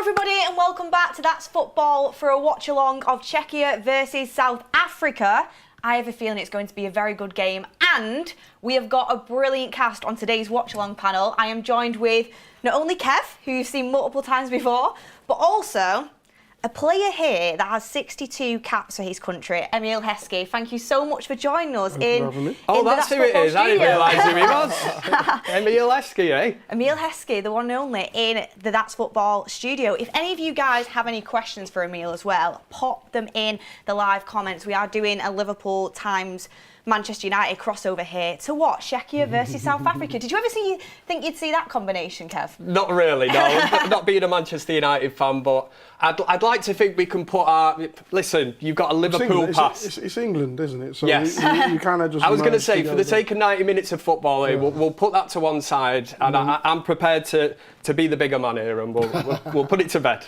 everybody, and welcome back to That's Football for a watch-along of Czechia versus South Africa. I have a feeling it's going to be a very good game, and we have got a brilliant cast on today's watch-along panel. I am joined with not only Kev, who you've seen multiple times before, but also a player here that has 62 caps for his country, Emil Heskey. Thank you so much for joining us in Oh, that's who it is. I didn't realise who he was. Emil Heskey, eh? Emil Heskey, the one and only, in the That's Football studio. If any of you guys have any questions for Emil as well, pop them in the live comments. We are doing a Liverpool times Manchester United crossover here to watch Czechia versus South Africa. Did you ever think you'd see that combination, Kev? Not really, no. Not being a Manchester United fan, but I'd like to think we can put our... Listen, you've got a Liverpool pass. It's England, isn't it? So yes. you kind of just... I was going to say, for the sake of 90 minutes of football, we'll put that to one side, and I'm prepared to be the bigger man here, and we'll put it to bed.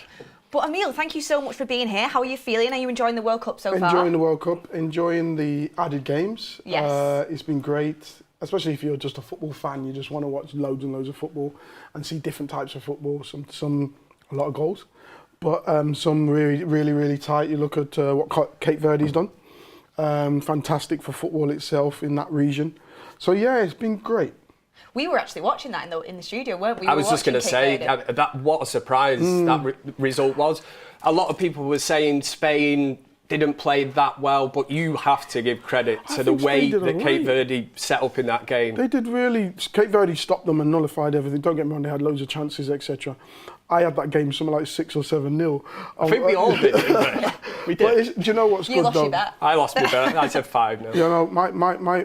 But Emil, thank you so much for being here. How are you feeling? Are you enjoying the World Cup so far? Enjoying the World Cup, enjoying the added games. Yes. It's been great, especially if you're just a football fan. You just want to watch loads and loads of football and see different types of football. Some a lot of goals, but some really tight. You look at what Cape Verde's done. Fantastic for football itself in that region. So yeah, it's been great. We were actually watching that in the studio, weren't we? I was just going to say, what a surprise that result was. A lot of people were saying Spain didn't play that well, but you have to give credit to the way that Cape Verde set up in that game. They did really. Cape Verde stopped them and nullified everything. Don't get me wrong, they had loads of chances, etc. I had that game something like 6 or 7-0. I think we all did, didn't we? We did. Do you know what's good though? You lost your bet. I lost my bet. I said 5-0. You know,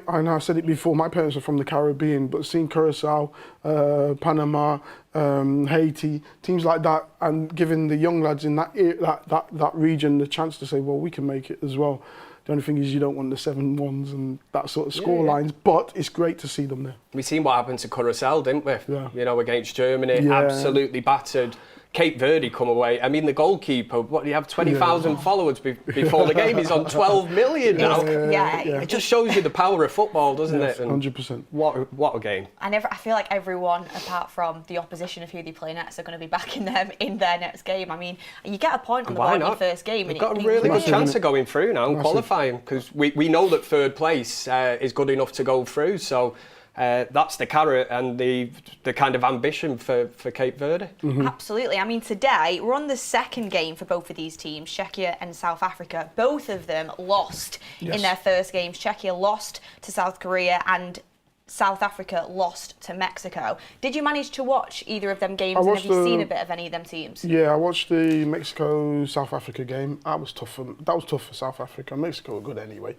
I know I said it before, my parents are from the Caribbean, but seeing Curacao, Panama, Haiti, teams like that, and giving the young lads in that region the chance to say, well, we can make it as well. The only thing is you don't want the 7-1s and that sort of score lines, but it's great to see them there. We seen what happened to Curacao, didn't we? Yeah. You know, against Germany, absolutely battered. Cape Verde come away. I mean, the goalkeeper, what do you have, 20,000 followers before the game? He's on 12 million now. It just shows you the power of football, doesn't it? 100%. What a game. I feel like everyone, apart from the opposition of who they play next, are going to be backing them in their next game. I mean, you get a point on the board in your first game. They've got a really good chance of going through now and qualifying, because we know that third place is good enough to go through. So that's the carrot and the kind of ambition for Cape Verde. Absolutely. I mean, today we're on the second game for both of these teams, Czechia and South Africa. Both of them lost in their first games. Czechia lost to South Korea and South Africa lost to Mexico. Did you manage to watch either of them games, and have you seen a bit of any of them teams? Yeah, I watched the Mexico-South Africa game. That was tough for South Africa. Mexico were good anyway.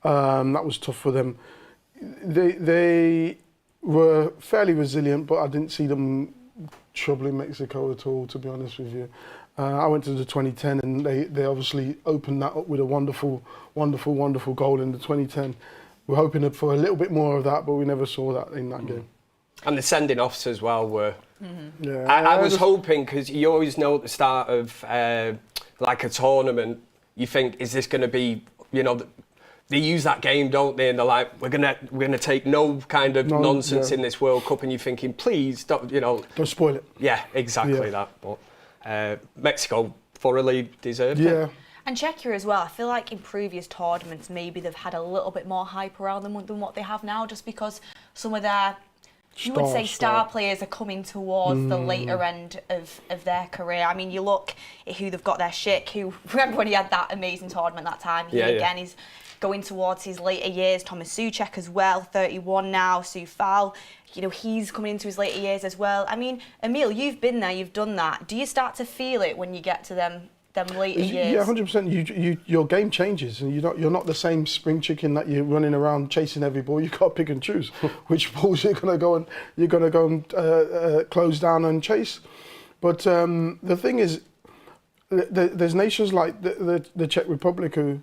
That was tough for them. They were fairly resilient, but I didn't see them troubling Mexico at all, to be honest with you. I went to the 2010 and they obviously opened that up with a wonderful goal in the 2010. We're hoping for a little bit more of that, but we never saw that in that game. And the sending offs as well were... I was hoping, because you always know at the start of like a tournament, you think, is this going to be, you know... They use that game, don't they? And they're like, we're gonna take no kind of nonsense in this World Cup, and you're thinking, please don't spoil it. Yeah, exactly that. But Mexico thoroughly deserved it. And Czechia as well. I feel like in previous tournaments, maybe they've had a little bit more hype around them than what they have now, just because some of their star players are coming towards the later end of their career. I mean, you look at who they've got there. Schick, who, remember when he had that amazing tournament that time? Again, he's going towards his later years. Thomas Souček as well, 31 now. Soufal, you know, he's coming into his later years as well. I mean, Emil, you've been there, you've done that. Do you start to feel it when you get to them later years? Yeah, 100%. Your game changes, and you're not the same spring chicken that you're running around chasing every ball. You've got to pick and choose which balls you're going to go and close down and chase. But the thing is, there's nations like the Czech Republic who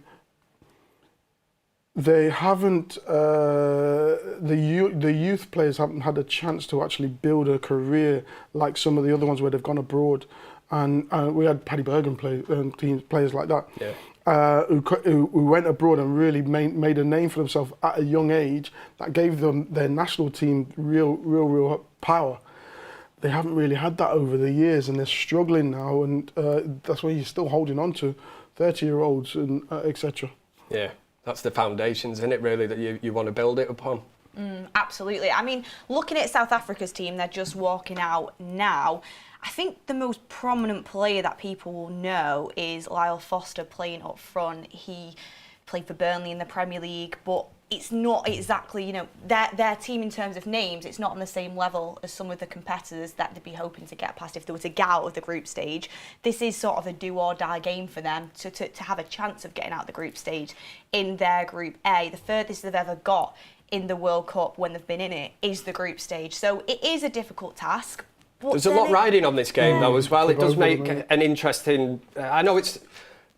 they haven't, the youth players haven't had a chance to actually build a career like some of the other ones where they've gone abroad. And we had Paddy Bergen players like that, who went abroad and really made a name for themselves at a young age. That gave them their national team real power. they haven't really had that over the years, and they're struggling now, and that's why you're still holding on to 30-year-olds and etc. Yeah, that's the foundations, isn't it, really, that you want to build it upon? Absolutely. I mean, looking at South Africa's team, they're just walking out now. I think the most prominent player that people will know is Lyle Foster playing up front. He played for Burnley in the Premier League, but it's not exactly, you know, their team in terms of names, it's not on the same level as some of the competitors that they'd be hoping to get past if they were to get out of the group stage. This is sort of a do or die game for them to have a chance of getting out of the group stage in their Group A. The furthest they've ever got in the World Cup when they've been in it is the group stage. So it is a difficult task. There's a lot riding on this game though as well. It does make an interesting... I know it's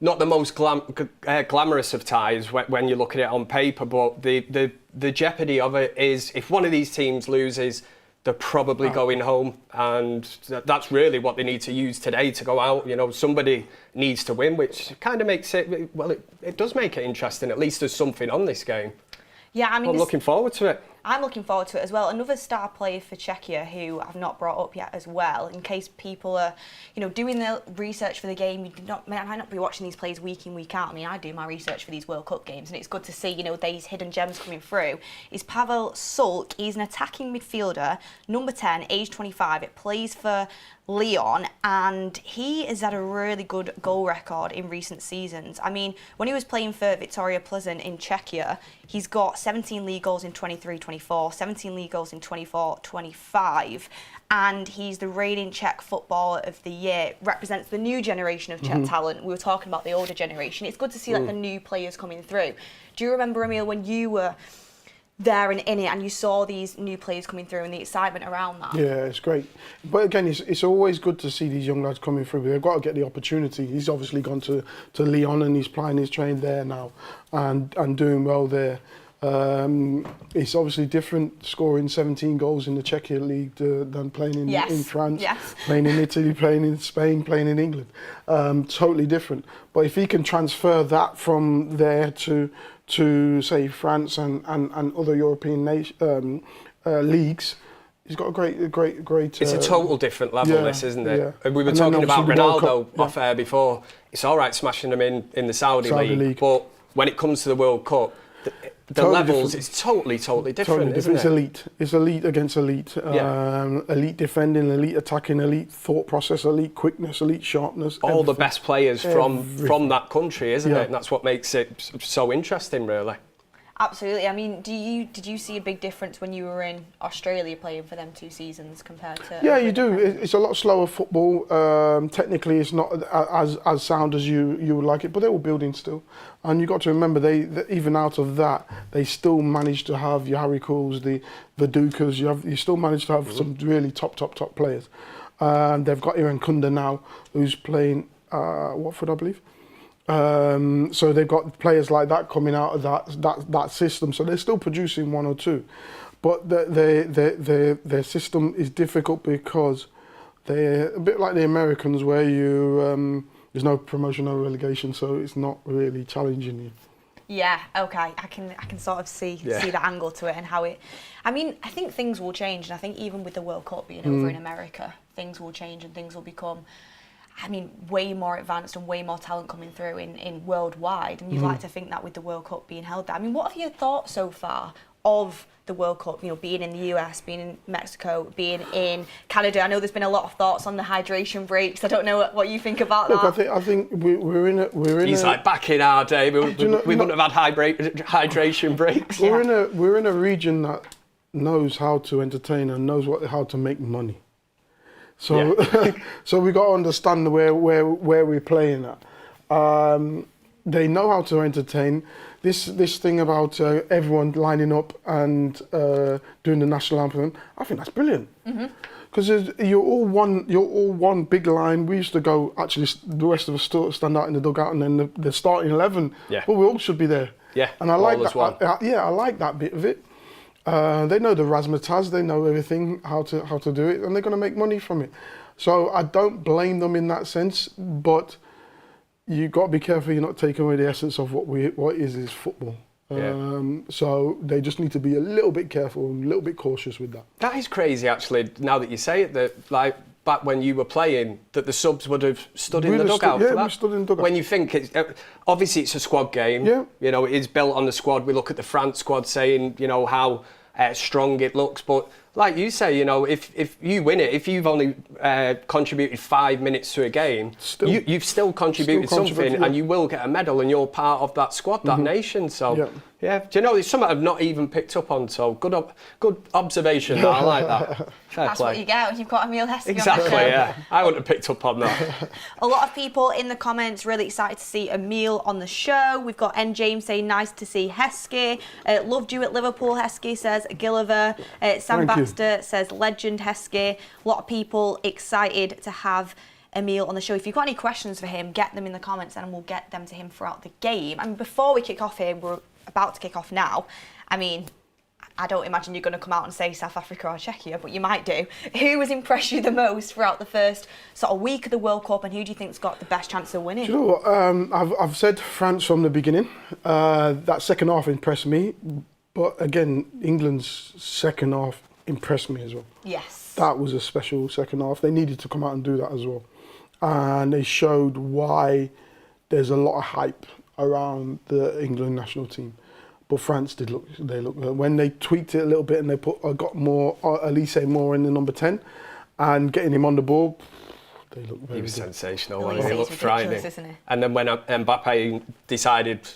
not the most glamorous of ties when you look at it on paper, but the jeopardy of it is if one of these teams loses, they're probably going home, and that's really what they need to use today to go out. You know, somebody needs to win, which kind of makes it... Well, it does make it interesting. At least there's something on this game. Yeah, I mean, I'm looking forward to it. I'm looking forward to it as well. Another star player for Czechia who I've not brought up yet as well, in case people are, you know, doing their research for the game. You might not be watching these players week in, week out. I mean, I do my research for these World Cup games, and it's good to see, you know, these hidden gems coming through. Is Pavel Sulk. He's an attacking midfielder, number 10, age 25. It plays for Lyon, and he has had a really good goal record in recent seasons. I mean, when he was playing for Victoria Pleasant in Czechia, he's got 17 league goals in 23-24, 17 league goals in 24-25, and he's the reigning Czech Footballer of the Year. Represents the new generation of Czech talent. We were talking about the older generation. It's good to see like the new players coming through. Do you remember, Emil, when you were there and in it, and you saw these new players coming through and the excitement around that? Yeah, it's great. But again, it's always good to see these young lads coming through. They've got to get the opportunity. He's obviously gone to Lyon, and he's playing his train there now and doing well there. It's obviously different scoring 17 goals in the Czechia league than playing in France, playing in Italy, playing in Spain, playing in England. Totally different. But if he can transfer that from there to say France and other European leagues, he's got a great. It's a total different level, this, isn't it? Yeah. And we were talking about Ronaldo off air before. It's all right smashing them in the Saudi League, but when it comes to the World Cup, the totally levels, different. It's totally different, isn't it? It's elite against elite. Elite defending, elite attacking, elite thought process, elite quickness, elite sharpness. All everything. The best players from that country, isn't it? And that's what makes it so interesting, really. Absolutely. I mean, did you see a big difference when you were in Australia playing for them 2 seasons compared to... Yeah, you do. It's a lot slower football. Technically, it's not as sound as you would like it, but they were building still. And you've got to remember, they even out of that, they still managed to have your Harry Kewells, the Dukas. You still managed to have some really top players. They've got Iran Kunda now, who's playing Watford, I believe. So they've got players like that coming out of that system. So they're still producing 1 or 2, but their system is difficult because they're a bit like the Americans, where there's no promotion, no relegation, so it's not really challenging you. Yeah, okay, I can sort of see that angle to it and how it... I mean, I think things will change, and I think even with the World Cup being over in America, things will change and things will become... I mean, way more advanced and way more talent coming through in worldwide. And you'd like to think that with the World Cup being held there. I mean, what have you thought so far of the World Cup, you know, being in the US, being in Mexico, being in Canada? I know there's been a lot of thoughts on the hydration breaks. I don't know what you think about that. Look, I think we're in a... He's like, back in our day, we wouldn't have had hydration breaks. We're in a region that knows how to entertain and knows how to make money. So, so we got to understand where we're playing at. They know how to entertain. This thing about everyone lining up and doing the national anthem, I think that's brilliant. Because you're all one big line. We used to go, actually, the rest of us stand out in the dugout, and then the starting 11. Yeah. But we all should be there. Yeah. And I like that. I like that bit of it. They know the razzmatazz, they know everything, how to do it, and they're going to make money from it. So I don't blame them in that sense, but you've got to be careful you're not taking away the essence of what is football. So they just need to be a little bit careful and a little bit cautious with that. That is crazy, actually, now that you say it, that like back when you were playing, that the subs would have stood in the dugout for that. We stood in the dugout. When you think, obviously it's a squad game, you know, it is built on the squad. We look at the France squad saying, you know, how strong it looks, but like you say, you know, if you win it, if you've only contributed 5 minutes to a game, you've still contributed something, and you will get a medal, and you're part of that squad, that nation. So, yeah, do you know, it's something I've not even picked up on. So good observation. I like that. Fair That's play. what you get when you've got Emil Heskey Exactly, on the show. yeah. I wouldn't have picked up on that. A lot of people in the comments really excited to see Emil on the show. We've got N. James saying nice to see Heskey. Loved you at Liverpool, Heskey, says Gilliver. Sam Baxter says legend Heskey. A lot of people excited to have Emil on the show. If you've got any questions for him, get them in the comments and we'll get them to him throughout the game. I mean, before we kick off here, we're about to kick off now. I mean, I don't imagine you're going to come out and say South Africa or Czechia, but you might do. Who has impressed you the most throughout the first sort of week of the World Cup, and who do you think's got the best chance of winning? Do you know what? I've said France from the beginning. That second half impressed me, but again, England's second half impressed me as well. Yes. That was a special second half. They needed to come out and do that as well. And they showed why there's a lot of hype around the England national team. But France did look when they tweaked it a little bit and they got more Elise more in the number 10 and getting him on the ball, they looked very good. He was sensational. Elise He looked frightening. isn't he? And then when Mbappe decided,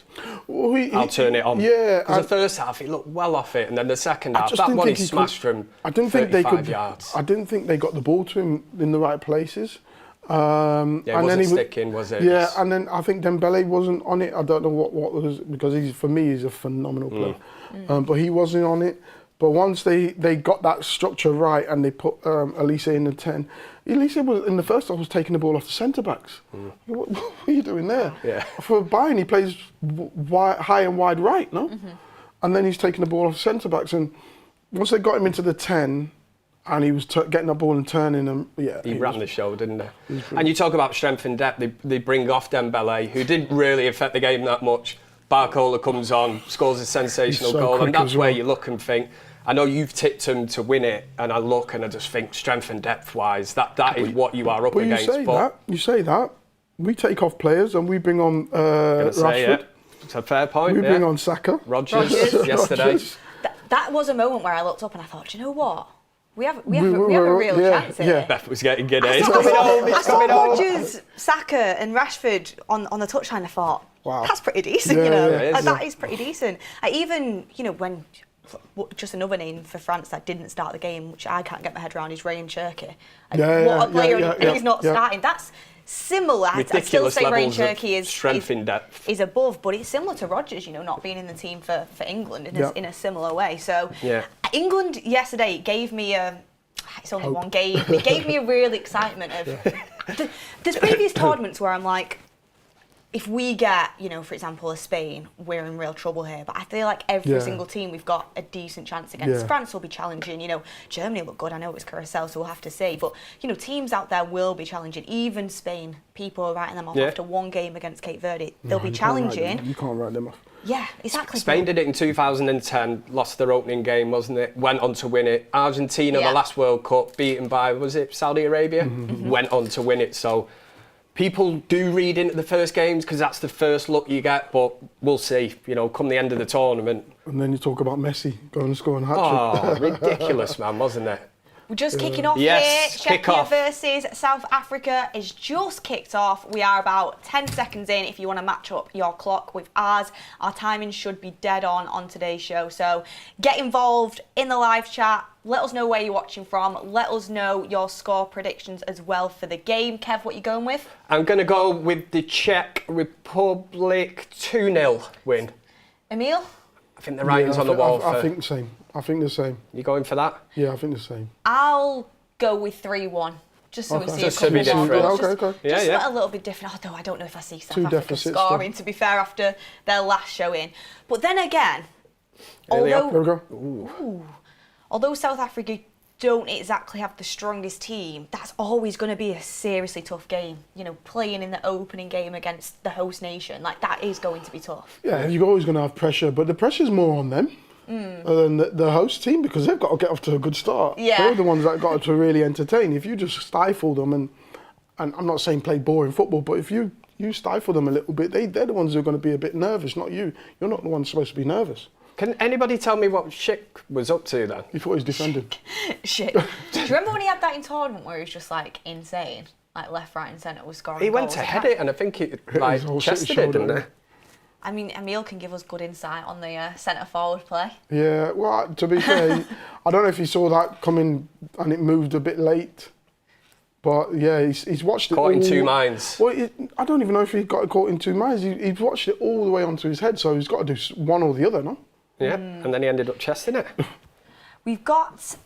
I'll turn it on. Yeah. Because the first half, he looked well off it, and then the second half, that one he smashed from I didn't think they could. yards. I didn't think they got the ball to him in the right places. Yeah, it wasn't sticking, was it? Yeah, and then I think Dembele wasn't on it. I don't know what was, because for me he's a phenomenal player. But he wasn't on it. But once they got that structure right and they put Elise in the 10, Elise was in the first half was taking the ball off the centre backs. What are you doing there? Yeah. For Bayern he plays high and wide right, no? And then he's taking the ball off the centre backs, and once they got him into the 10. And he was getting the ball and turning them. Yeah, he ran the show, didn't he? And you talk about strength and depth. They bring off Dembele, who didn't really affect the game that much. Barcola comes on, scores a sensational goal, and that's where you look and think. I know you've tipped him to win it, and I look and I just think strength and depth wise, that is what you are up against. You say that. We take off players and we bring on Rashford. It's a fair point. We bring on Saka. Rogers yesterday. That was a moment where I looked up and I thought, do you know what? We have a real chance here. Beth was getting good. It's I saw Rogers, Saka and Rashford on the touchline. I thought, wow, that's pretty decent, that is pretty decent. I even, when just another name for France that didn't start the game, which I can't get my head around, is Ryan Cherky. What a player, and he's not starting. That's similar. I'd still say Ryan Cherky is above, but it's similar to Rogers, not being in the team for England in a similar way. So England yesterday gave me it's only one game, it gave me a real excitement of there's previous tournaments where I'm like, if we get, for example, a Spain, we're in real trouble here. But I feel like every single team we've got a decent chance against. France will be challenging, Germany look good. I know it's Carousel, so we'll have to see. But, teams out there will be challenging. Even Spain, people are writing them off after one game against Cape Verde. They'll be challenging. You can't write them off. Yeah, exactly. Spain did it in 2010, lost their opening game, wasn't it? Went on to win it. Argentina, the last World Cup, beaten by, was it Saudi Arabia? Went on to win it. So people do read into the first games because that's the first look you get, but we'll see, come the end of the tournament. And then you talk about Messi going and scoring a hat-trick. Oh, ridiculous, man, wasn't it? We're just kicking off here. Czechia versus South Africa is just kicked off. We are about 10 seconds in if you want to match up your clock with ours. Our timing should be dead on today's show. So get involved in the live chat. Let us know where you're watching from. Let us know your score predictions as well for the game. Kev, what are you going with? I'm going to go with the Czech Republic 2-0 win. Emil? I think the writing's on the wall. I think the same. You going for that? Yeah, I think the same. I'll go with 3-1. Just so we see just a couple more goals. Okay. Just a little bit different. Although I don't know if I see South Africa scoring, to be fair, after their last showing. But then again, although South Africa don't exactly have the strongest team, that's always going to be a seriously tough game. You know, playing in the opening game against the host nation, like that is going to be tough. Yeah, you're always going to have pressure, but the pressure's more on them than the host team because they've got to get off to a good start. Yeah. They're the ones that got to really entertain. If you just stifle them, and I'm not saying play boring football, but if you stifle them a little bit, they're the ones who are going to be a bit nervous, not you. You're not the one supposed to be nervous. Can anybody tell me what Schick was up to then? He thought he was defending. Shit. Do you remember when he had that in tournament where he was just like insane? Like left, right and centre was scoring He went goals. to head it and I think he like whole chested shoulder, it, didn't he? I mean, Emil can give us good insight on the centre forward play. Yeah, well, to be fair, I don't know if he saw that coming and it moved a bit late. But yeah, he's watched it Caught in all. two minds. Well, I don't even know if he got it caught in two minds. He's watched it all the way onto his head, so he's got to do one or the other, no? Yeah, and then he ended up chesting it. We've got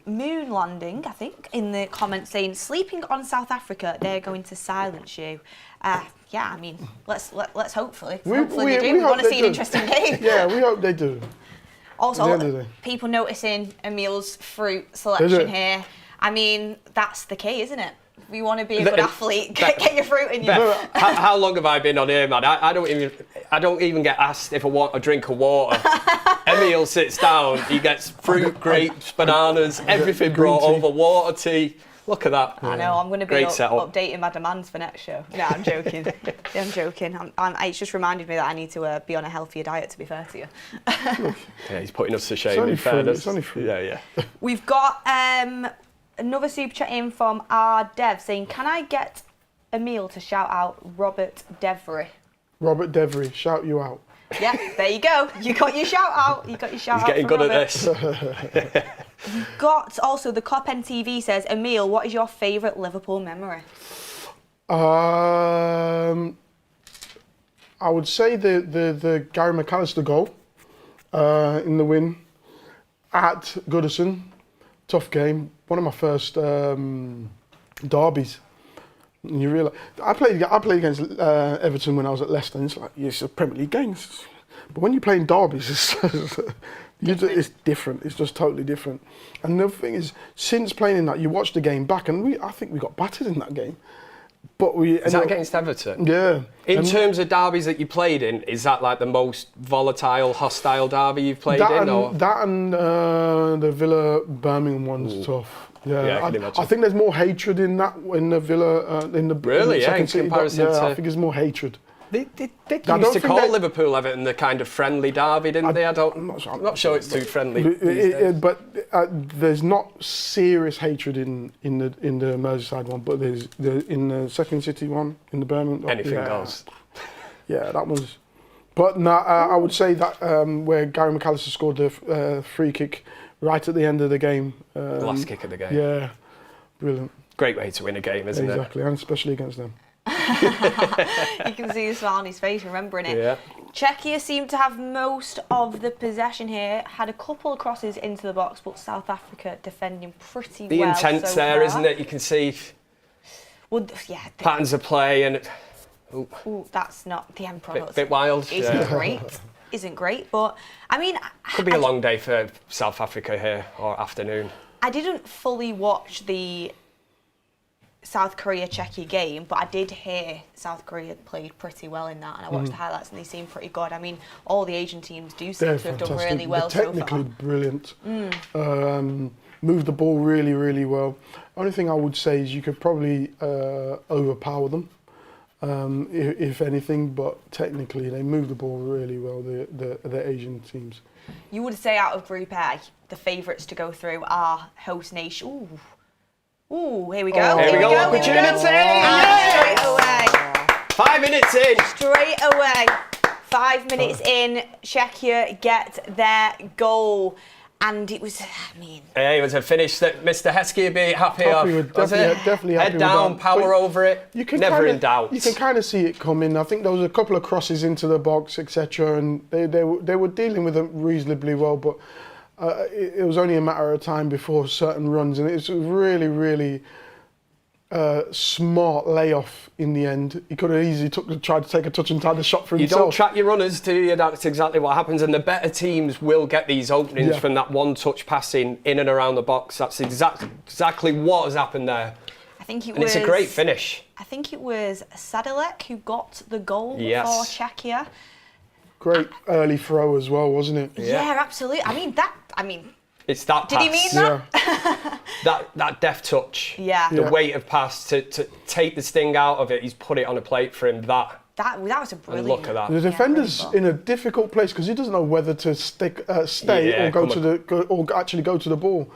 Moon Landing, I think, in the comments saying, sleeping on South Africa, they're going to silence you. Yeah, I mean, let's hopefully they do. We want to see an interesting game. Yeah, we hope they do. Also, people noticing Emil's fruit selection here. I mean, that's the key, isn't it? If you want to be a good athlete, get your fruit in you. How long have I been on here, man? I don't even get asked if I want a drink of water. Emil sits down, he gets fruit, grapes, bananas, everything brought over, water, tea. Look at that. I know, I'm going to be updating my demands for next show. No, I'm joking. I'm joking. It's just reminded me that I need to be on a healthier diet, to be fair to you. Yeah, he's putting us to shame, in fairness. It's only fruit. Yeah. We've got another super chat in from our dev saying, can I get Emil to shout out Robert Devry? Robert Devry, shout you out. Yeah, there you go. You got your shout out. He's getting good Robert. at this. We've got also the Cop NTV says, Emil, what is your favourite Liverpool memory? I would say the Gary McAllister goal in the win at Goodison. Tough game. One of my first derbies. And you realise I played against Everton when I was at Leicester. And it's like it's a Premier League game, but when you're playing derbies, it's different. It's just totally different. And the other thing is, since playing in that, you watch the game back, and I think we got battered in that game. But is that against Everton? Yeah. In terms of derbies that you played in, is that like the most volatile, hostile derby you've played in? That and the Villa Birmingham one's tough. Yeah, I can imagine. I think there's more hatred in that in the Villa in the really, second in city. comparison to... I think there's more hatred. They used to call Liverpool Everton the kind of friendly derby, didn't they? I'm not sure it's too friendly. But there's not serious hatred in the Merseyside one, but there's in the second city one in the Birmingham. Anything goes. Yeah, that was. But no, I would say that where Gary McAllister scored the free kick right at the end of the game. The last kick of the game. Yeah, brilliant. Great way to win a game, isn't it? Exactly, and especially against them. You can see the smile on his face remembering it. Yeah. Czechia seemed to have most of the possession here, had a couple of crosses into the box, but South Africa defending pretty well. The intent's there, isn't it? You can see patterns of play and... Ooh, that's not the end product. Bit wild. Isn't great, but I mean... Could be a long day for South Africa here, or afternoon. I didn't fully watch the South Korea-Czechia game, but I did hear South Korea played pretty well in that, and I watched the highlights and they seemed pretty good. I mean, all the Asian teams do seem to have done really well so far. Technically brilliant. Moved the ball really, really well. Only thing I would say is you could probably overpower them, if anything, but technically they move the ball really well, the Asian teams. You would say out of Group A, the favourites to go through are host nation. Ooh, here we go. Here we go. Opportunity! Straight away. 5 minutes in. Straight away. 5 minutes in, Czechia get their goal. And it was, it was a finish that Mr. Heskey would be happy of. Definitely happy Head down, with that. power over it, never in doubt. You can kind of see it coming. I think there was a couple of crosses into the box, etc. And they were dealing with them reasonably well, but it was only a matter of time before certain runs. And it was really, really smart layoff in the end. He could have easily tried to take a touch and tied the shot for himself. You don't track your runners, do you? That's exactly what happens. And the better teams will get these openings from that one-touch passing in and around the box. That's exactly what has happened there. It's a great finish. I think it was Sadilek who got the goal for Czechia. Great early throw as well, wasn't it? Yeah, absolutely. It's that pass. Did he mean that? that deft touch. Yeah. The weight of pass to take the sting out of it. He's put it on a plate for him. That was a brilliant. Look at that. The defender's in a difficult place because he doesn't know whether to stay or actually go to the ball,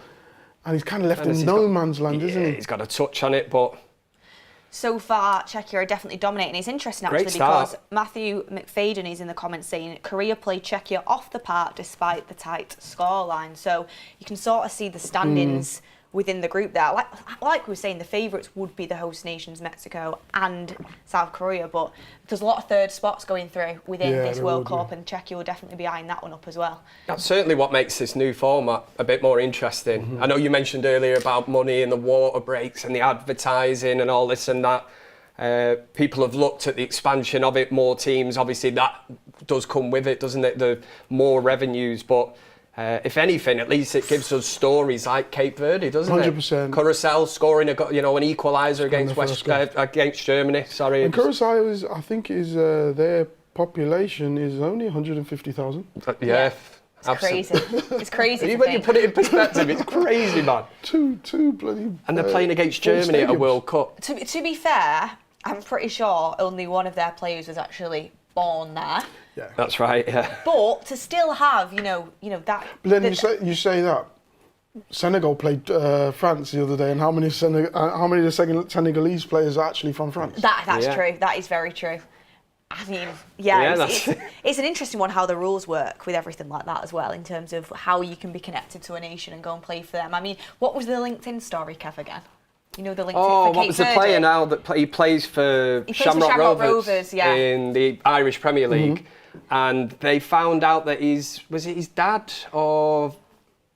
and he's kind of left in no man's land, isn't he? He's got a touch on it, but. So far, Czechia are definitely dominating. It's interesting actually because Matthew McFadden is in the comments saying Korea played Czechia off the park despite the tight scoreline. So you can sort of see the standings within the group there. Like we were saying, the favourites would be the host nations, Mexico and South Korea, but there's a lot of third spots going through within this World Cup, and Czechia will definitely be eyeing that one up as well. That's certainly what makes this new format a bit more interesting. I know you mentioned earlier about money and the water breaks and the advertising and all this and that. People have looked at the expansion of it, more teams. Obviously, that does come with it, doesn't it? The more revenues, but if anything, at least it gives us stories like Cape Verde, doesn't 100%. it? Curacao scoring an equaliser against Germany. Sorry. And Curacao is, I think, their population is only 150,000. Yeah. It's crazy. It's crazy. When you put it in perspective, it's crazy, man. Two bloody. And they're playing against Germany at a World Cup. To be fair, I'm pretty sure only one of their players was actually born there. Yeah, that's right. Yeah, but to still have, that. But then you say that Senegal played France the other day, and how many of the Senegalese players are actually from France? That's true. That is very true. I mean, it's an interesting one how the rules work with everything like that as well, in terms of how you can be connected to a nation and go and play for them. I mean, what was the LinkedIn story, Kev, again? You know the LinkedIn for Cape what was the player now that he plays for Shamrock Rovers in the Irish Premier League? And they found out that was it his dad or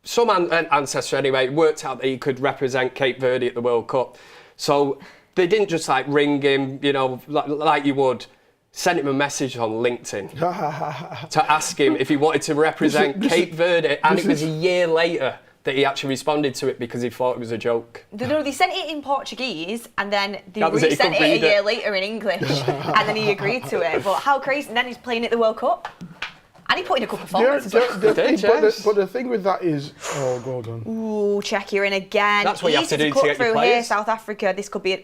some ancestor anyway, worked out that he could represent Cape Verde at the World Cup. So they didn't just ring him, like you would, send him a message on LinkedIn to ask him if he wanted to represent Cape Verde, and it was a year later that he actually responded to it because he thought it was a joke. No, they sent it in Portuguese and then they resent it a year later in English and then he agreed to it. But how crazy, and then he's playing at the World Cup. And he put in a good performance as well. But the thing with that is, well done. Ooh, Czechia in again. That's what you have to do to get your players. Here, South Africa, this could be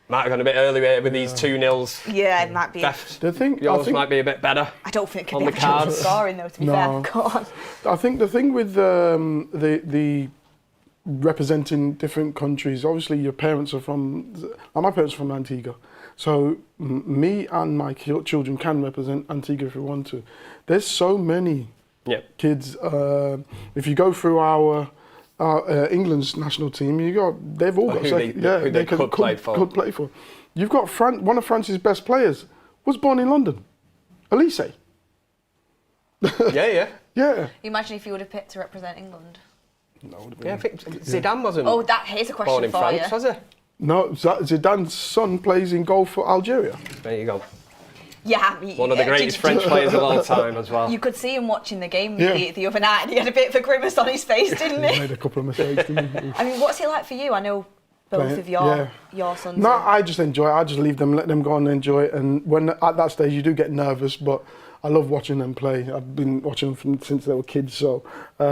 Might have gone a bit earlier with these 2-0s. Yeah, it might be. Yours might be a bit better. I don't think it on could the be cards. Scoring though, to be fair. Go on. I think the thing with the representing different countries, obviously your parents are from. My parents are from Antigua, so me and my children can represent Antigua if we want to. There's so many kids. If you go through our England's national team, they've all got who they could play for. You've got one of France's best players was born in London, Elise. Yeah. You imagine if you would have picked to represent England? No, would have been. Yeah, I think Zidane wasn't. Oh, here's a question born in for France, you. was he? No, Zidane's son plays in goal for Algeria. There you go. Yeah, one of the greatest French players of all time as well. You could see him watching the game the other night and he had a bit of a grimace on his face, didn't he? He made a couple of mistakes, didn't he? I mean, what's it like for you? I know both of your sons. No, I just enjoy it. I just leave them, let them go and enjoy it. And when at that stage you do get nervous, but I love watching them play. I've been watching them since they were kids, so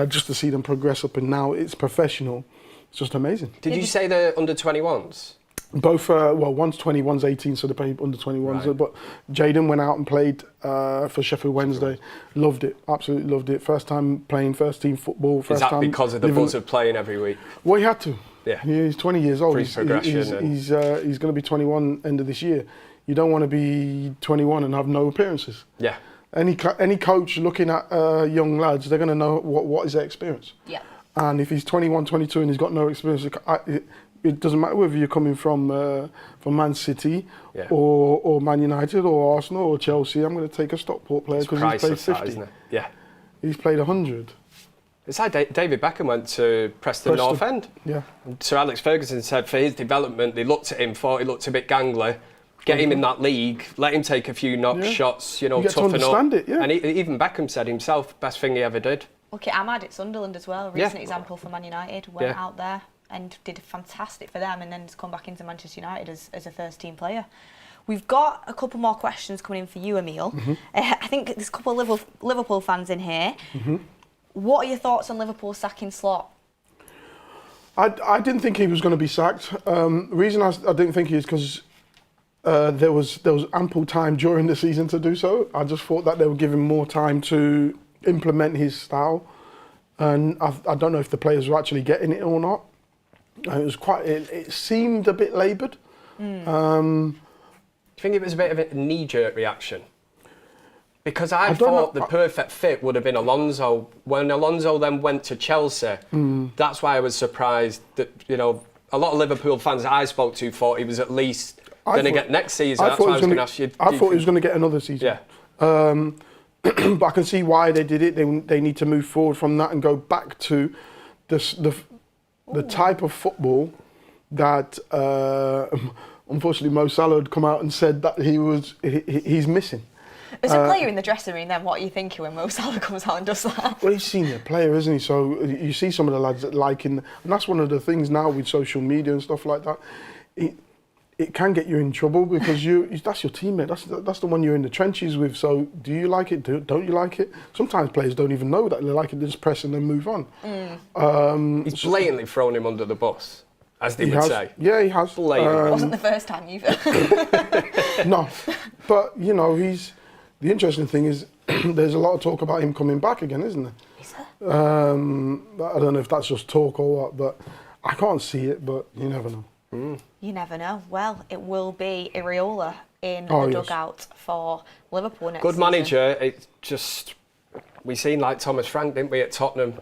just to see them progress up and now it's professional, it's just amazing. Did you say they're under 21s? Both, one's 20, one's 18, so they play under 21s. Right. But Jaden went out and played for Sheffield Wednesday. Loved it, absolutely loved it. First time playing first team football. Is that because of the buzz of playing every week? Well, he had to. Yeah. He's 20 years old. He's going to be 21 end of this year. You don't want to be 21 and have no appearances. Yeah. Any coach looking at young lads, they're going to know what is their experience. Yeah. And if he's 21, 22 and he's got no experience, it doesn't matter whether you're coming from Man City or Man United or Arsenal or Chelsea. I'm going to take a Stockport player because he's played 50. Isn't it? Yeah. He's played 100. It's like David Beckham went to Preston North End. Yeah. Sir Alex Ferguson said for his development, they looked at him, thought he looked a bit gangly. Get him in that league, let him take a few knock shots, you get toughen to understand it, yeah. And even Beckham said himself, best thing he ever did. Look at Ahmad at Sunderland as well. Recent example for Man United. Went out there and did fantastic for them, and then has come back into Manchester United as a first-team player. We've got a couple more questions coming in for you, Emil. Mm-hmm. I think there's a couple of Liverpool fans in here. Mm-hmm. What are your thoughts on Liverpool sacking Slot? I didn't think he was going to be sacked. The reason I didn't think he is because there was ample time during the season to do so. I just thought that they would give him more time to implement his style, and I don't know if the players were actually getting it or not. It seemed a bit laboured. Do you think it was a bit of a knee-jerk reaction? Because I thought the perfect fit would have been Alonso. When Alonso then went to Chelsea, that's why I was surprised that, a lot of Liverpool fans I spoke to thought he was at least going to get next season. That's why I was going to ask you. I thought he was going to get another season. Yeah. But I can see why they did it. They need to move forward from that and go back to the type of football that unfortunately Mo Salah had come out and said that he's missing. As a player in the dressing room, then what are you thinking when Mo Salah comes out and does that? Well, he's a senior player, isn't he? So you see some of the lads that and that's one of the things now with social media and stuff like that. It can get you in trouble because that's your teammate. That's the one you're in the trenches with. So do you like it? Don't you like it? Sometimes players don't even know that they like it. They just press and then move on. He's blatantly thrown him under the bus, as they would say. Yeah, he has. It wasn't the first time either. No, but the interesting thing is there's a lot of talk about him coming back again, isn't there? Is there? I don't know if that's just talk or what, but I can't see it. But you never know. You never know. Well, it will be Iraola in the dugout for Liverpool next Good season. manager. It's just, we seen like Thomas Frank, didn't we, at Tottenham?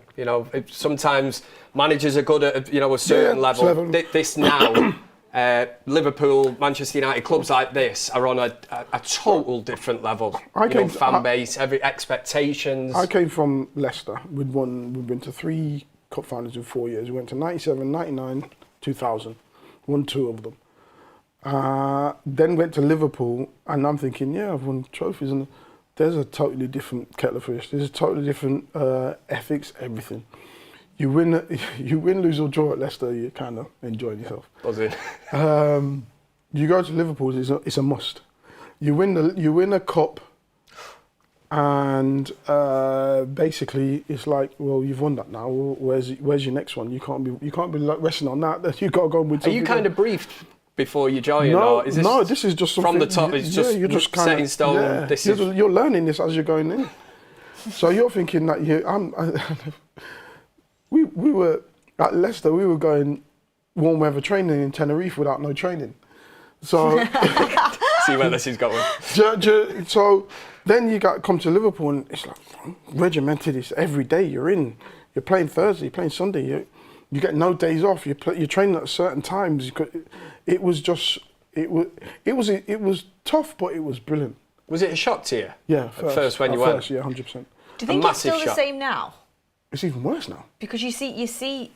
Sometimes managers are good at a certain level. This now, Liverpool, Manchester United, clubs like this are on a total different level. Fan base, every expectations. I came from Leicester. We've been to 3 cup finals in 4 years. We went to 97, 99, 2000. Won 2 of them. Then went to Liverpool, and I'm thinking, I've won trophies, and there's a totally different kettle of fish. There's a totally different ethics, everything. You win, lose or draw at Leicester, you're kind of enjoying yourself. Was it? You go to Liverpool, it's a must. You win a cup, and basically it's like, well, you've won that now. Well, where's your next one? You can't be like resting on that. You got to go with. Are you kind of briefed before you join? No, or is this this is just something from the top. It's just you're just set in stone. Yeah, you're learning this as you're going in. So you're thinking that we were at Leicester. We were going warm weather training in Tenerife without no training. So see where this is going. So then you come to Liverpool and it's like regimented. It's every day you're playing Thursday, you're playing Sunday. You get no days off. You're training at certain times. It was tough, but it was brilliant. Was it a shock to you? Yeah, at first when you went. Yeah, 100%. Do you think it's still the same now? It's even worse now. Because you see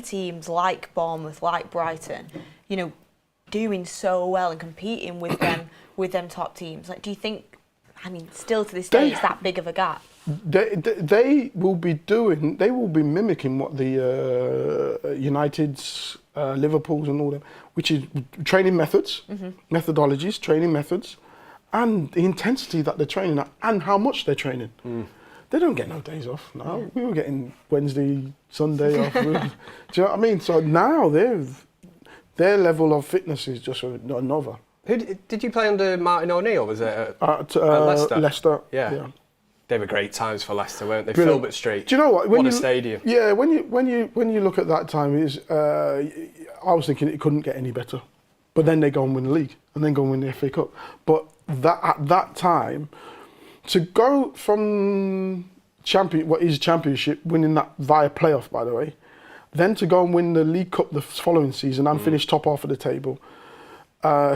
teams like Bournemouth, like Brighton, doing so well and competing with them top teams. Like, do you think? I mean, still to this day, it's that big of a gap. They will be mimicking what the United's, Liverpool's, and all them, which is training methods, methodologies, training methods, and the intensity that they're training at, and how much they're training. They don't get no days off now. We were getting Wednesday, Sunday off. Do you know what I mean? So now their level of fitness is just another. Who did you play under Martin O'Neill? Was it at Leicester? Leicester. Yeah. They were great times for Leicester, weren't they? Brilliant. Filbert Street. Do you know what? What a stadium. Yeah, when you look at that time, I was thinking it couldn't get any better. But then they go and win the league, and then go and win the FA Cup. But at that time, to go from championship, winning that via playoff, by the way, then to go and win the League Cup the following season and finish top half of the table.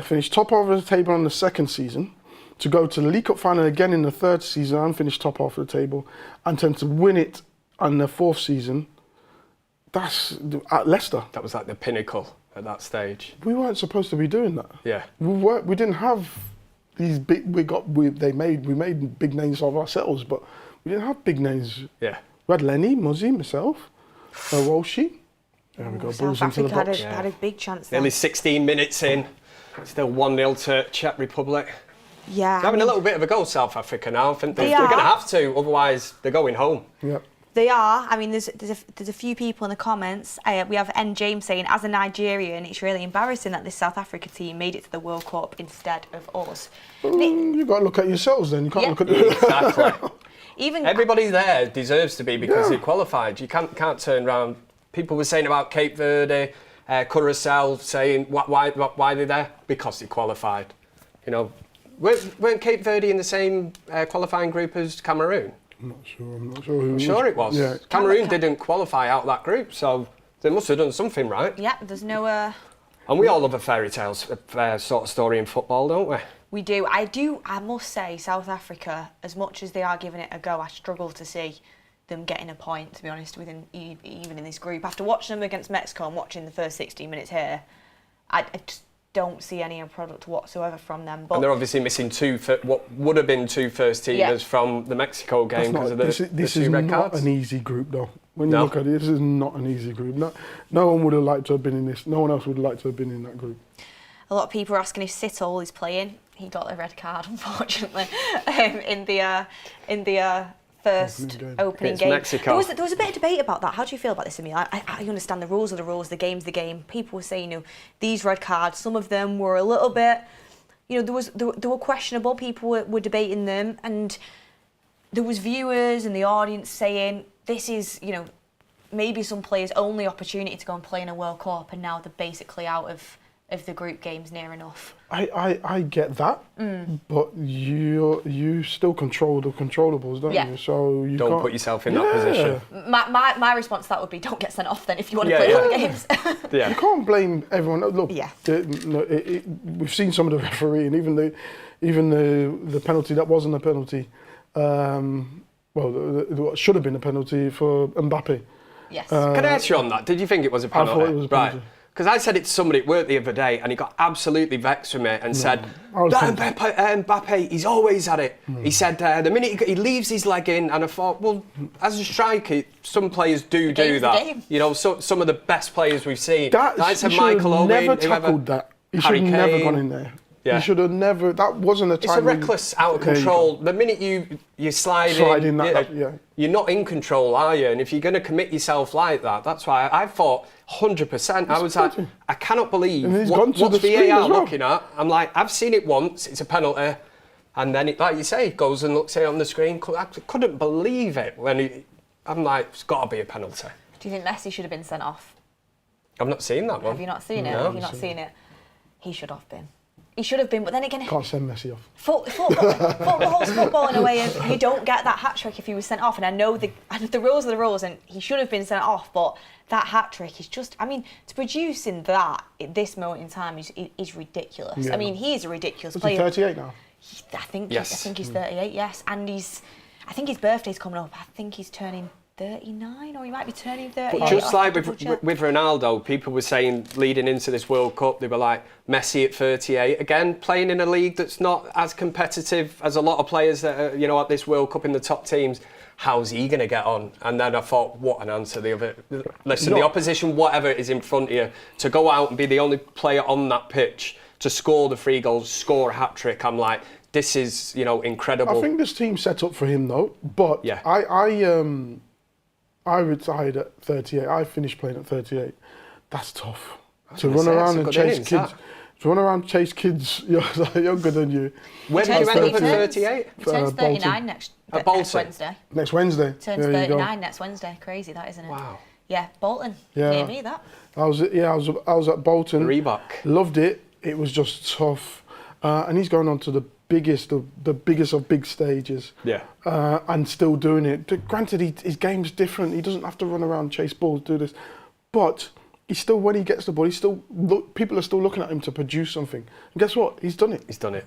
Finish top half of the table on the second season, to go to the League Cup final again in the third season and finish top half of the table, and then to win it and their 4th season, that's at Leicester. That was like the pinnacle at that stage. We weren't supposed to be doing that. Yeah. We didn't have these big. We made big names of ourselves, but we didn't have big names. Yeah. We had Lenny, Muzzy, myself, Walshy. There we go. South Balls into the Africa box. had a big chance there. Nearly 16 minutes in, still 1-0 to Czech Republic. Yeah. They're having a little bit of a go, South Africa now. I think they're They going to are. have to, otherwise they're going home. Yep. They are. I mean, there's a few people in the comments. We have N. James saying, as a Nigerian, it's really embarrassing that this South Africa team made it to the World Cup instead of us. You've got to look at yourselves then. You can't look at Exactly. Even Everybody there deserves to be because they qualified. You can't turn around. People were saying about Cape Verde, Curacao, saying why are they there? Because they qualified. You know, weren't Cape Verde in the same qualifying group as Cameroon? I'm not sure. I'm sure it was. Yeah. Cameroon didn't qualify out of that group, so they must have done something right. yeah, there's no. And we all love a fairy tale sort of story in football, don't we? We do. I must say, South Africa, as much as they are giving it a go, I struggle to see them getting a point, to be honest, even in this group. After watching them against Mexico and watching the first 16 minutes here, I just don't see any product whatsoever from them. But And they're obviously missing what would have been 2 first-teamers from the Mexico game because of the This two is red not cards. an easy group, though. When you No. look at it, this is not an easy group. No one would have liked to have been in this. No one else would have liked to have been in that group. a lot of people are asking if Sittol is playing. He got a red card, unfortunately, in the first opening It's game. Mexico. There was a bit of debate about that. How do you feel about this, Emil? I understand the rules are the rules, the game's the game. People were saying, these red cards, some of them were a little bit, they were questionable. People were debating them, and there was viewers and the audience saying, this is, maybe some players' only opportunity to go and play in a World Cup, and now they're basically out of the group games near enough. I get that, but you still control the controllables, don't you? So you Don't can't put yourself in that position. My response to that would be, don't get sent off then if you want to play other games. Yeah. You can't blame everyone. Look, Yeah. We've seen some of the referee and even the penalty that wasn't a penalty. What should have been a penalty for Mbappe. Yes. Can I ask you on that? Did you think it was a penalty? thought it was a penalty. Right. Because I said it to somebody at work the other day and he got absolutely vexed with me and said, I was Mbappe, he's always at it. He said, the minute he leaves his leg in, and I thought, well, as a striker, some players do game's the that. game. Some of the best players we've seen. He said should Michael have Owen, never whoever. tackled that. He Harry should have never Kane. gone in there. Yeah. He should have never. That wasn't a time. It's a reckless, out of There you control. The minute you slide in, yeah. you're not in control, are you? And if you're going to commit yourself like that, that's why I thought 100%. I was like, I cannot believe And he's gone to what's the screen VAR as well. looking at. I'm like, I've seen it once. It's a penalty, and then like you say, goes and looks at it on the screen. I couldn't believe it I'm like, it's got to be a penalty. Do you think Messi should have been sent off? I've not seen that one. Have you not seen it? No. Have you not seen it? He should have been. He should have been, but then again, Can't send Messi off. football's football in a way of you don't get that hat trick if he was sent off. And I know the rules are the rules, and he should have been sent off. But that hat trick is just, to produce in that at this moment in time is ridiculous. Yeah. He is a ridiculous Is he player. 38 now? I think Yes. he's 38. Yes, and I think his birthday's coming up. I think he's turning 39, or he might be turning 38. But just like with Double-check. Ronaldo, people were saying leading into this World Cup, they were like, Messi at 38, again, playing in a league that's not as competitive as a lot of players that are, at this World Cup in the top teams. How's he going to get on? And then I thought, what an answer. The opposition, whatever is in front of you, to go out and be the only player on that pitch, to score the 3 goals, score a hat-trick, I'm like, this is, incredible. I think this team's set up for him though. But Yeah. I retired at 38. I finished playing at 38. That's tough. To gonna run say, around that's a and good chase innings, kids. that. To run around and chase kids younger than you. When did you end up at 38? He turns 39 Bolton. next Bolton. Wednesday. Next Wednesday. Turns there you go. 39 next Wednesday. Crazy, that, isn't it? Wow. Yeah, Bolton. Yeah. Near me, that. I was at Bolton. Reebok. Loved it. It was just tough. And he's going on to the biggest of big stages. Yeah. And still doing it. Granted, his game's different. He doesn't have to run around, chase balls, do this. But he's still, when he gets the ball, people are still looking at him to produce something. And guess what? He's done it. He's done it.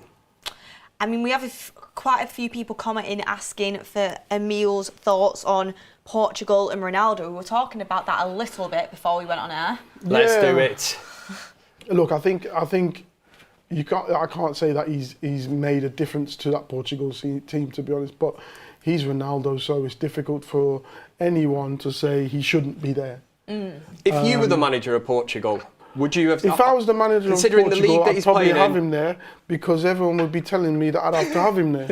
I mean, we have quite a few people commenting, asking for Emil's thoughts on Portugal and Ronaldo. We were talking about that a little bit before we went on air. Let's do it. Look, I think you can't. I can't say that he's made a difference to that Portugal team, to be honest. But he's Ronaldo, so it's difficult for anyone to say he shouldn't be there. If you were the manager of Portugal, would you have? If I was the manager of considering Portugal, the league that I'd he's probably playing have in, him there because everyone would be telling me that I'd have to have him there.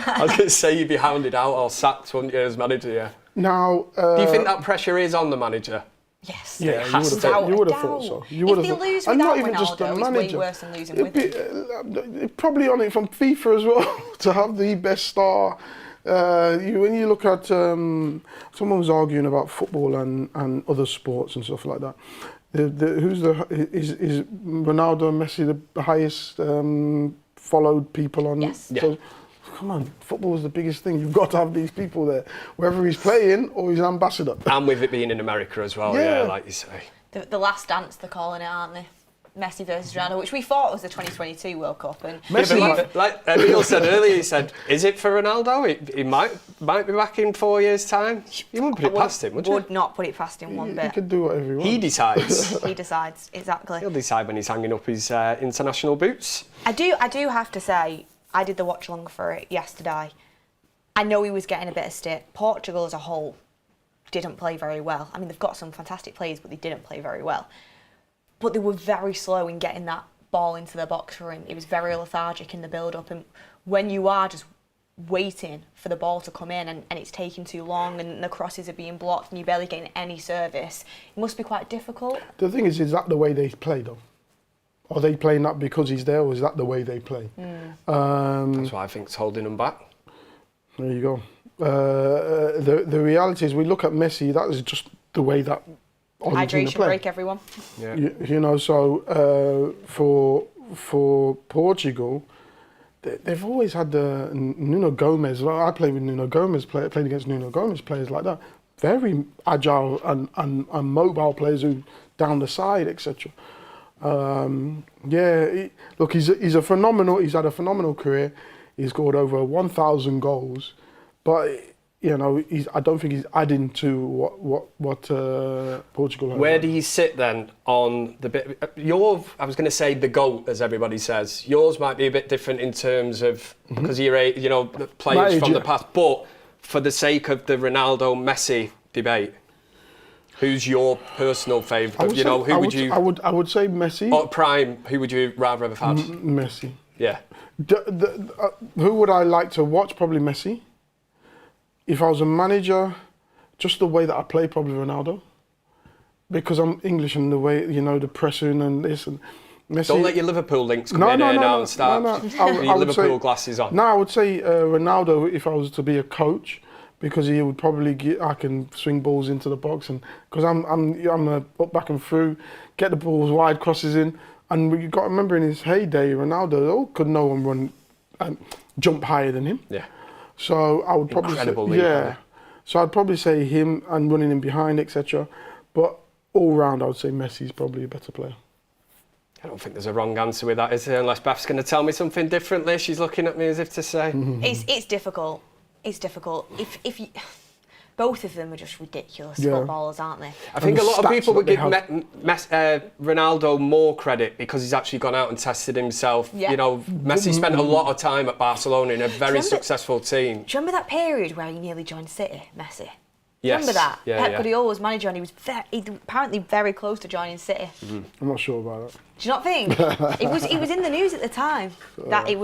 I was going to say you'd be hounded out or sacked, wouldn't you, as manager? Yeah. Now, Do you think that pressure is on the manager? Yes. yeah, Without you would a have thought so. doubt. You would If have they lose and without not even just the Ronaldo, manager. it's way worse than losing with him. Probably on it from FIFA as well to have the best star. When you look at someone was arguing about football and other sports and stuff like that. Is Ronaldo and Messi the highest followed people on? Yes. So, Yeah. come on, football is the biggest thing. You've got to have these people there, whether he's playing or he's an ambassador. And with it being in America as well, yeah, like you say. The last dance, they're calling it, aren't they? Messi versus Ronaldo, which we thought was the 2022 World Cup. And Messi, like Emil said earlier, he said, is it for Ronaldo? He might be back in 4 years' time. You wouldn't put it past him, would you? Would not put it past him one he bit. could do whatever he wants. He decides. He decides, exactly. He'll decide when he's hanging up his international boots. I do have to say, I did the watch along for it yesterday. I know he was getting a bit of stick. Portugal as a whole didn't play very well. I mean, they've got some fantastic players, but they didn't play very well. But they were very slow in getting that ball into the box for him. It was very lethargic in the build-up. And when you are just waiting for the ball to come in and it's taking too long and the crosses are being blocked and you're barely getting any service, it must be quite difficult. The thing is that the way they play, though? Are they playing that because he's there, or is that the way they play? That's why I think it's holding them back. There you go. The reality is, we look at Messi. That is just the way that Argentina Hydration play. break, everyone. Yeah. You know, so for Portugal, they've always had the Nuno Gomez. Well, I played with Nuno Gomez. Played against Nuno Gomez players like that. Very agile and mobile players who down the side, etc. Look, he's a phenomenal. He's had a phenomenal career. He's scored over 1,000 goals, but you know, I don't think he's adding to what Portugal has. Where do you sit then on the bit? I was going to say the GOAT, as everybody says. Yours might be a bit different in terms of because you're the players from the past. But for the sake of the Ronaldo Messi debate, who's your personal favourite? Who would you? I would say Messi. Or prime, who would you rather have had? Messi. Yeah. Who would I like to watch? Probably Messi. If I was a manager, just the way that I play, probably Ronaldo. Because I'm English and the way, the pressing and this and Messi. Don't let your Liverpool links come in here now and start your Liverpool glasses on. No, I would say Ronaldo if I was to be a coach, because he would probably I can swing balls into the box, and because I'm a up, back and through, get the balls wide, crosses in, and you've got to remember in his heyday, Ronaldo could no one run and jump higher than him. Yeah. So I would probably say, So I'd probably say him and running in behind, etc. But all round, I would say Messi's probably a better player. I don't think there's a wrong answer with that, is there? Unless Beth's going to tell me something differently. She's looking at me as if to say. It's difficult. It's difficult. If you, both of them are just ridiculous Yeah. footballers, aren't they? I think a lot of people would give have. Ronaldo more credit because he's actually gone out and tested himself. Yeah. Messi spent a lot of time at Barcelona in a very successful team. Do you remember that period where he nearly joined City, Messi? Yes. Remember that? Yeah, Pep yeah. Guardiola was manager and he was apparently very close to joining City. I'm not sure about that. Do you not think? it was in the news at the time that they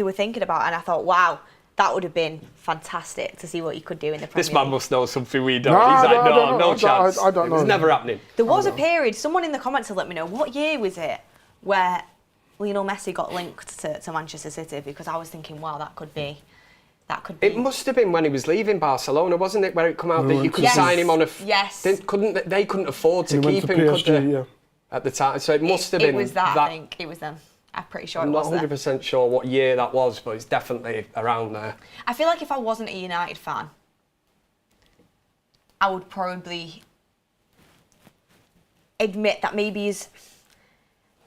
were thinking about, and I thought, wow, that would have been fantastic to see what he could do in the Premier This man League. must know something we don't. No, He's like, I don't know. no chance. I don't know. It's never happening. There was a period, someone in the comments will let me know, what year was it where Lionel Messi got linked to Manchester City? Because I was thinking, wow, that could be. It must have been when he was leaving Barcelona, wasn't it? Where it come out that you could Yes. sign him on a. Yes. They couldn't afford to He went keep to him, PSG, could they? yeah. At the time, so it must have been. It was that, I think. It was them. I'm pretty sure I'm it not was them. 100% sure what year that was, but it's definitely around there. I feel like if I wasn't a United fan, I would probably admit that maybe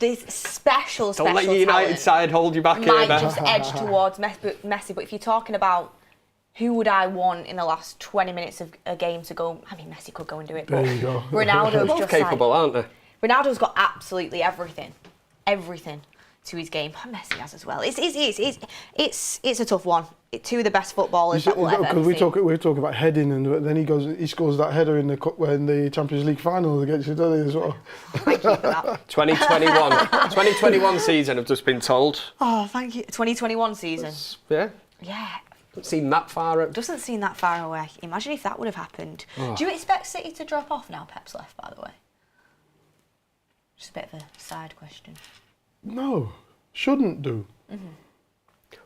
this special Don't let your United talent side hold you back here, might Ben. just edge towards Messi. But if you're talking about who would I want in the last 20 minutes of a game to go, I mean, Messi could go and do it, but There you go. Ronaldo's Both just capable, aren't they? Ronaldo's got absolutely everything to his game. Messi has as well. It's a tough one. Two of the best footballers that we'll ever Because see. we talk about heading, and then he scores that header in the Champions League final against you, doesn't he, as well? Thank you for that. 2021 season, I've just been told. Oh, thank you. 2021 season. Yeah. Yeah. Doesn't seem that far out. Doesn't seem that far away. Imagine if that would have happened. Oh. Do you expect City to drop off now Pep's left, by the way? Just a bit of a side question. No, shouldn't do. Mm-hmm.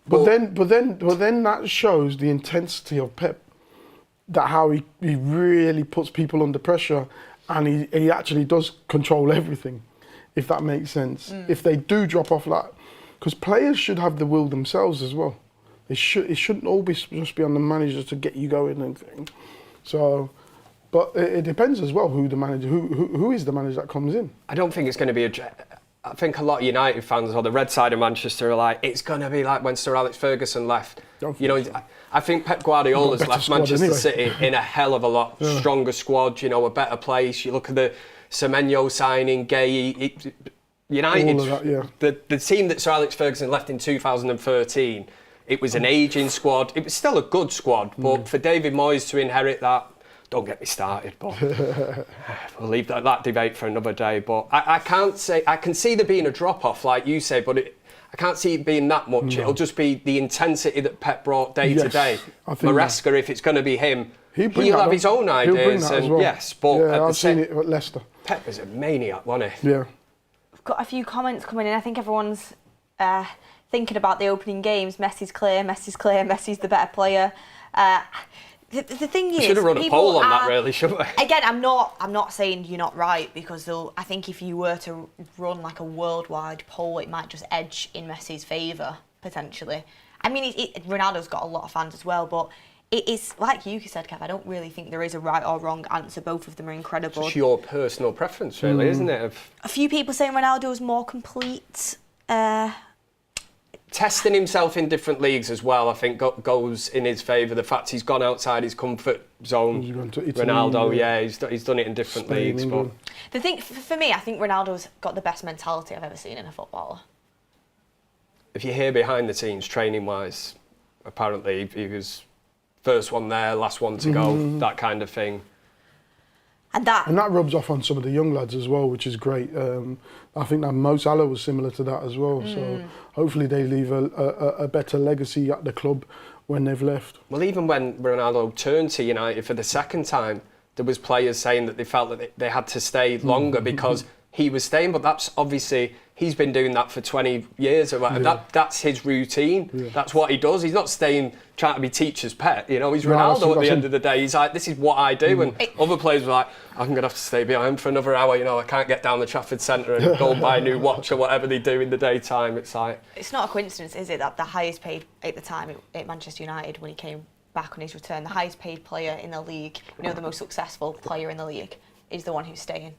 But then that shows the intensity of Pep. That how he really puts people under pressure, and he actually does control everything, if that makes sense. If they do drop off that, because players should have the will themselves as well. It shouldn't all be just be on the managers to get you going and things. So, but it depends as well who the manager, who is the manager that comes in. I don't think it's going to be I think a lot of United fans or the red side of Manchester are like, it's going to be like when Sir Alex Ferguson left. You know, I think Pep Guardiola's left Manchester City in a hell of a lot stronger squad, you know, a better place. You look at the Semenyo signing, Gay, United, All of that, the team that Sir Alex Ferguson left in 2013, it was an ageing squad. It was still a good squad, but for David Moyes to inherit that, don't get me started, but we'll leave that debate for another day. But I can't say, I can see there being a drop-off, like you say, but I can't see it being that much. No. It'll just be the intensity that Pep brought day to day. Maresca, if it's going to be him, he'll have his own ideas. He'll bring that as well. But I've seen it at Leicester. Pep was a maniac, wasn't he? Yeah. I've got a few comments coming in. I think everyone's thinking about the opening games. Messi's clear, Messi's the better player. The thing is, should have run a poll on that, really, shouldn't we? Again, I'm not saying you're not right, because I think if you were to run like a worldwide poll, it might just edge in Messi's favour potentially. I mean, Ronaldo's got a lot of fans as well, but it is like you said, Kev. I don't really think there is a right or wrong answer. Both of them are incredible. It's your personal preference, really, isn't it? A few people saying Ronaldo is more complete. Testing himself in different leagues as well, I think, goes in his favour. The fact he's gone outside his comfort zone. He's gone to Italy, Ronaldo, he's done it in different Spain, leagues. But the thing for me, I think Ronaldo's got the best mentality I've ever seen in a footballer. If you hear behind the scenes, training-wise, apparently he was first one there, last one to go, that kind of thing. And that rubs off on some of the young lads as well, which is great. I think that Mo Salah was similar to that as well. So hopefully they leave a better legacy at the club when they've left. Well, even when Ronaldo turned to United for the second time, there was players saying that they felt that they had to stay longer because he was staying. But that's obviously, he's been doing that for 20 years or whatever. Yeah. That's his routine. Yeah. That's what he does. He's not staying trying to be teacher's pet. You know, he's No, Ronaldo at the that's end of the day. He's like, this is what I do. And other players were like, I'm going to have to stay behind for another hour. You know, I can't get down the Trafford Centre and go and buy a new watch or whatever they do in the daytime. It's like... It's not a coincidence, is it, that the highest paid at the time at Manchester United, when he came back on his return, the highest paid player in the league, the most successful player in the league, is the one who's staying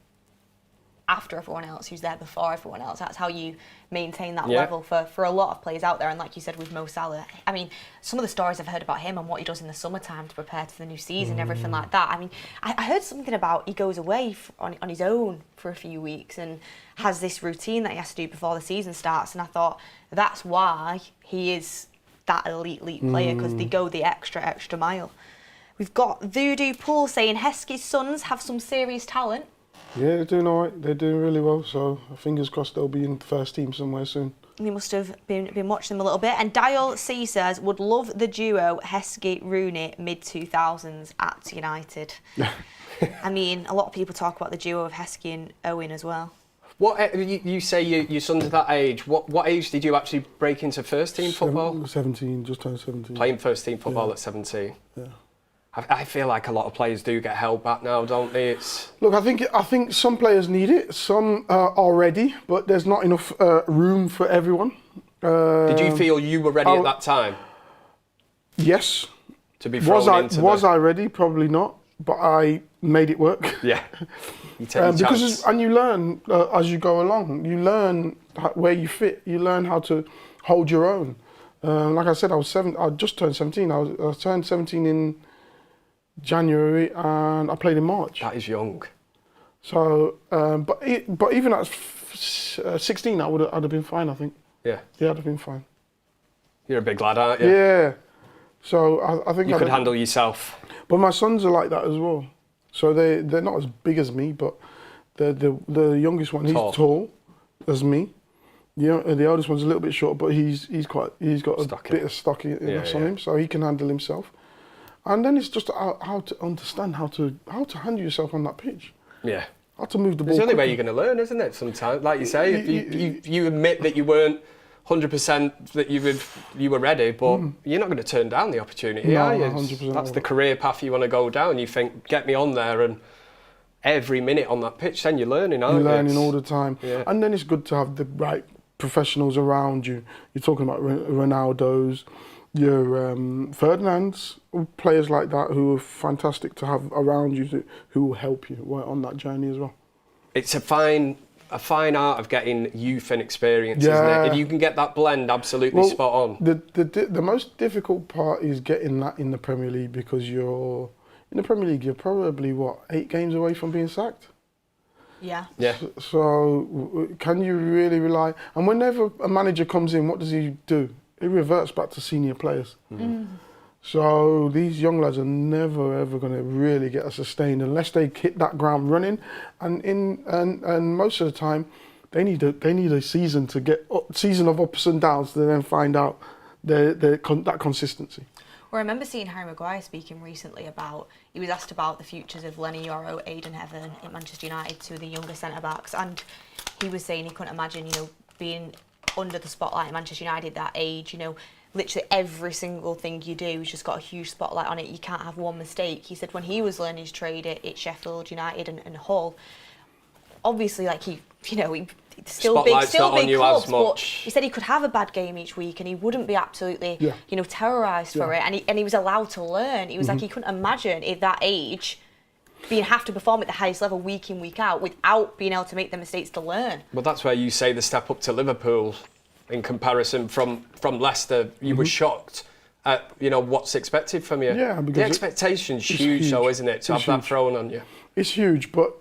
after everyone else, who's there before everyone else. That's how you maintain that level for a lot of players out there. And like you said with Mo Salah, I mean, some of the stories I've heard about him and what he does in the summertime to prepare to the new season, everything like that. I mean, I heard something about he goes away on his own for a few weeks and has this routine that he has to do before the season starts. And I thought that's why he is that elite player, because they go the extra mile. We've got Voodoo Pool saying Heskey's sons have some serious talent. Yeah, they're doing all right. They're doing really well. So fingers crossed they'll be in the first team somewhere soon. You must have been watching them a little bit. And Dial C says, would love the duo Heskey-Rooney mid-2000s at United. I mean, a lot of people talk about the duo of Heskey and Owen as well. What you say your son's at that age? What age did you actually break into first team football? 17, just turned 17. Playing first team football at 17. Yeah. I feel like a lot of players do get held back now, don't they? Look, I think some players need it. Some are ready, but there's not enough room for everyone. Did you feel you were ready at that time? Yes. To be thrown into Was I ready? Probably not. But I made it work. Yeah. You take your chance. And you learn as you go along. You learn where you fit. You learn how to hold your own. Like I said, I just turned 17. I turned 17 in January, and I played in March. That is young. So, but even at 16, I'd have been fine, I think. Yeah. Yeah, I'd have been fine. You're a big lad, aren't you? Yeah. So I think you could handle yourself. But my sons are like that as well. So they're not as big as me, but the youngest one, he's tall as me. The oldest one's a little bit short, but he's got a bit of stockiness on him, so he can handle himself. And then it's just how to understand how to handle yourself on that pitch. Yeah. How to move the ball. It's the only way quickly. you're going to learn, isn't it? Sometimes, like you say, if you admit that you weren't 100% that you were ready, but you're not going to turn down the opportunity, are you? 100%. That's the career path you want to go down. You think, get me on there, and every minute on that pitch, then you're learning, aren't you? You're learning all the time. Yeah. And then it's good to have the right professionals around you. You're talking about Ronaldo's, your Ferdinand's, players like that who are fantastic to have around you, who will help you on that journey as well. It's a fine art of getting youth and experience, isn't it? If you can get that blend absolutely spot on. The most difficult part is getting that in the Premier League, because in the Premier League, you're probably, 8 games away from being sacked? Yeah. Yeah. So can you really rely? And whenever a manager comes in, what does he do? He reverts back to senior players. So these young lads are never ever going to really get a sustained unless they hit that ground running, and most of the time they need a season to get season of ups and downs to then find out that consistency. Well, I remember seeing Harry Maguire speaking recently about, he was asked about the futures of Lenny Yoro, Aidan Heaven at Manchester United, two of the younger centre-backs, and he was saying he couldn't imagine, being under the spotlight at Manchester United at that age, literally every single thing you do has just got a huge spotlight on it. You can't have one mistake. He said when he was learning his trade at Sheffield United and Hull, obviously, he still big clubs, but he said he could have a bad game each week and he wouldn't be absolutely, terrorised for it. And he was allowed to learn. He was like, he couldn't imagine at that age have to perform at the highest level week in, week out without being able to make the mistakes to learn. Well, that's where you say the step up to Liverpool in comparison from Leicester. You were shocked at what's expected from you. Yeah, because the expectation's huge, though, isn't it? To have that thrown on you. It's huge, but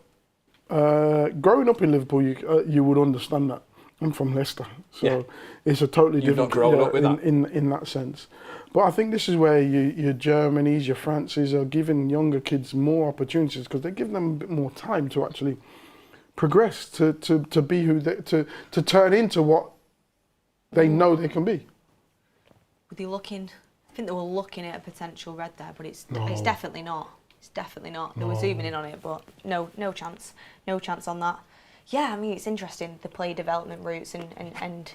growing up in Liverpool, you would understand that. I'm from Leicester, so it's a totally different. You've not grown up with that in that sense. But I think this is where your Germanys, your Frances are giving younger kids more opportunities, because they give them a bit more time to actually progress, to be who to turn into what they know they can be. Were they looking? I think they were looking at a potential red there, but it's definitely not. It's definitely not. They were zooming in on it, but no chance on that. Yeah, I mean, it's interesting, the player development routes and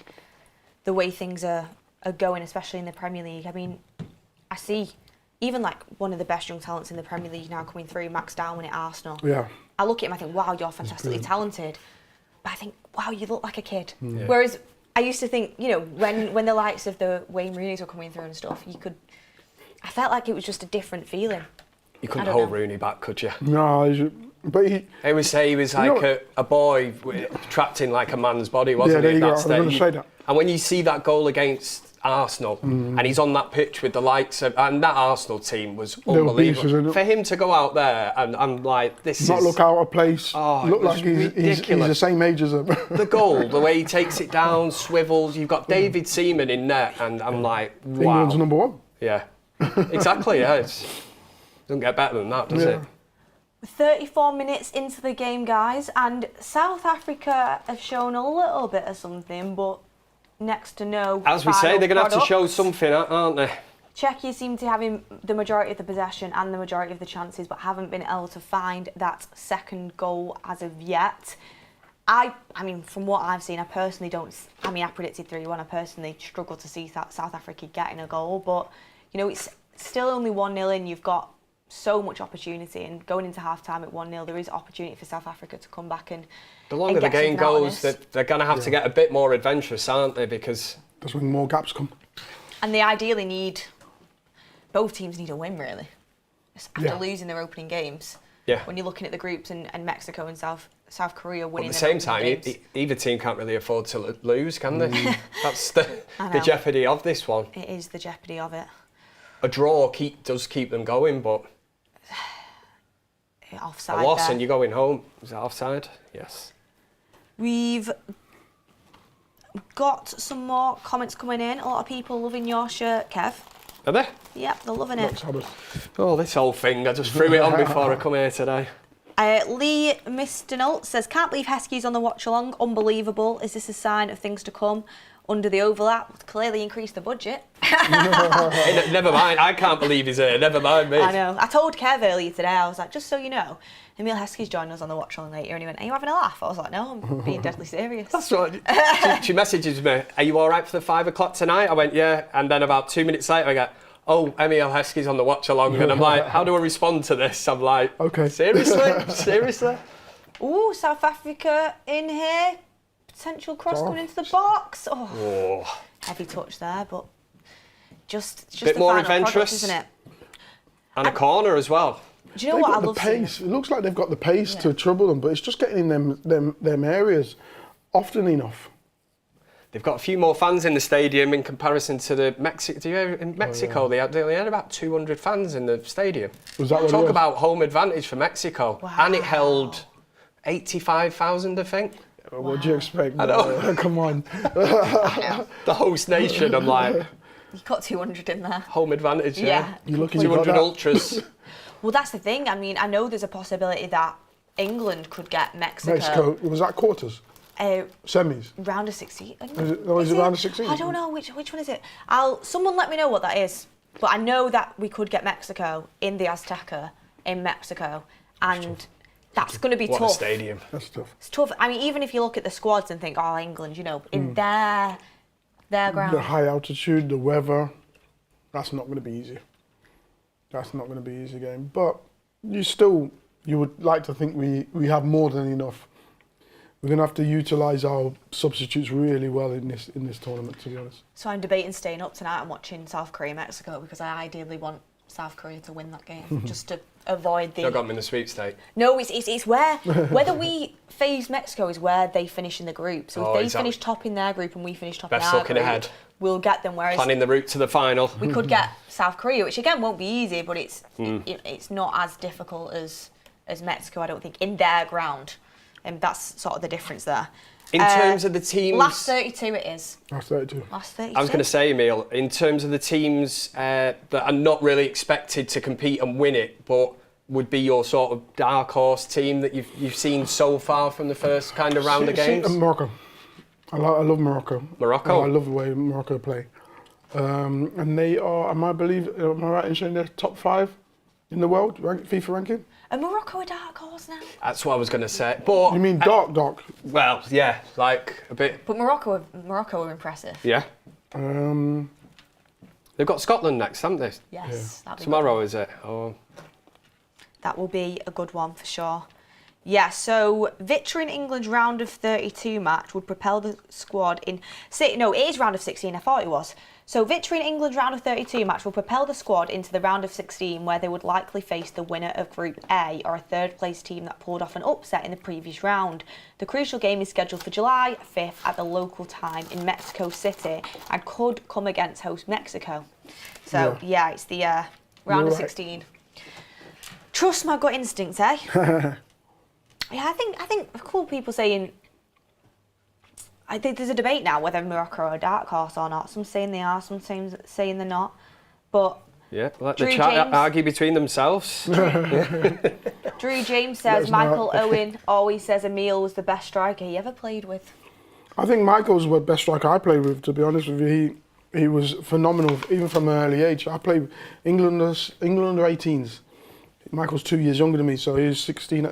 the way things are going, especially in the Premier League. I mean, I see even one of the best young talents in the Premier League now coming through, Max Darwin at Arsenal. Yeah. I look at him, I think, wow, you're fantastically talented. But I think, wow, you look like a kid. Yeah. Whereas I used to think, when the likes of the Wayne Rooney's were coming through and stuff, I felt like it was just a different feeling. You couldn't hold Rooney back, could you? No, but he would say he was like a boy trapped in like a man's body, wasn't he? Yeah, I was going to say that. And when you see that goal against Arsenal, and he's on that pitch with the likes of, and that Arsenal team was unbelievable. For him to go out there and I'm like, this not is look out of place. Look like he's the same age as him. The goal, the way he takes it down, swivels. You've got David Seaman in net, and I'm like, wow. England's number 1. Yeah, exactly. Yeah, it doesn't get better than that, does it? 34 minutes into the game, guys, and South Africa have shown a little bit of something, but next to no. As we say, they're going to have to show something, aren't they? Czechia seem to have the majority of the possession and the majority of the chances, but haven't been able to find that second goal as of yet. I mean, from what I've seen, I personally don't. I mean, I predicted 3-1. I personally struggle to see South Africa getting a goal, but it's still only 1-0 in. You've got so much opportunity, and going into half-time at 1-0, there is opportunity for South Africa to come back and the longer the game goes, they're going to have to get a bit more adventurous, aren't they? Because that's when more gaps come. And they ideally both teams need a win, really. After losing their opening games. Yeah. When you're looking at the groups and Mexico and South Korea winning. At the same time, either team can't really afford to lose, can they? That's the jeopardy of this one. It is the jeopardy of it. A draw does keep them going, but offside a loss there. and you're going home. Is that offside? Yes. We've got some more comments coming in. A lot of people loving your shirt, Kev. Are they? Yep, they're loving it. Oh, this whole thing. I just threw it on before I come here today. Lee Mr. Null says, can't believe Heskey's on the watch-along. Unbelievable. Is this a sign of things to come? Under the overlap, clearly increased the budget. Hey, never mind, I can't believe he's here. Never mind me. I know. I told Kev earlier today, I was like, just so you know, Emil Heskey's joining us on the watch-along later. And he went, are you having a laugh? I was like, no, I'm being deadly serious. That's right. She messages me, are you all right for the 5 o'clock tonight? I went, yeah. And then about 2 minutes later, I go, oh, Emil Heskey's on the watch-along. And I'm like, how do I respond to this? I'm like, okay. Seriously? Seriously? Ooh, South Africa in here. Potential cross coming into the box. Oh, heavy touch there, but just bit the more final adventurous, product, isn't it? And a corner as well. Do you know what I love? Pace. It looks like they've got the pace to trouble them, but it's just getting in them areas often enough. They've got a few more fans in the stadium in comparison to the Mexico. In Mexico, they had about 200 fans in the stadium. Was that what Talk it was? about home advantage for Mexico, and it held 85,000, I think. What do you expect? I know. Come on. The host nation, I'm like, You got 200 in there. home advantage. Yeah. You're lucky you got 200 that. ultras. Well, that's the thing. I mean, I know there's a possibility that England could get Mexico. Was that quarters? Semis? Round of 16. Is it round of 16? I don't know which one is it. Someone let me know what that is. But I know that we could get Mexico in the Azteca in Mexico, and that's going to be What tough. a stadium. That's tough. It's tough. I mean, even if you look at the squads and think, oh, England, you know, in their ground. The high altitude, the weather, that's not going to be easy. That's not going to be an easy game. But you would like to think we have more than enough. We're going to have to utilise our substitutes really well in this tournament, to be honest. So I'm debating staying up tonight and watching South Korea, Mexico, because I ideally want South Korea to win that game, just to avoid the... They got them in the sweepstake. No, it's where... Whether we face Mexico is where they finish in the group. So if they finish top in their group and we finish top in our looking group, ahead. We'll get them. Whereas Planning the route to the final. we could get South Korea, which again won't be easy, but it's not as difficult as Mexico, I don't think, in their ground. And that's sort of the difference there. In terms of the teams... Last 32 it is. Last 32. Last 32. I was going to say, Emil, in terms of the teams that are not really expected to compete and win it, but would be your sort of dark horse team that you've seen so far from the first kind of round of games? Morocco. I love Morocco. Morocco? I love the way Morocco play. And they are, am I right in saying they're top 5 in the world, FIFA ranking? Are Morocco a dark horse now? That's what I was going to say. But You mean dark? well, yeah, like a bit. But Morocco are impressive. Yeah. Um, They've got Scotland next, haven't they? Yes. That'll be Tomorrow, is it? Oh. That will be a good one for sure. Yeah, so victory in England's round of 32 match would propel the squad in... No, it is round of 16, I thought it was. So victory in England's round of 32 match will propel the squad into the round of 16, where they would likely face the winner of Group A, or a third-place team that pulled off an upset in the previous round. The crucial game is scheduled for July 5th at the local time in Mexico City, and could come against host Mexico. So, yeah it's the round of 16. Trust my gut instincts, eh? Yeah, I think a couple of people saying... I think there's a debate now whether Morocco are a dark horse or not. Some saying they are, some saying they're not. But yeah, let the chat argue between themselves. Drew James says Michael Owen always says Emil was the best striker he ever played with. I think Michael's the best striker I played with, to be honest with you. He was phenomenal, even from an early age. I played England under 18s. Michael's 2 years younger than me, so he was 15,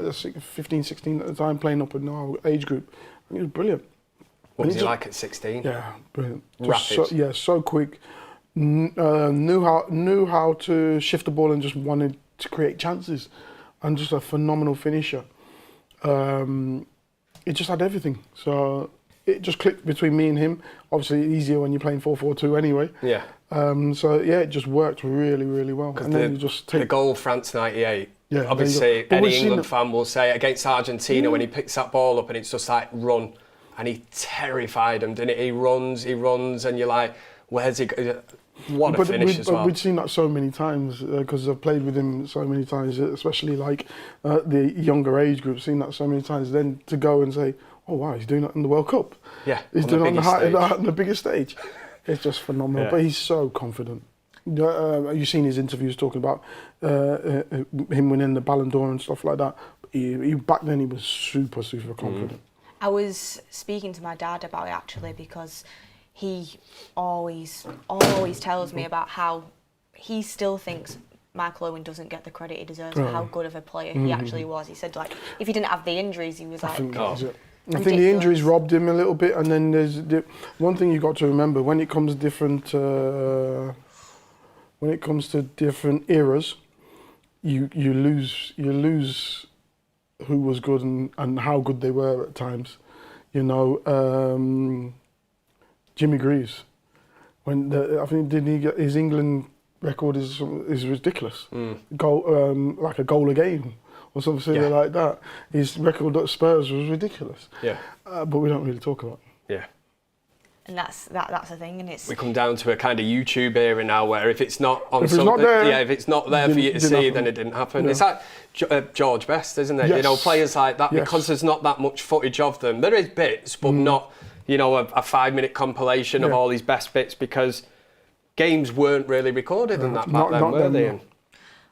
16 at the time, playing up in our age group. He was brilliant. What was he like at 16? Yeah, brilliant. Rapid. So quick. Knew how to shift the ball and just wanted to create chances, and just a phenomenal finisher. It just had everything. So it just clicked between me and him. Obviously easier when you're playing 4-4-2 anyway. Yeah. So yeah, it just worked really, really well. And then the goal France '98 Yeah, obviously, any England fan will say against Argentina when he picks that ball up and it's just like run, and he terrified them, didn't he? He runs, and you're like, where's he? What a finish as well. But we've seen that so many times because I've played with him so many times, especially like the younger age group. Seen that so many times. Then to go and say, oh wow, he's doing that in the World Cup. Yeah, he's doing it on the biggest stage. It's just phenomenal. Yeah. But he's so confident. You've seen his interviews talking about him winning the Ballon d'Or and stuff like that. He back then he was super confident. I was speaking to my dad about it actually because he always tells me about how he still thinks Michael Owen doesn't get the credit he deserves for how good of a player he actually was. He said like if he didn't have the injuries, he was like. I think the injuries robbed him a little bit, and then there's one thing you got to remember when it comes to different eras, you lose who was good and how good they were at times. You know, Jimmy Greaves, I think didn't he get his England record is ridiculous. Like a goal a game. Or something like that. His record at Spurs was ridiculous. Yeah. But we don't really talk about it. Yeah. And that's the thing, and it's. We come down to a kind of YouTube era now, where if it's not on something, if it's not there for you to see, then it didn't happen. Yeah. It's like George Best, isn't it? Yes. You know, players like that because there's not that much footage of them. There is bits, but not, you know, a 5-minute compilation of all these best bits because games weren't really recorded in that back then, were they? No.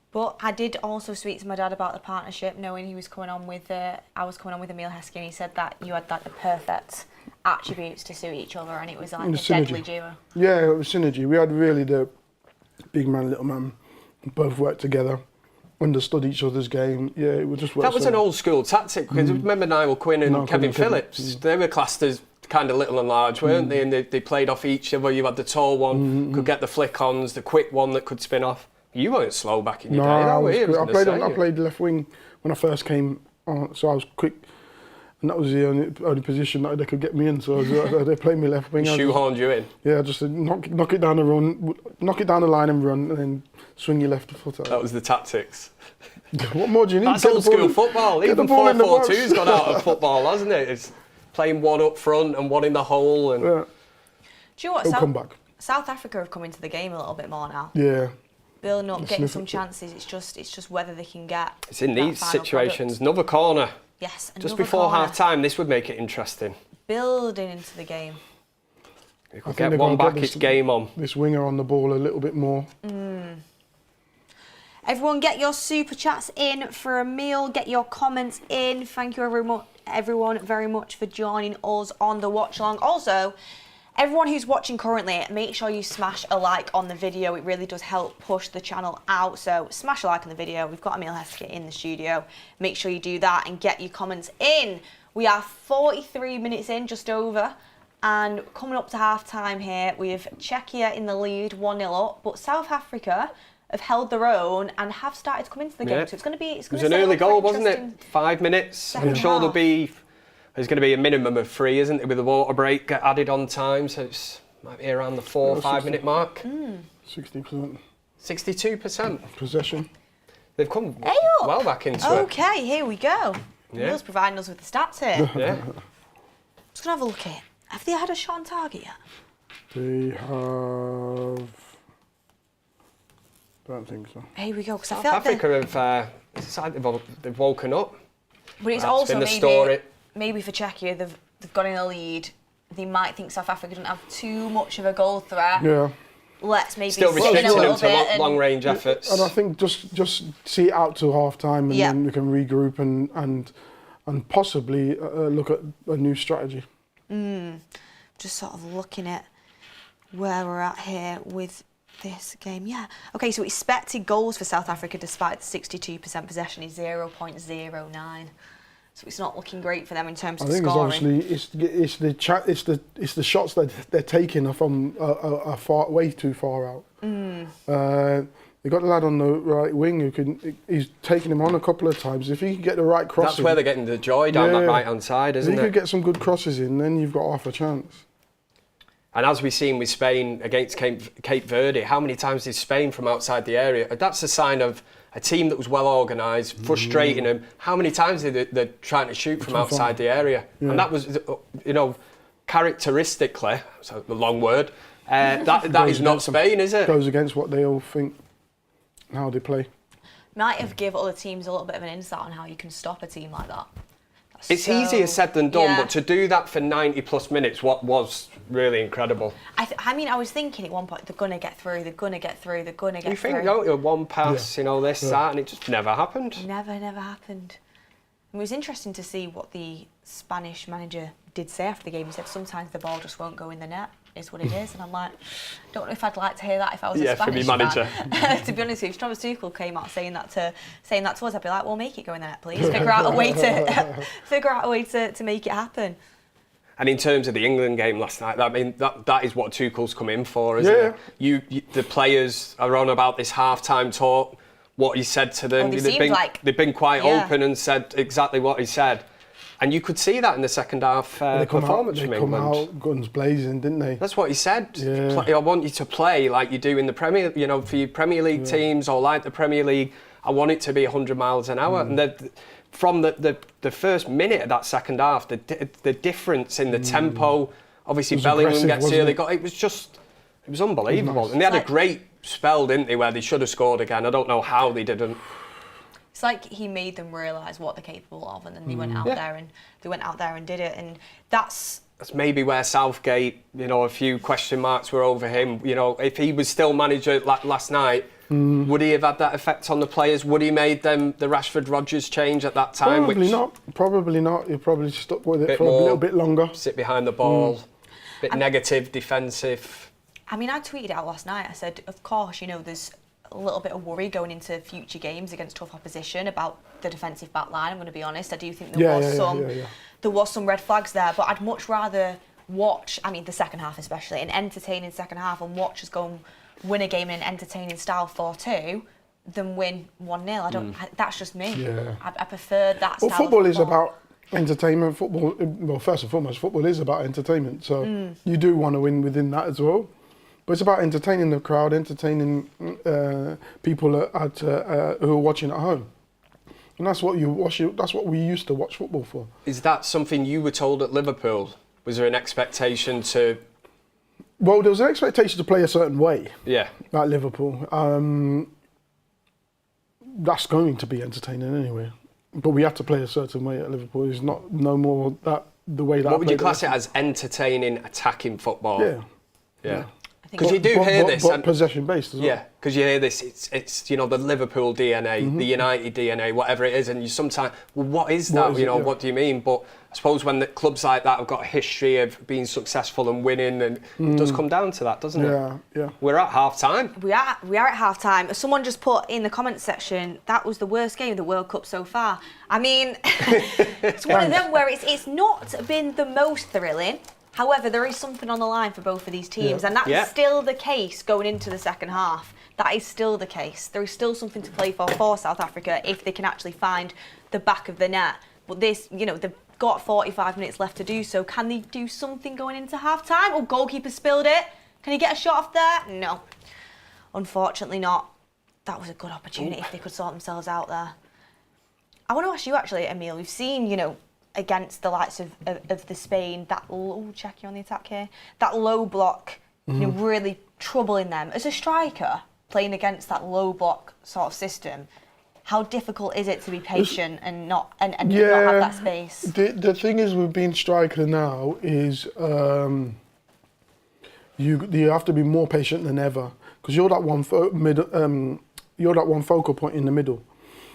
But I did also speak to my dad about the partnership, knowing he was coming on with, I was coming on with Emile Heskey, and he said that you had like the perfect attributes to suit each other, and it was like a deadly duo. Yeah, it was synergy. We had really the big man, little man, both worked together, understood each other's game. Yeah, it would just work. That was an old school tactic, because remember Niall Quinn and Kevin Phillips? They were classed as kind of little and large, weren't they? And they played off each other. You had the tall one, could get the flick-ons, the quick one that could spin off. You weren't slow back in your day, were you? I played left wing when I first came on, so I was quick, and that was the only position that they could get me in. So they played me left wing. Shoehorned you in. Yeah, just knock it down the run, knock it down the line and run, and then swing your left foot out. That was the tactics. What more do you need? That's old school football. Even 4-4-2's gone out of football, hasn't it? It's playing one up front and one in the hole. And yeah. Do you know what? Come back. South Africa have come into the game a little bit more now. Yeah. Building up, getting some chances. It's just whether they can get. It's in these situations. Another corner. Yes. Just before half time, this would make it interesting. Building into the game. If we get one back, it's game on. This winger on the ball a little bit more. Everyone, get your super chats in for Emile. Get your comments in. Thank you, everyone, very much for joining us on the watch along. Also, everyone who's watching currently, make sure you smash a like on the video. It really does help push the channel out. So smash a like on the video. We've got Emile Heskey in the studio. Make sure you do that and get your comments in. We are 43 minutes in, just over. And coming up to half time here, we have Czechia in the lead, 1-0 up. But South Africa have held their own and have started to come into the game. So it's going to be. It was an early goal, wasn't it? 5 minutes. I'm sure there's going to be a minimum of 3, isn't it, with the water break added on time, so it might be around the 4 or 5 minute mark. 60%. 62%. Possession. They've come well back into it. Okay, here we go. Neil's providing us with the stats here. Yeah. Just going to have a look at it. Have they had a shot on target yet? They have. I don't think so. Here we go. South Africa they've woken up. But it's also maybe for Czechia, they've got in a lead. They might think South Africa doesn't have too much of a goal threat. Yeah. Let's maybe still restricting them to long range efforts. And I think just see it out to half time, and then we can regroup and possibly look at a new strategy. Just sort of looking at where we're at here with this game. Yeah. Okay, so expected goals for South Africa despite the 62% possession is 0.09. So it's not looking great for them in terms of scoring. I think it's the shots that they're taking are from way too far out. They got the lad on the right wing he's taken him on a couple of times. If he can get the right crossing, that's where they're getting the joy down that right hand side, isn't it? If he could get some good crosses in, then you've got half a chance. And as we've seen with Spain against Cape Verde, how many times did Spain from outside the area? That's a sign of a team that was well organised, frustrating them. How many times they're trying to shoot from outside the area? Yeah. And that was, characteristically, so a long word, that is not Spain, is it? Goes against what they all think, how they play. Might have give other teams a little bit of an insight on how you can stop a team like that. It's easier said than done, but to do that for 90 plus minutes, what was really incredible. I was thinking at one point, they're going to get through, they're going to get through, they're going to get through. You think, don't you, one pass, that, and it just never happened. Never happened. It was interesting to see what the Spanish manager did say after the game. He said sometimes the ball just won't go in the net, is what it is. And I'm like, don't know if I'd like to hear that if I was a Spanish manager. To be honest with you, Thomas Tuchel came out saying that to us, I'd be like, well, make it go in the net, please. Figure out a way to make it happen. And in terms of the England game last night, I mean, that is what Tuchel's come in for, isn't it? You, the players are on about this half-time talk, what he said to them. They've been quite open and said exactly what he said. And you could see that in the second half performance from England. They come out guns blazing, didn't they? That's what he said. Yeah. I want you to play like you do in the Premier, for your Premier League teams or like the Premier League. I want it to be 100 miles an hour. And from the first minute of that second half, the difference in the tempo, obviously Bellingham gets here, it was unbelievable. Nice. And they had a great spell, didn't they, where they should have scored again. I don't know how they didn't. It's like he made them realise what they're capable of, and then they went out there and did it, and that's maybe where Southgate, a few question marks were over him. If he was still manager last night, would he have had that effect on the players? Would he made them the Rashford-Rodgers change at that time? Probably not. He'll probably stuck with it for a little bit longer. Sit behind the ball, bit negative, defensive. I mean, I tweeted out last night. I said, of course, there's a little bit of worry going into future games against tough opposition about the defensive back line. I'm going to be honest. I do think there was some red flags there, but I'd much rather watch, the second half especially, an entertaining second half, and watch us go and win a game in an entertaining style 4-2 than win 1-0. That's just me. Yeah. I prefer that style. Well, football is about entertainment. First and foremost, football is about entertainment. So you do want to win within that as well. But it's about entertaining the crowd, entertaining people who are watching at home. And that's what that's what we used to watch football for. Is that something you were told at Liverpool? Was there an expectation to? Well, there was an expectation to play a certain way. Yeah. At Liverpool. That's going to be entertaining anyway. But we have to play a certain way at Liverpool. It's not no more the way that. What would you class it as? Entertaining, attacking football. Yeah. Because you do hear this, but possession based as well. Yeah, because you hear this. It's the Liverpool DNA, the United DNA, whatever it is, and you sometimes, what is that? What do you mean? But I suppose when the clubs like that have got a history of being successful and winning, and it does come down to that, doesn't it? Yeah. We're at half time. We are at half time. Someone just put in the comments section that was the worst game of the World Cup so far. I mean, it's one of them where it's not been the most thrilling. However, there is something on the line for both of these teams, and that's still the case going into the second half. That is still the case. There is still something to play for South Africa if they can actually find the back of the net. But this, they've got 45 minutes left to do so. Can they do something going into half-time? Oh, goalkeeper spilled it. Can he get a shot off there? No. Unfortunately not. That was a good opportunity if they could sort themselves out there. I want to ask you actually, Emil, we've seen, against the likes of the Spain, Czechia on the attack here, that low block, really troubling them. As a striker, playing against that low block sort of system, how difficult is it to be patient and not have that space? The thing is with being striker now is you have to be more patient than ever because you're that one focal point in the middle.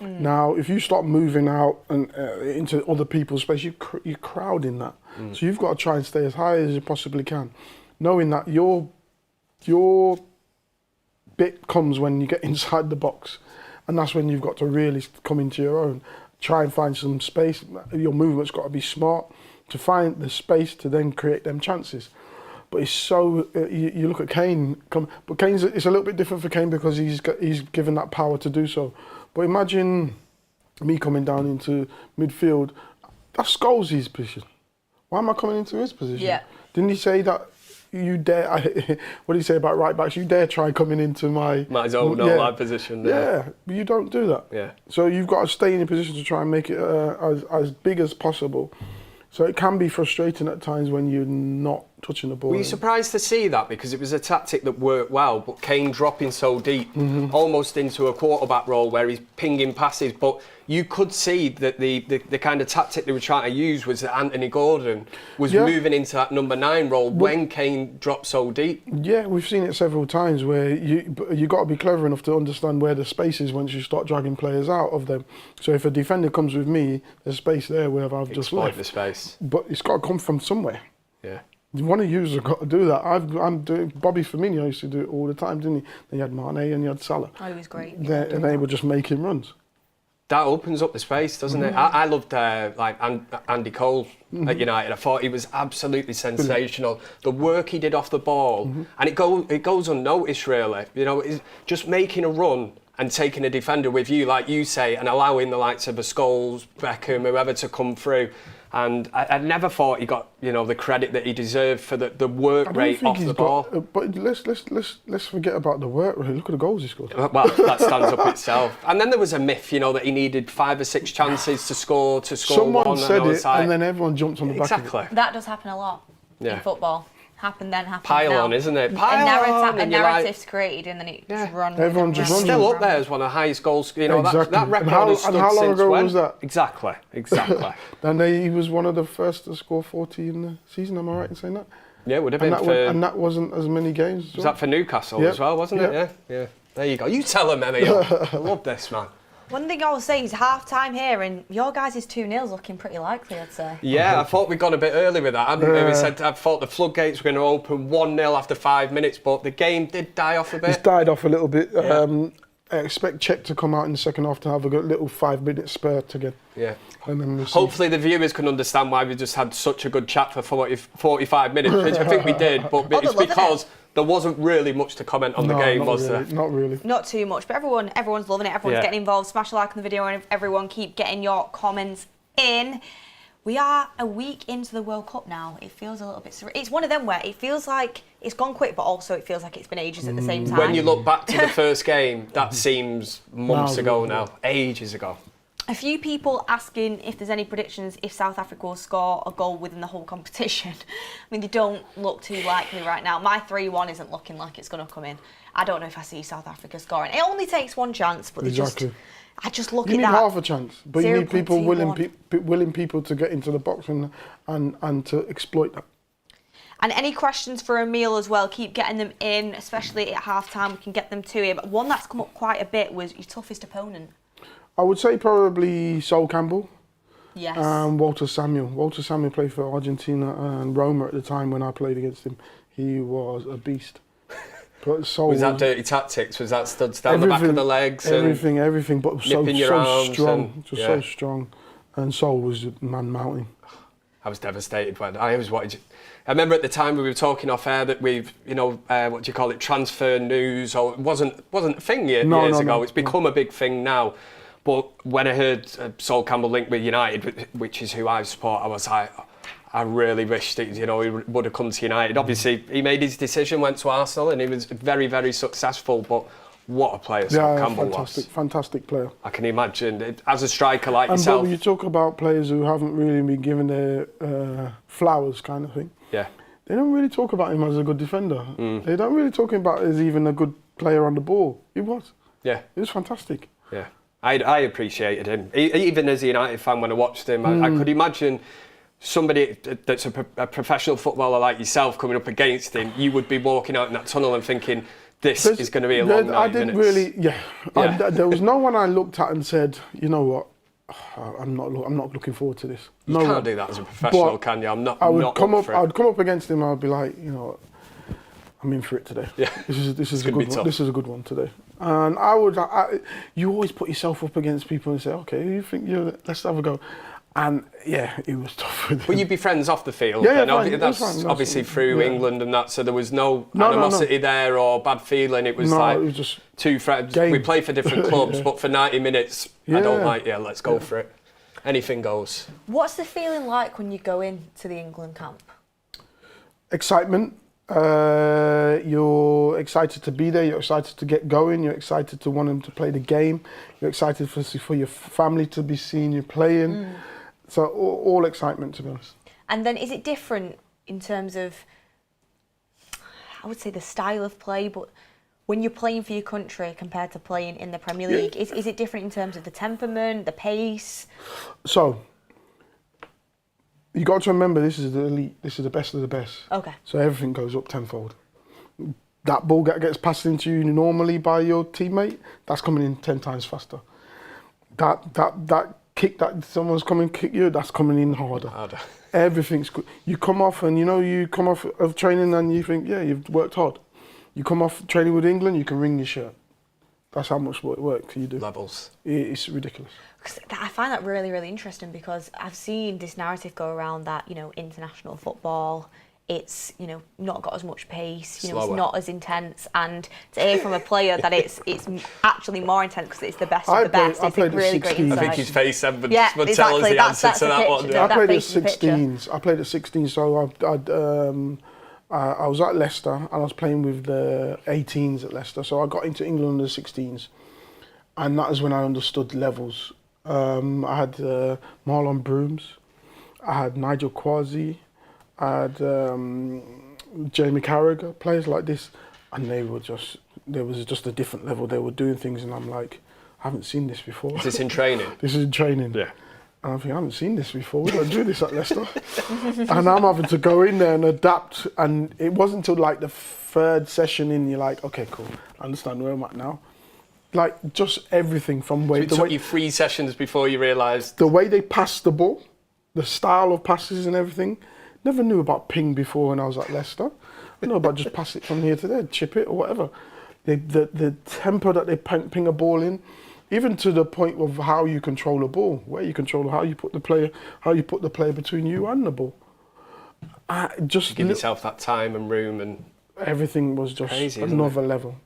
Now, if you start moving out and into other people's space, you're crowding that. So you've got to try and stay as high as you possibly can, knowing that your bit comes when you get inside the box, and that's when you've got to really come into your own. Try and find some space. Your movement's got to be smart to find the space to then create them chances. But it's so you look at Kane, but it's a little bit different for Kane because he's given that power to do so. But imagine me coming down into midfield. That's Scholes' position. Why am I coming into his position? Yeah. Didn't he say that you dare, what do you say about right backs? You dare try coming into my... Might as well know my position. Yeah, but you don't do that. Yeah. So you've got to stay in a position to try and make it as big as possible. So it can be frustrating at times when you're not touching the ball. Were you surprised to see that? Because it was a tactic that worked well, but Kane dropping so deep, almost into a quarterback role where he's pinging passes. But you could see that the kind of tactic they were trying to use was that Anthony Gordon was moving into that number 9 role when Kane dropped so deep. Yeah, we've seen it several times where you got to be clever enough to understand where the space is once you start dragging players out of them. So if a defender comes with me, there's space there where I've just left. The space. But it's got to come from somewhere. Yeah. One of you's got to do that. I'm doing. Bobby Firmino used to do it all the time, didn't he? Then you had Mane and you had Salah. Oh, he was great. And they were just making runs. That opens up the space, doesn't it? I loved Andy Cole at United. I thought he was absolutely sensational. The work he did off the ball, and it goes unnoticed, really. You know, it's just making a run and taking a defender with you, like you say, and allowing the likes of Scholes, Beckham, whoever to come through. And I never thought he got, the credit that he deserved for the work rate off the ball. But let's forget about the work rate. Look at the goals he scored. Well, that stands up itself. And then there was a myth, that he needed 5 or 6 chances to score Someone one. Said it, and then everyone jumped on the back of it. Exactly. That does happen a lot in football. Happened then, happened Pile now. on, isn't it? A narrative's created and then it's run. Everyone just runs. Still up there as one of the highest goals. Exactly. That record has stood and how long since ago when? was that? Exactly. And he was one of the first to score 40 in the season. Am I right in saying that? Yeah, it would have been. And that wasn't as many games. Was that for Newcastle as well, wasn't it? Yeah. There you go. You tell him, Emmy. I love this, man. One thing I will say is half-time here, and your guys' 2-0's looking pretty likely, I'd say. Yeah, I thought we'd gone a bit early with that, hadn't we? We said I thought the floodgates were going to open 1-0 after 5 minutes, but the game did die off a bit. It's died off a little bit. Yeah. I expect Czech to come out in the second half to have a little 5-minute spurt again. Yeah. And then we'll see. Hopefully the viewers can understand why we just had such a good chat for 45 minutes, which I think we did, but it's because there wasn't really much to comment on the game, was there? Not really. Not too much, but everyone's loving it. Everyone's getting involved. Smash a like on the video, and everyone keep getting your comments in. We are a week into the World Cup now. It feels a little bit surreal. It's one of them where it feels like it's gone quick, but also it feels like it's been ages at the same time. When you look back to the first game, that seems months ago now, ages ago. A few people asking if there's any predictions if South Africa will score a goal within the whole competition. I mean, they don't look too likely right now. My 3-1 isn't looking like it's going to come in. I don't know if I see South Africa scoring. It only takes one chance, but I just look at that. You need half a chance, but you need people willing people to get into the box and to exploit that. And any questions for Emil as well, keep getting them in, especially at half-time. We can get them to him. But one that's come up quite a bit was your toughest opponent. I would say probably Sol Campbell. Yes. And Walter Samuel. Walter Samuel played for Argentina and Roma at the time when I played against him. He was a beast. But Sol was that dirty tactics? Was that studs down the back of the legs? Everything. But so strong. So strong. And Sol was man mountain. I was devastated when I was watching. I remember at the time we were talking off air that we've, what do you call it, transfer news, or it wasn't a thing years ago. No. It's become a big thing now. But when I heard Sol Campbell linked with United, which is who I support, I was like, I really wished that, he would have come to United. Obviously, he made his decision, went to Arsenal, and he was very, very successful. But what a player Sol Campbell was. Fantastic player. I can imagine, as a striker like yourself. But you talk about players who haven't really been given their flowers kind of thing. Yeah. They don't really talk about him as a good defender. They don't really talk about him as even a good player on the ball. He was. Yeah. He was fantastic. Yeah. I appreciated him. Even as a United fan, when I watched him, I could imagine somebody that's a professional footballer like yourself coming up against him, you would be walking out in that tunnel and thinking, this is going to be a long 90 minutes. There was no one I looked at and said, you know what, I'm not looking forward to this. You can't do that as a professional, can you? I would come up against him. I'd be like, I'm in for it today. Yeah. This is a good one. This is a good one today. And you always put yourself up against people and say, okay, you think let's have a go. And yeah, it was tough with him. But you'd be friends off the field. Yeah, that's obviously through England and that, so there was no animosity there or bad feeling. It was it was just two friends. Game. We play for different clubs, but for 90 minutes, I don't like, let's go for it. Anything goes. What's the feeling like when you go into the England camp? Excitement. You're excited to be there. You're excited to get going. You're excited to want them to play the game. You're excited for your family to be seeing you playing. So all excitement, to be honest. And then is it different in terms of, I would say, the style of play, but when you're playing for your country compared to playing in the Premier League, is it different in terms of the temperament, the pace? So, you got to remember, this is the elite. This is the best of the best. Okay. So everything goes up tenfold. That ball gets passed into you normally by your teammate, that's coming in 10 times faster. That kick that someone's coming to kick you, that's coming in harder. Everything's good. You come off and you come off of training and you think, yeah, you've worked hard. You come off training with England, you can wring your shirt. That's how much work you do. Levels. It's ridiculous. I find that really, really interesting because I've seen this narrative go around that, international football, it's, not got as much pace, it's not as intense. And to hear from a player that it's actually more intense because it's the best of the best, it's a really great insight. I think his face tell us the exactly. answer to that one. I played at 16s. I played at 16, so I was at Leicester and I was playing with the 18s at Leicester. So I got into England under 16s, and that is when I understood levels. I had Marlon Brooms, I had Nigel Quasi, I had Jamie Carragher, players like this, and there was just a different level. They were doing things, and I'm like, I haven't seen this before. Is this in training? This is in training. Yeah. And I think I haven't seen this before. We don't do this at Leicester. And I'm having to go in there and adapt. And it wasn't until like the third session in, you're like, okay, cool, I understand where I'm at now. Like just everything from So it took you 3 sessions before you realised the way they pass the ball, the style of passes and everything. Never knew about ping before when I was at Leicester. I know about just pass it from here to there, chip it or whatever. The tempo that they ping a ball in, even to the point of how you control a ball, where you control, how you put the player between you and the ball. Just give yourself that time and room, and everything was just crazy, another level.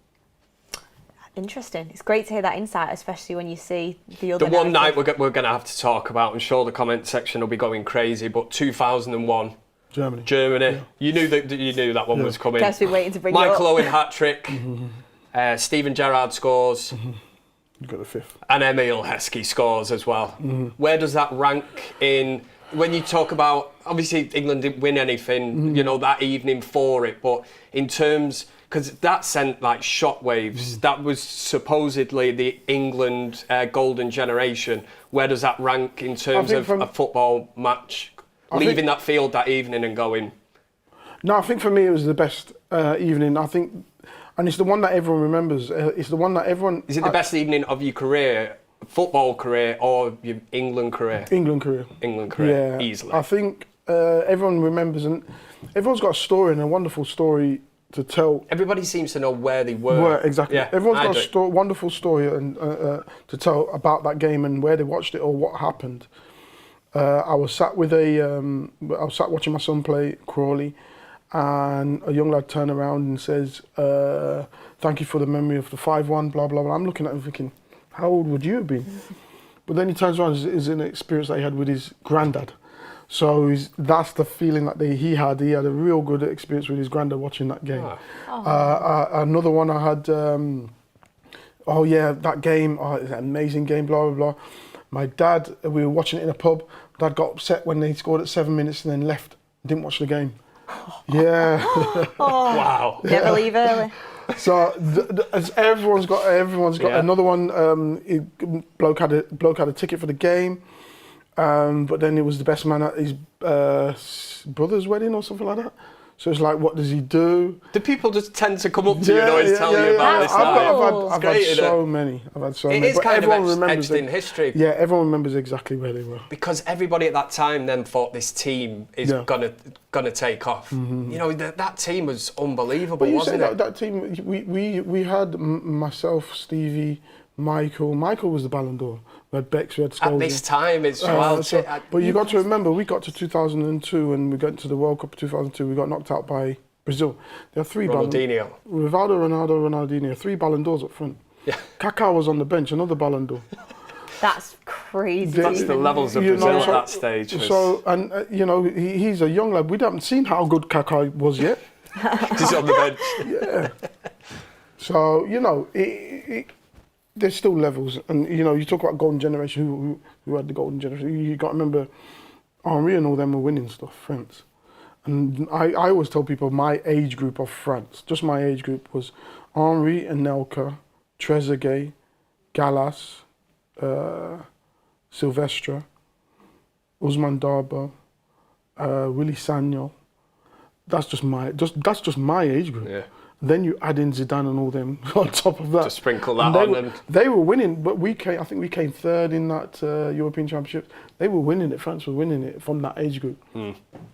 Interesting. It's great to hear that insight, especially when you see the other. The one night we're going to have to talk about. I'm sure the comment section will be going crazy. But 2001, Germany. Yeah. You knew that one was coming. Guess we're waiting to bring Michael Owen hat trick. Steven Gerrard scores. You got the 5th. And Emil Heskey scores as well. Where does that rank in? When you talk about, obviously England didn't win anything, that evening for it, but in terms, because that sent like shockwaves. That was supposedly the England golden generation. Where does that rank in terms of a football match? Leaving that field that evening and going? No, I think for me it was the best evening. I think, and it's the one that everyone remembers. It's the one that everyone. Is it the best evening of your career, football career, or your England career? England career. England career, yeah, easily. I think everyone remembers, and everyone's got a story and a wonderful story to tell. Everybody seems to know where they were. Exactly. Yeah, everyone's got a wonderful story and to tell about that game and where they watched it or what happened. I was sat watching my son play Crawley, and a young lad turned around and says, "Thank you for the memory of the 5-1." Blah blah blah. I'm looking at him thinking, how old would you have been? But then he turns around, it's an experience that he had with his granddad. So that's the feeling that he had. He had a real good experience with his granddad watching that game. Another one I had, that game, it's an amazing game, blah, blah, blah. My dad, we were watching it in a pub. Dad got upset when they scored at 7 minutes and then left. Didn't watch the game. Yeah. Wow. Never leave early. So as everyone's got another one. Bloke had a ticket for the game, but then it was the best man at his brother's wedding or something like that. So it's like, what does he do? Do people just tend to come up to you and always tell you about this? I've had so many. It is kind of etched in history. Yeah, everyone remembers exactly where they were. Because everybody at that time then thought this team is gonna take off. That team was unbelievable, wasn't it? That team, we had myself, Stevie, Michael. Michael was the Ballon d'Or. We had Bex, we had Scholes. At this time, it's well. But you got to remember, we got to 2002 and we got to the World Cup of 2002. We got knocked out by Brazil. There are 3 Ronaldinho. Rivaldo, Ronaldo, Ronaldinho. 3 Ballon d'Ors up front. Yeah. Kaká was on the bench, another Ballon d'Or. That's crazy. That's the levels of Brazil at that stage. So, and he's a young lad. We haven't seen how good Kaká was yet. Just on the bench. Yeah. So, you know, there's still levels. And, you know, you talk about golden generation, who had the golden generation. You got to remember, Henri and all them were winning stuff, France. And I always tell people my age group of France, just my age group, was Henri, Anelka, Trezeguet, Gallas, Silvestre, Ousmane Darboe, Willy Sagnol. That's just my age group. Yeah. Then you add in Zidane and all them on top of that. Just sprinkle that on. They were winning, but I think we came third in that European Championship. They were winning it. France were winning it from that age group.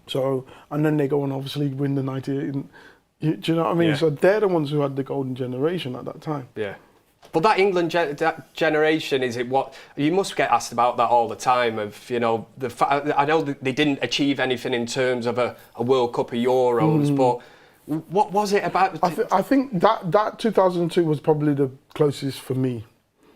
So, and then they go on obviously win the 98. Do you know what I mean? Yeah. So they're the ones who had the golden generation at that time. Yeah. But that England that generation, is it what you must get asked about that all the time? Of, you know, I know that they didn't achieve anything in terms of a World Cup or Euros, but what was it about? I think that 2002 was probably the closest for me.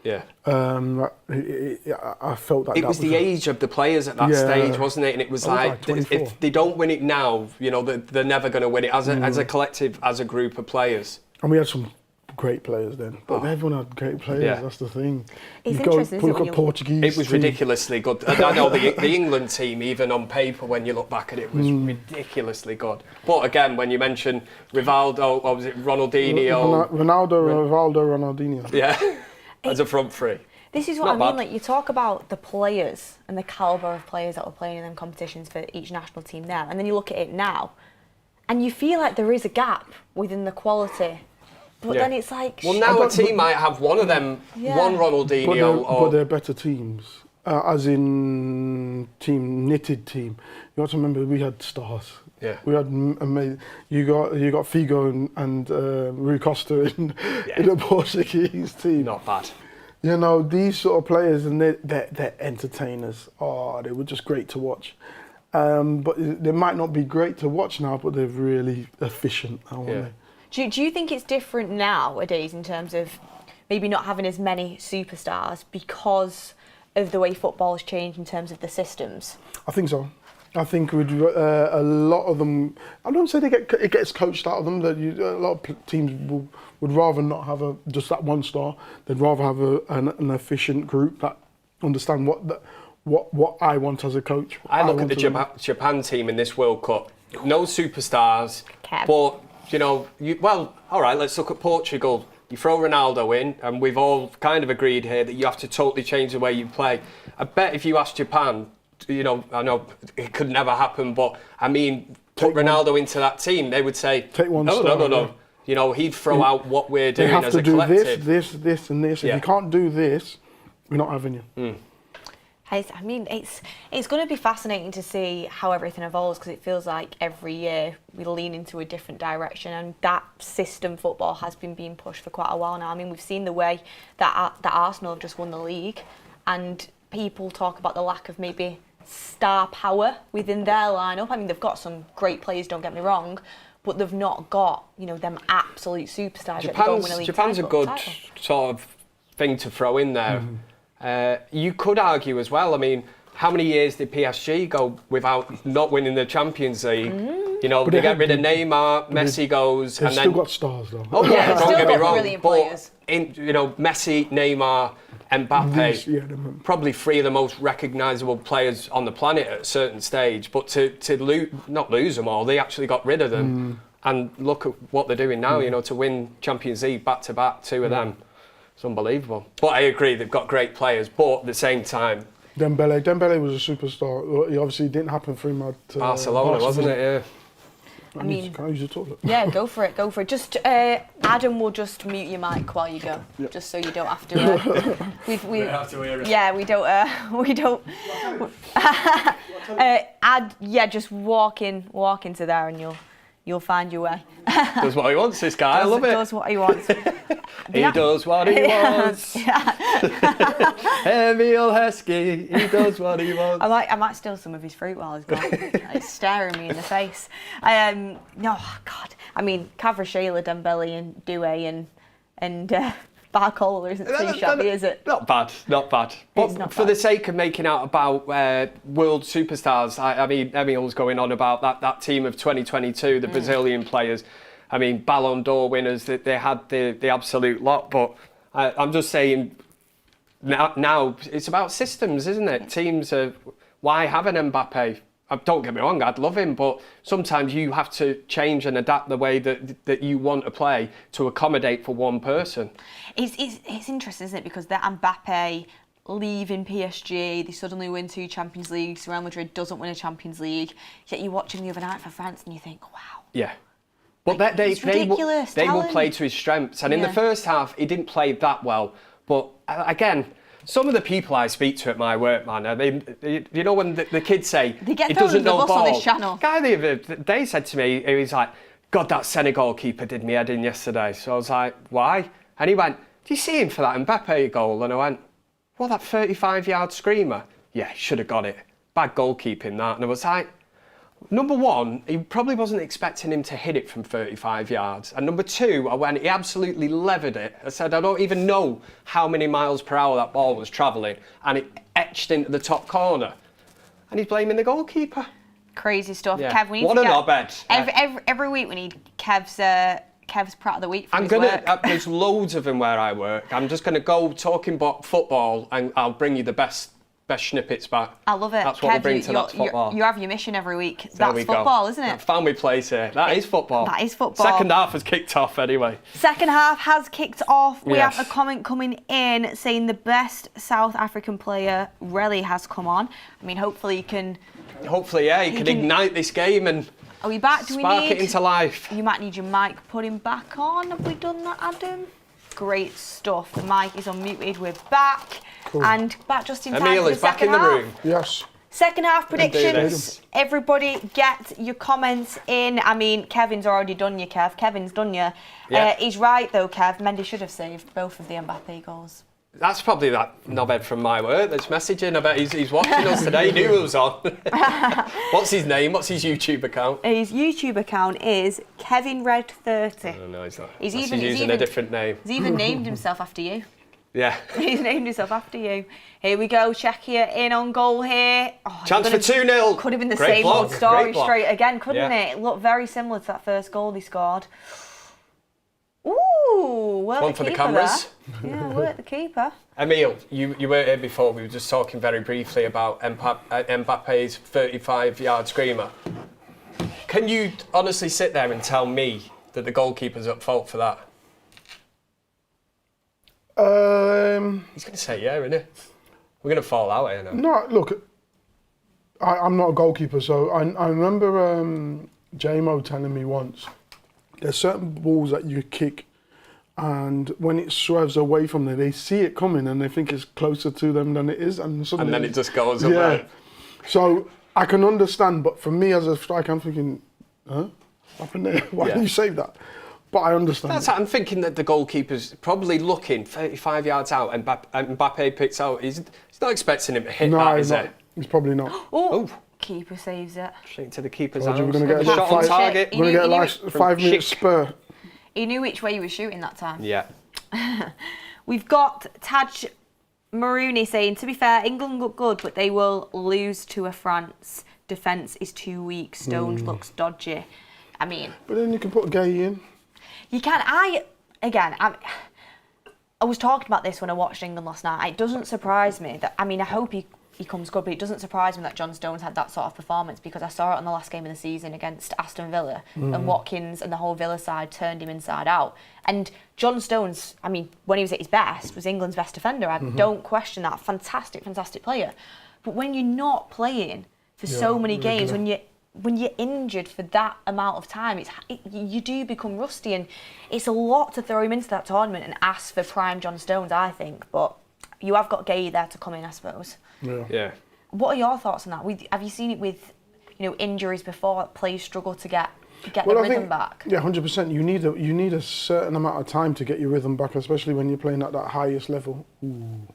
Yeah. I felt that. It was the age of the players at that stage, wasn't it? And it was like if they don't win it now, you know, they're never going to win it as a collective, as a group of players. And we had some great players then, but everyone had great players. Yeah. That's the thing. It's interesting. Look at Portuguese. It was ridiculously good. I know the England team, even on paper, when you look back at it, was ridiculously good. But again, when you mention Rivaldo, what was it, Ronaldinho? Ronaldinho. Yeah, as a front three. This is what I mean. Like, you talk about the players and the calibre of players that were playing in them competitions for each national team there, and then you look at it now, and you feel like there is a gap within the quality. But then it's like... Well, now a team might have one of them, one Ronaldinho. But they're better teams. As in knitted team. You have to remember we had stars. Yeah. We had amazing... You got Figo and Rui Costa in the Portuguese team. Not bad. You know, these sort of players, and they're entertainers. Oh, they were just great to watch. But they might not be great to watch now, but they're really efficient now, aren't they? Do you think it's different nowadays in terms of maybe not having as many superstars because of the way football has changed in terms of the systems? I think so. I think a lot of them, I don't say it gets coached out of them, that a lot of teams would rather not have just that one star. They'd rather have an efficient group that understand what I want as a coach. I look at the Japan team in this World Cup. No superstars, but... You know, all right, let's look at Portugal. You throw Ronaldo in, and we've all kind of agreed here that you have to totally change the way you play. I bet if you ask Japan, you know, I know it could never happen, but I mean, put Ronaldo into that team, they would say, no. You know, he'd throw out what we're doing as a collective. They have to do this, and this. If you can't do this, we're not having you. I mean, it's going to be fascinating to see how everything evolves, because it feels like every year we lean into a different direction, and that system football has been being pushed for quite a while now. I mean, we've seen the way that Arsenal have just won the league, and people talk about the lack of maybe star power within their lineup. I mean, they've got some great players, don't get me wrong, but they've not got, you know, them absolute superstars. Japan's a good sort of thing to throw in there. You could argue as well, I mean, how many years did PSG go without not winning the Champions League? You know, they get rid of Neymar, Messi goes, and then... They've still got stars, though. Oh, yeah, don't get me wrong. Brilliant players. But, you know, Messi, Neymar, Mbappe, probably three of the most recognisable players on the planet at a certain stage. But to not lose them all, they actually got rid of them. And look at what they're doing now, you know, to win Champions League back-to-back, two of them. It's unbelievable. But I agree, they've got great players, but at the same time... Dembele was a superstar. He obviously didn't happen for him at... Barcelona, wasn't it? Yeah. I mean... Can I use the toilet? Yeah, go for it. Just, Adam will just mute your mic while you go, just so you don't have to... we have to hear it. Yeah, we don't... just walk into there and you'll find your way. Does what he wants, this guy. I love it. Does what he wants. He does what he wants. Emil Heskey, he does what he wants. I might steal some of his fruit while he's gone. He's staring me in the face. No, God. I mean, Kvaratskhelia, Dembele and Doué and bad goal, isn't too shabby, is it? Not bad, not bad. But for the sake of making out about world superstars, I mean, Emil's going on about that team of 2022, the Brazilian players. I mean, Ballon d'Or winners, they had the absolute lot. But I'm just saying, now it's about systems, isn't it? Teams are, why have an Mbappe? Don't get me wrong, I'd love him, but sometimes you have to change and adapt the way that you want to play to accommodate for one person. It's interesting, isn't it? Because that Mbappe leaving PSG, they suddenly win 2 Champions Leagues, Real Madrid doesn't win a Champions League, yet you watch him the other night for France and you think, wow. Yeah. But like, they will play to his strengths. And in the first half, he didn't play that well. But again, some of the people I speak to at my work, man, I mean, you know when the kids say, they get he doesn't know bus ball. On this channel. Guy the other day said to me, he was like, God, that Senegal keeper did me head in yesterday. So I was like, why? And he went, do you see him for that Mbappe goal? And I went, what, that 35-yard screamer? Yeah, he should have got it. Bad goalkeeping, that. And I was like, number one, he probably wasn't expecting him to hit it from 35 yards. And number two, when he absolutely levered it, I said, I don't even know how many miles per hour that ball was travelling. And it etched into the top corner. And he's blaming the goalkeeper. Crazy stuff. Yeah. Kev, we need what to an op-ed. Every week we need Kev's Prat of the Week for his work. There's loads of them where I work. I'm just going to go talking about football and I'll bring you the best snippets back. I love it. That's what we bring to That's football. You have your mission every week. That's football, isn't it? Family plays here. That is football. That is football. Second half has kicked off anyway. Second half has kicked off. We have a comment coming in saying the best South African player really has come on. I mean, hopefully he can ignite this game and are we back? Spark it into life. You might need your mic putting back on. Have we done that, Adam? Great stuff. The mic is unmuted. We're back. Cool. And back just in time Emil for the is back second in the half. room. Yes. Second half predictions. Everybody get your comments in. I mean, Kevin's already done you, Kev. Kevin's done you. Yeah. He's right, though, Kev. Mendy should have saved both of the Mbappe goals. That's probably that knobhead from my work that's messaging. I bet he's watching us today. He knew it was on. What's his name? What's his YouTube account? His YouTube account is KevinRed30. Oh, no, he's not. He's using a different name. He's even named himself after you. Yeah. He's named himself after you. Here we go. Czechia in on goal here. Oh, chance for 2-0. Could have been the same old story straight again, couldn't it? It looked very similar to that first goal he scored. Ooh, well, one for the cameras. Yeah, work the keeper. Emil, you weren't here before. We were just talking very briefly about Mbappe's 35-yard screamer. Can you honestly sit there and tell me that the goalkeeper's at fault for that? He's going to say yeah, isn't he? We're going to fall out here now. No, look, I'm not a goalkeeper, so I remember J-Mo telling me once, there's certain balls that you kick and when it swerves away from them, they see it coming and they think it's closer to them than it is. And then it just goes up. Yeah. So I can understand, but for me as a striker, I'm thinking, huh? What happened there? Why didn't you save that? But I understand. I'm thinking that the goalkeeper's probably looking 35 yards out and Mbappe picks out. He's not expecting him to hit that, is it? He's probably not. Oh. Keeper saves it. Straight to the keeper's arms. We're going to get a shot on target. We're going to get a nice 5-minute spur. He knew which way he was shooting that time. Yeah. We've got Taj Marooney saying, to be fair, England look good, but they will lose to a France. Defence is too weak. Stones looks dodgy. I mean... But then you can put Gay in. You can. I was talking about this when I watched England last night. It doesn't surprise me that... I mean, I hope he comes good, but it doesn't surprise me that John Stones had that sort of performance because I saw it on the last game of the season against Aston Villa and Watkins and the whole Villa side turned him inside out. And John Stones, I mean, when he was at his best, was England's best defender. I don't question that. Fantastic player. But when you're not playing for so many games, when you're injured for that amount of time, you do become rusty, and it's a lot to throw him into that tournament and ask for prime John Stones, I think. But you have got Gay there to come in, I suppose. Yeah. What are your thoughts on that? Have you seen it with, injuries before? Players struggle to get the rhythm back. Yeah, 100%. You need a certain amount of time to get your rhythm back, especially when you're playing at that highest level. Ooh.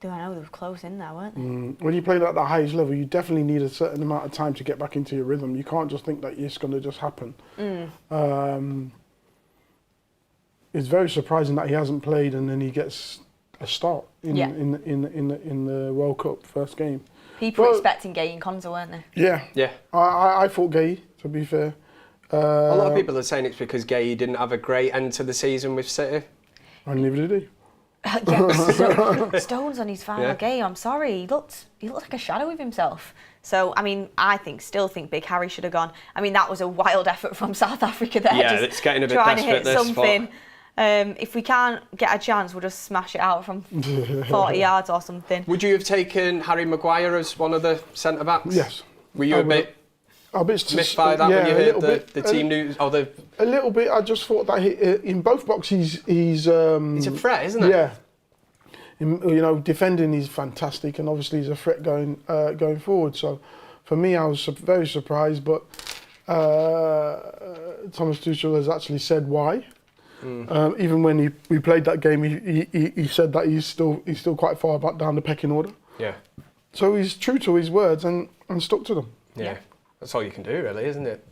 Do I know they were close in there, weren't they? When you play at the highest level, you definitely need a certain amount of time to get back into your rhythm. You can't just think that it's going to just happen. it's very surprising that he hasn't played and then he gets a start in the World Cup first game. People were expecting Gay and Konza, weren't they? Yeah. Yeah. I thought Gay, to be fair. A lot of people are saying it's because Gay didn't have a great end to the season with City. And neither did he. Stones on his final game. I'm sorry, he looked like a shadow of himself. So I mean, still think Big Harry should have gone. I mean, that was a wild effort from South Africa there. Yeah, it's getting a bit trying desperate. to hit something. If we can't get a chance, we'll just smash it out from 40 yards or something. Would you have taken Harry Maguire as one of the centre backs? Yes. Were you a bit missed by that when you heard the team news? Or the... A little bit. I just thought that in both boxes he's a threat, isn't it? Yeah. Defending he's fantastic, and obviously he's a threat going forward. So, for me, I was very surprised. But Thomas Tuchel has actually said why. Even when we played that game, he said that he's still quite far back down the pecking order. Yeah. So he's true to his words and stuck to them. Yeah. That's all you can do, really, isn't it?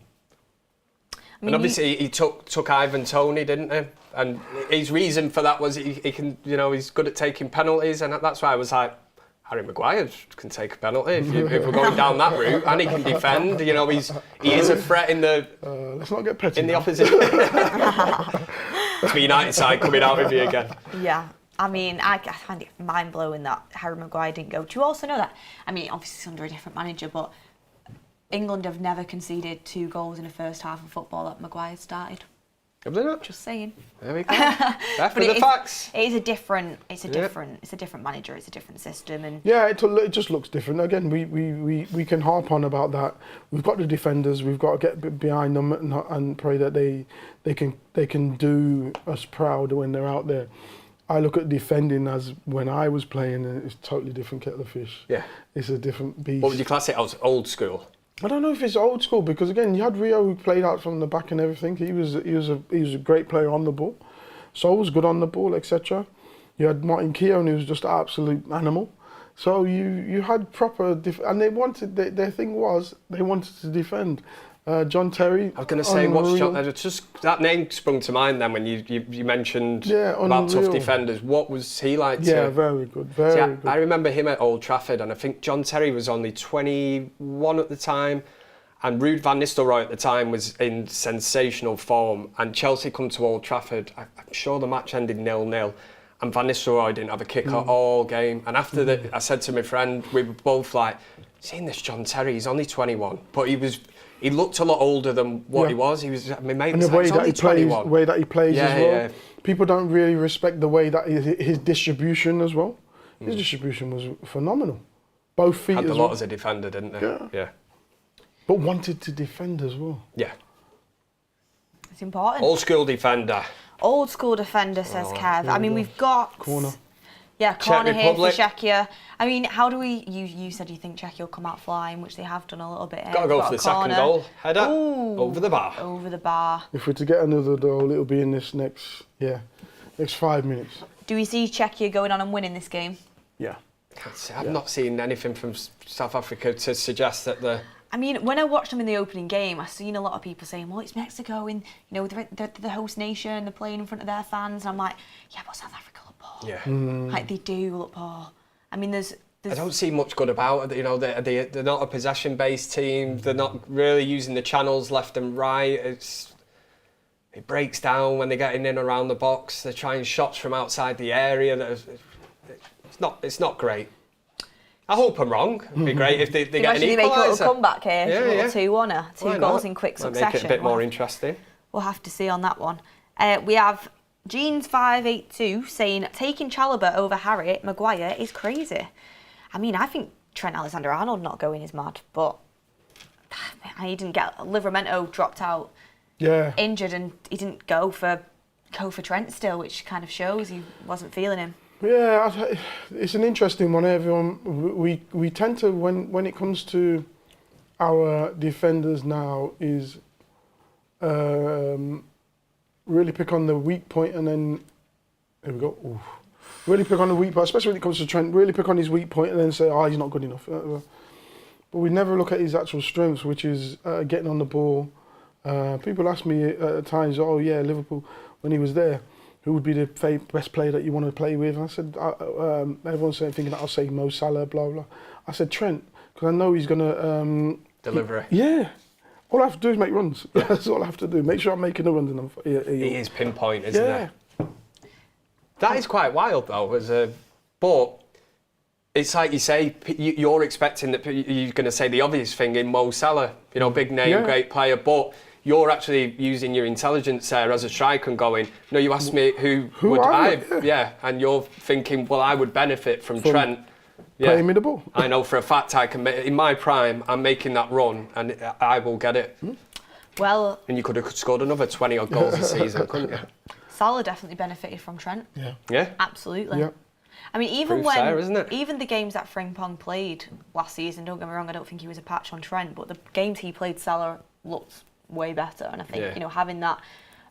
I mean, and obviously he took Ivan Toney, didn't he? And his reason for that was he can, he's good at taking penalties, and that's why I was like, Harry Maguire can take a penalty if we're going down that route, and he can defend. He is a threat in the. Let's not get petty. In the opposition. It's the United side coming out with you again. Yeah. I mean, I find it mind-blowing that Harry Maguire didn't go. Do you also know that? I mean, obviously it's under a different manager, but England have never conceded 2 goals in the first half of football that Maguire started. Have they not? Just saying. There we go. That's for the facts. It's a different manager. It's a different system, and yeah, it just looks different. Again, we can harp on about that. We've got the defenders. We've got to get behind them and pray that they can do us proud when they're out there. I look at defending as when I was playing, and it's a totally different kettle of fish. Yeah, it's a different beast. What would you class it as? Old school? I don't know if it's old school, because again, you had Rio who played out from the back and everything. He was a great player on the ball. Sol was good on the ball, etc. You had Martin Keown, who was just an absolute animal. So you had proper and they wanted their thing was they wanted to defend. John Terry. I was going to say, what's John? Just that name sprung to mind then when you mentioned about tough defenders. What was he like? Yeah, very good, very good. I remember him at Old Trafford, and I think John Terry was only 21 at the time, and Ruud van Nistelrooy at the time was in sensational form. And Chelsea come to Old Trafford. I'm sure the match ended 0-0. And Van Nistelrooy didn't have a kick all game. And after that, I said to my friend, we were both like, seeing this John Terry, he's only 21, but he looked a lot older than what he was. He was, my mate was like, only 21. The way that he plays as well. Yeah. People don't really respect the way that his distribution as well. His distribution was phenomenal. Both feet Had as a well. lot as a defender, didn't they? Yeah. But wanted to defend as well. Yeah. It's important. Old school defender. Old school defender, says Kev. I mean, we've got... Corner. Yeah, corner here for Czechia. I mean, how do we... You said you think Czechia will come out flying, which they have done a little bit. Got to go for the second goal. Header. Over the bar. Over the bar. If we're to get another goal, it'll be in this next 5 minutes. Do we see Czechia going on and winning this game? Yeah. I've not seen anything from South Africa to suggest that the... I mean, when I watched them in the opening game, I've seen a lot of people saying, well, it's Mexico and, they're the host nation, they're playing in front of their fans. And I'm like, yeah, but South Africa look poor. Yeah. Like, they do look poor. I mean, there's I don't see much good about it. They're not a possession-based team. They're not really using the channels left and right. It breaks down when they're getting in around the box. They're trying shots from outside the area. It's not great. I hope I'm wrong. It'd be great if they get an equaliser. Imagine you make a little comeback here. Yeah. 2-1, 2 goals in quick succession. Make it a bit more interesting. We'll have to see on that one. We have Jeans582 saying, taking Chalobah over Harry Maguire is crazy. I mean, I think Trent Alexander-Arnold not going is mad, but he didn't get... Livramento dropped out injured, and he didn't go for Trent still, which kind of shows he wasn't feeling him. Yeah, it's an interesting one. Everyone, we tend to, when it comes to our defenders now, is really pick on the weak point, and then there we go. Oof. Really pick on the weak point, especially when it comes to Trent. Really pick on his weak point, and then say, he's not good enough. But we never look at his actual strengths, which is getting on the ball. People ask me at times, Liverpool when he was there. who would be the best player that you want to play with? And I said, everyone's thinking that I'll say Mo Salah, blah, blah. I said Trent, because I know he's going to... Deliver it. Yeah. All I have to do is make runs. That's all I have to do. Make sure I'm making the runs. He is pinpoint, isn't it? That is quite wild, though. But it's like you say, you're expecting that you're going to say the obvious thing in Mo Salah, big name, great player, but you're actually using your intelligence there as a striker and going, no, you asked me who would I, and you're thinking, well, I would benefit from Trent. Playing me the ball. I know for a fact I can, in my prime, I'm making that run and I will get it. Well... And you could have scored another 20-odd goals a season, couldn't you? Salah definitely benefited from Trent. Yeah. Absolutely. Yeah. I mean, even Proof's there, isn't it? even the games that Frimpong played last season, don't get me wrong, I don't think he was a patch on Trent, but the games he played, Salah looked way better. And I think, having that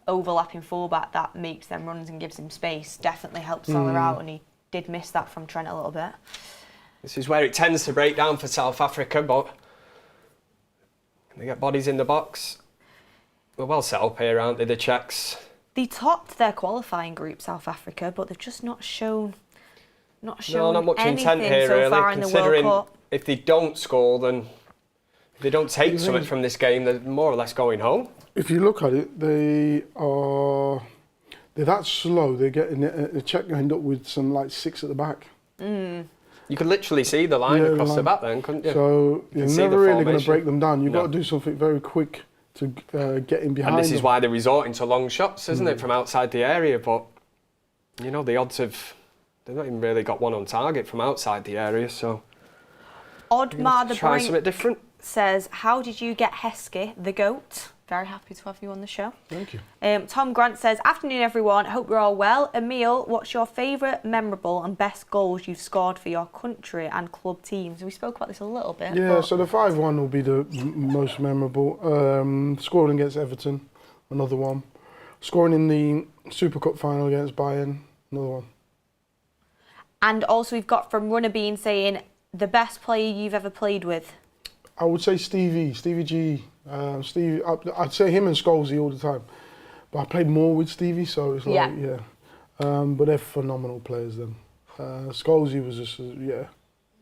overlapping fullback that makes them runs and gives him space definitely helps Salah out, and he did miss that from Trent a little bit. This is where it tends to break down for South Africa, but can they get bodies in the box? We're well set up here, aren't they, the Czechs? They topped their qualifying group, South Africa, but they've just not shown much intent here, so really, far in the World considering Cup. If they don't score, then if they don't take something from this game, they're more or less going home. If you look at it, they're that slow. They're getting the Czech end up with some like 6 at the back. You could literally see the line across the back then, couldn't you? So you're never really going to break them down. You've got to do something very quick to get in behind them. And this is them. why they're resorting to long shots, isn't it, from outside the area? But, the odds of... They've not even really got one on target from outside the area, so... Oddmar the try something different. Says, how did you get Heskey, the GOAT? Very happy to have you on the show. Thank you. Tom Grant says, afternoon everyone, hope you're all well. Emil, what's your favourite, memorable and best goals you've scored for your country and club teams? We spoke about this a little bit. Yeah, so the 5-1 will be the most memorable. Scoring against Everton, another one. Scoring in the Super Cup final against Bayern, another one. And also we've got from Runner Bean saying, the best player you've ever played with? I would say Stevie G. Stevie, I'd say him and Scholesy all the time. But I played more with Stevie, so it's like, but they're phenomenal players then. Scholesy was just, brilliant.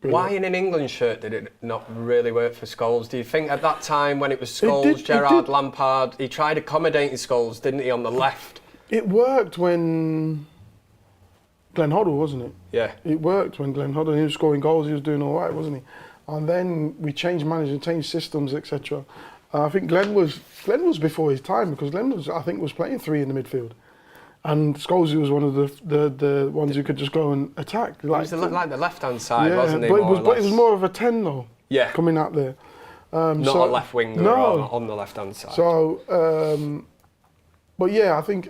Why in an England shirt did it not really work for Scholes? Do you think at that time when it was Scholes, Gerrard, Lampard, he tried accommodating Scholes, didn't he, on the left? It worked when... Glenn Hoddle, wasn't it? Yeah. It worked when Glenn Hoddle, he was scoring goals, he was doing all right, wasn't he? And then we changed managers, changed systems, etc. I think Glenn was before his time, because Glenn was playing 3 in the midfield. And Scholesy was one of the ones who could just go and attack. It was like the left-hand side, wasn't he? But it was more of a 10 though. Yeah. Coming out there. Not a left winger on the left-hand side. So, but yeah, I think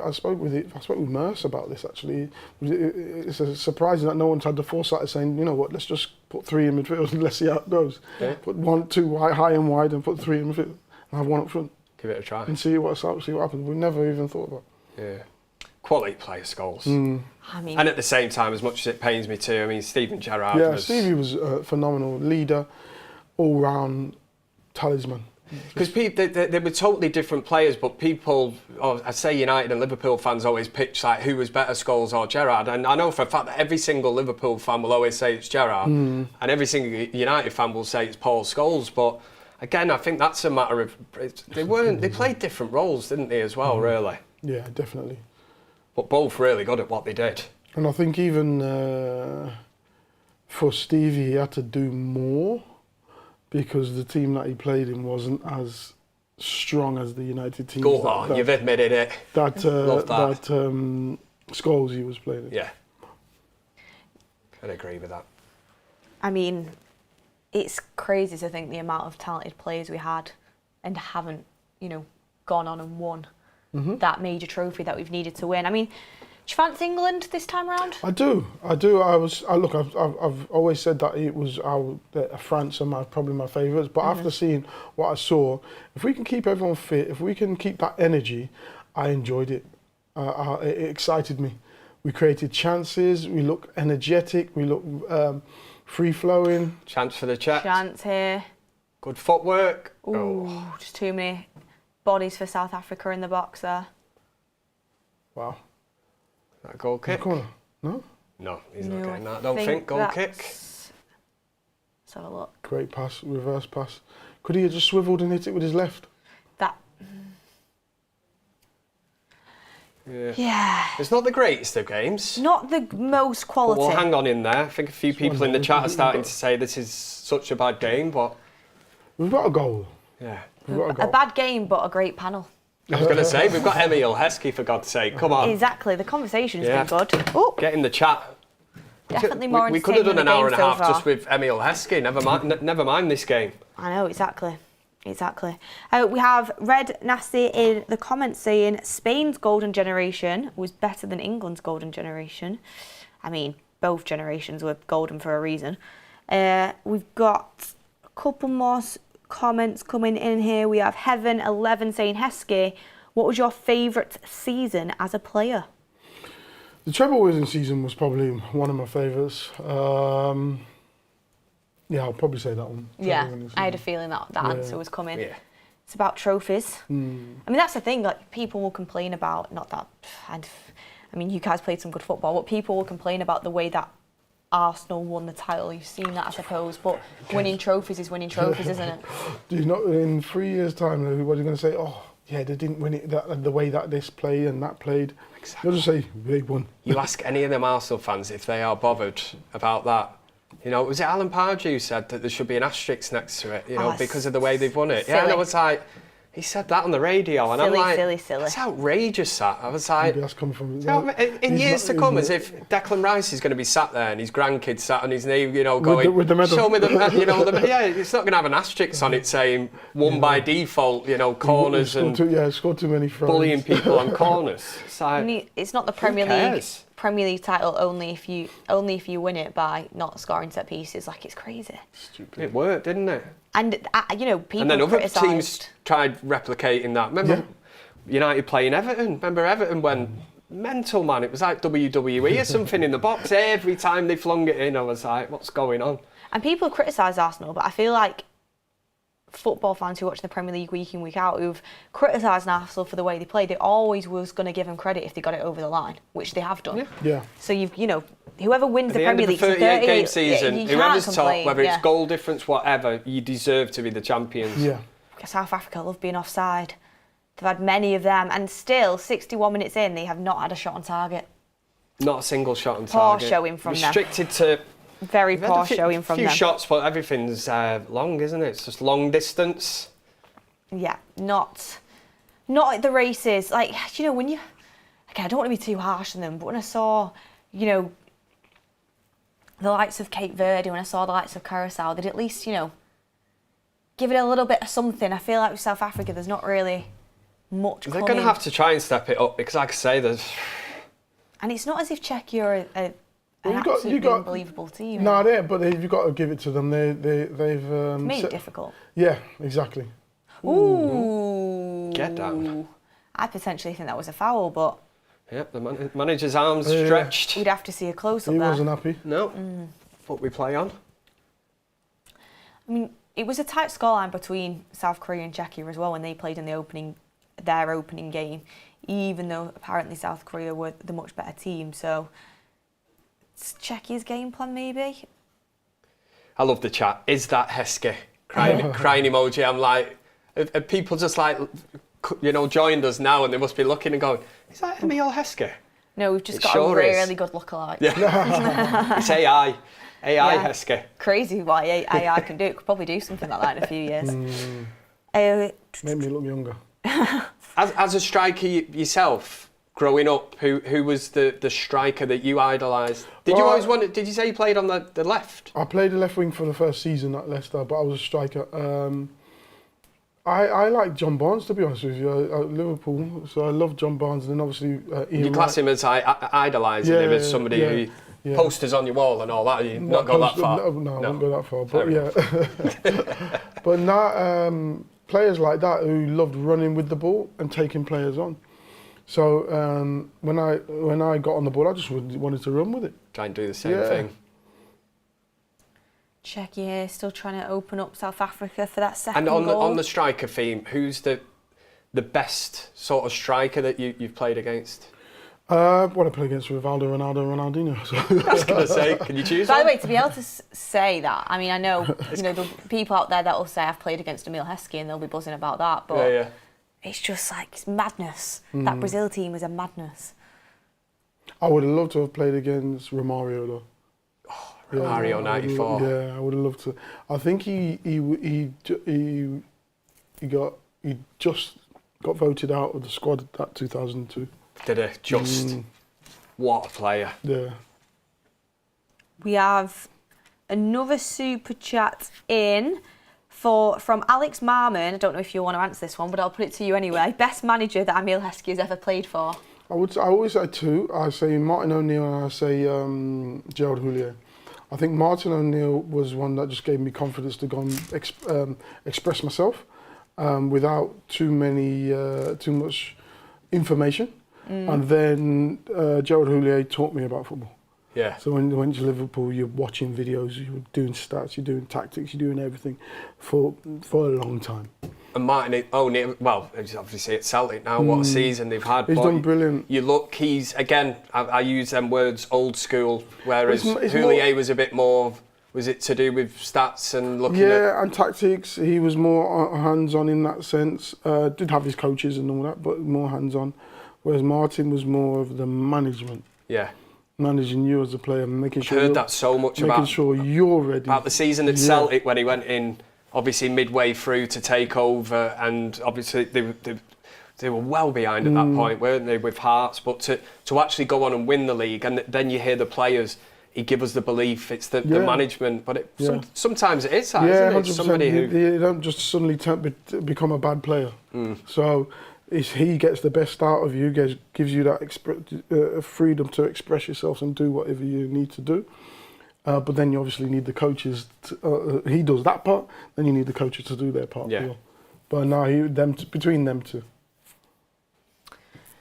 I spoke with Merce about this actually. It's surprising that no one's had the foresight of saying, you know what, let's just put 3 in midfield and let's see how it goes. Yeah. Put 1, 2 high and wide and put 3 in midfield and have 1 up front. Give it a try. And see what happens. We never even thought about it. Yeah. Quality player, Scholes. I mean, and at the same time, as much as it pains me too, I mean, Steven Gerrard was... Stevie was a phenomenal leader, all-round talisman. Because they were totally different players, but people, I say United and Liverpool fans always pitch like who was better, Scholes or Gerrard. And I know for a fact that every single Liverpool fan will always say it's Gerrard, and every single United fan will say it's Paul Scholes. But again, I think that's a matter of they played different roles, didn't they, as well, really? Yeah, definitely. But both really good at what they did. And I think even for Stevie, he had to do more, because the team that he played in wasn't as strong as the United team. Go on, you've admitted it. Love that. Scholesy was playing in. Yeah. I'd agree with that. I mean, it's crazy to think the amount of talented players we had and haven't, gone on and won that major trophy that we've needed to win. I mean, do you fancy England this time around? I do. I've always said that it was France are probably my favourites. But after seeing what I saw, if we can keep everyone fit, if we can keep that energy, I enjoyed it. It excited me. We created chances. We looked energetic. We looked free flowing. Chance for the Czechs. Chance here. Good footwork. Ooh, just too many bodies for South Africa in the box there. Wow. That goal kick? Corner. No? No, he's not getting that. I don't think. Goal kick. Let's have a look. Great pass, reverse pass. Could he have just swiveled and hit it with his left? That. Yeah. It's not the greatest of games. Not the most quality. Well, hang on in there. I think a few people in the chat are starting to say this is such a bad game, but... We've got a goal. Yeah. We've got a goal. A bad game, but a great panel. I was going to say, we've got Emil Heskey, for God's sake. Come on. Exactly. The conversation's been good. Oh, Get in the chat. definitely more We could have done an hour and a half so far. just with Emil Heskey. Never mind this game. I know, exactly. Exactly. We have Red Nasty in the comments saying Spain's golden generation was better than England's golden generation. I mean, both generations were golden for a reason. We've got a couple more comments coming in here. We have Heaven11 saying, Heskey, what was your favourite season as a player? The treble winning season was probably one of my favourites. Yeah, I'll probably say that one. Yeah, I had a feeling that answer was coming. Yeah. It's about trophies. I mean, that's the thing, like, people will complain about, not that, I mean, you guys played some good football, but people will complain about the way that Arsenal won the title. You've seen that, I suppose, but winning trophies is winning trophies, isn't it? Do you know, in 3 years' time, everybody's going to say, oh, yeah, they didn't win it the way that this played and that played. Exactly. They'll just say, they won. You ask any of them Arsenal fans if they are bothered about that. You know, was it Alan Pardew who said that there should be an asterisk next to it, you know, because of the way they've won it? Silly. Yeah, and I was like, he said that on the radio, and Silly, I'm like, silly. that's outrageous, that. I was like, Maybe that's come from... you know, in years to come, as if Declan Rice is going to be sat there and his grandkids sat on his knee, you know, going, with the medal. show me the, you know, yeah, it's not going to have an asterisk on it saying won by default, you know, corners and scored too many throws. bullying people on corners. It's like, I mean, it's not the Premier League title only if you win it by not scoring set pieces. Like, it's crazy. Stupid. it worked, didn't it? And you know, people And then other criticised. teams tried replicating that. Remember United playing Everton? Remember Everton went mental, man? It was like WWE or something in the box. Every time they flung it in, I was like, what's going on? And people criticise Arsenal, but I feel like football fans who watch the Premier League week in, week out, who've criticised Arsenal for the way they played, they always was going to give them credit if they got it over the line, which they have done. Yeah. So you know, whoever wins At the Premier League, end of the 38 game you season, can't whoever's top, complain, whether it's goal difference, whatever, you deserve to be the champions. Yeah. South Africa love being offside. They've had many of them, and still, 61 minutes in, they have not had a shot on target. Not a single shot on Poor target. showing from them. Restricted to... Very They've had poor showing from them. a few shots, but everything's long, isn't it? It's just long distance. Yeah, not at the races. Like, you know, when you... Okay, I don't want to be too harsh on them, but when I saw, you know, the likes of Cape Verde, when I saw the likes of Curacao, they'd at least, you know, give it a little bit of something. I feel like with South Africa, there's not really much They're going to have to try and step it up because, like I say, there's... And it's not as if Czechia are an absolutely unbelievable team. No, but you've got to give it to them. They've made it difficult. Yeah, exactly. Ooh. Get down. I potentially think that was a foul, but... Yep, the manager's arms stretched. We'd have to see a close-up He there. wasn't happy. No. What we play on. I mean, it was a tight scoreline between South Korea and Czechia as well when they played in their opening game, even though apparently South Korea were the much better team. So it's Czechia's game plan, maybe. I love the chat. Is that Heskey? Crying emoji. I'm like, are people just like, you know, joined us now and they must be looking and going, is that Emil Heskey? No, we've just It got sure a is. really good lookalike. Yeah. It's AI. AI Yeah. Heskey. Crazy what AI can do. It could probably do something like that in a few years. Made me look younger. As a striker yourself, growing up, who was the striker that you idolised? Did you always want? Did you say you played on the left? I played the left wing for the first season at Leicester, but I was a striker. I like John Barnes, to be honest with you, at Liverpool. So I love John Barnes, and then obviously Ian You class him as idolising him as somebody who posters on your wall and all that. You not go that far. No, I won't go that far. But but now players like that who loved running with the ball and taking players on. So when I got on the ball, I just wanted to run with it. Try and do the same thing. Czechia still trying to open up South Africa for that second And goal. on the striker theme, who's the best sort of striker that you've played against? I want to play against Rivaldo, Ronaldo, Ronaldinho. So. I was going to say, can you choose By the one? way, to be able to say that, I mean, I know the people out there that will say I've played against Emile Heskey and they'll be buzzing about that, but it's just like it's madness. That Brazil team was a madness. I would have loved to have played against Romario though. Oh, Romario '94. Yeah, I would have loved to. I think he just got voted out of the squad at 2002. Did he? Just what a player. Yeah. We have another super chat in from Alex Marmon. I don't know if you want to answer this one, but I'll put it to you anyway. Best manager that Emile Heskey has ever played for? I always say two. I say Martin O'Neill and I say Gerald Houllier. I think Martin O'Neill was one that just gave me confidence to go and express myself without too much information. And then Gerald Houllier taught me about football. Yeah. So when you went to Liverpool, you're watching videos, you're doing stats, you're doing tactics, you're doing everything for a long time. And Martin O'Neill, well, obviously at Celtic now, what a season they've had. He's done brilliant. You look, he's, again, I use them words, old school, whereas Houllier was a bit more, was it to do with stats and looking at... Yeah, and tactics. He was more hands-on in that sense. Did have his coaches and all that, but more hands-on. Whereas Martin was more of the management. Yeah. Managing you as a player, making sure I've heard that so much making sure you're ready. About the season at Celtic when he went in, obviously midway through to take over, and obviously they were well behind at that point, weren't they, with Hearts? But to actually go on and win the league, and then you hear the players, he give us the belief, it's the management, but sometimes it is that, isn't it? It's somebody who... They don't just suddenly become a bad player. So he gets the best out of you, gives you that freedom to express yourself and do whatever you need to do. But then you obviously need the coaches. He does that part, then you need the coaches to do their part. Yeah. But now between them two.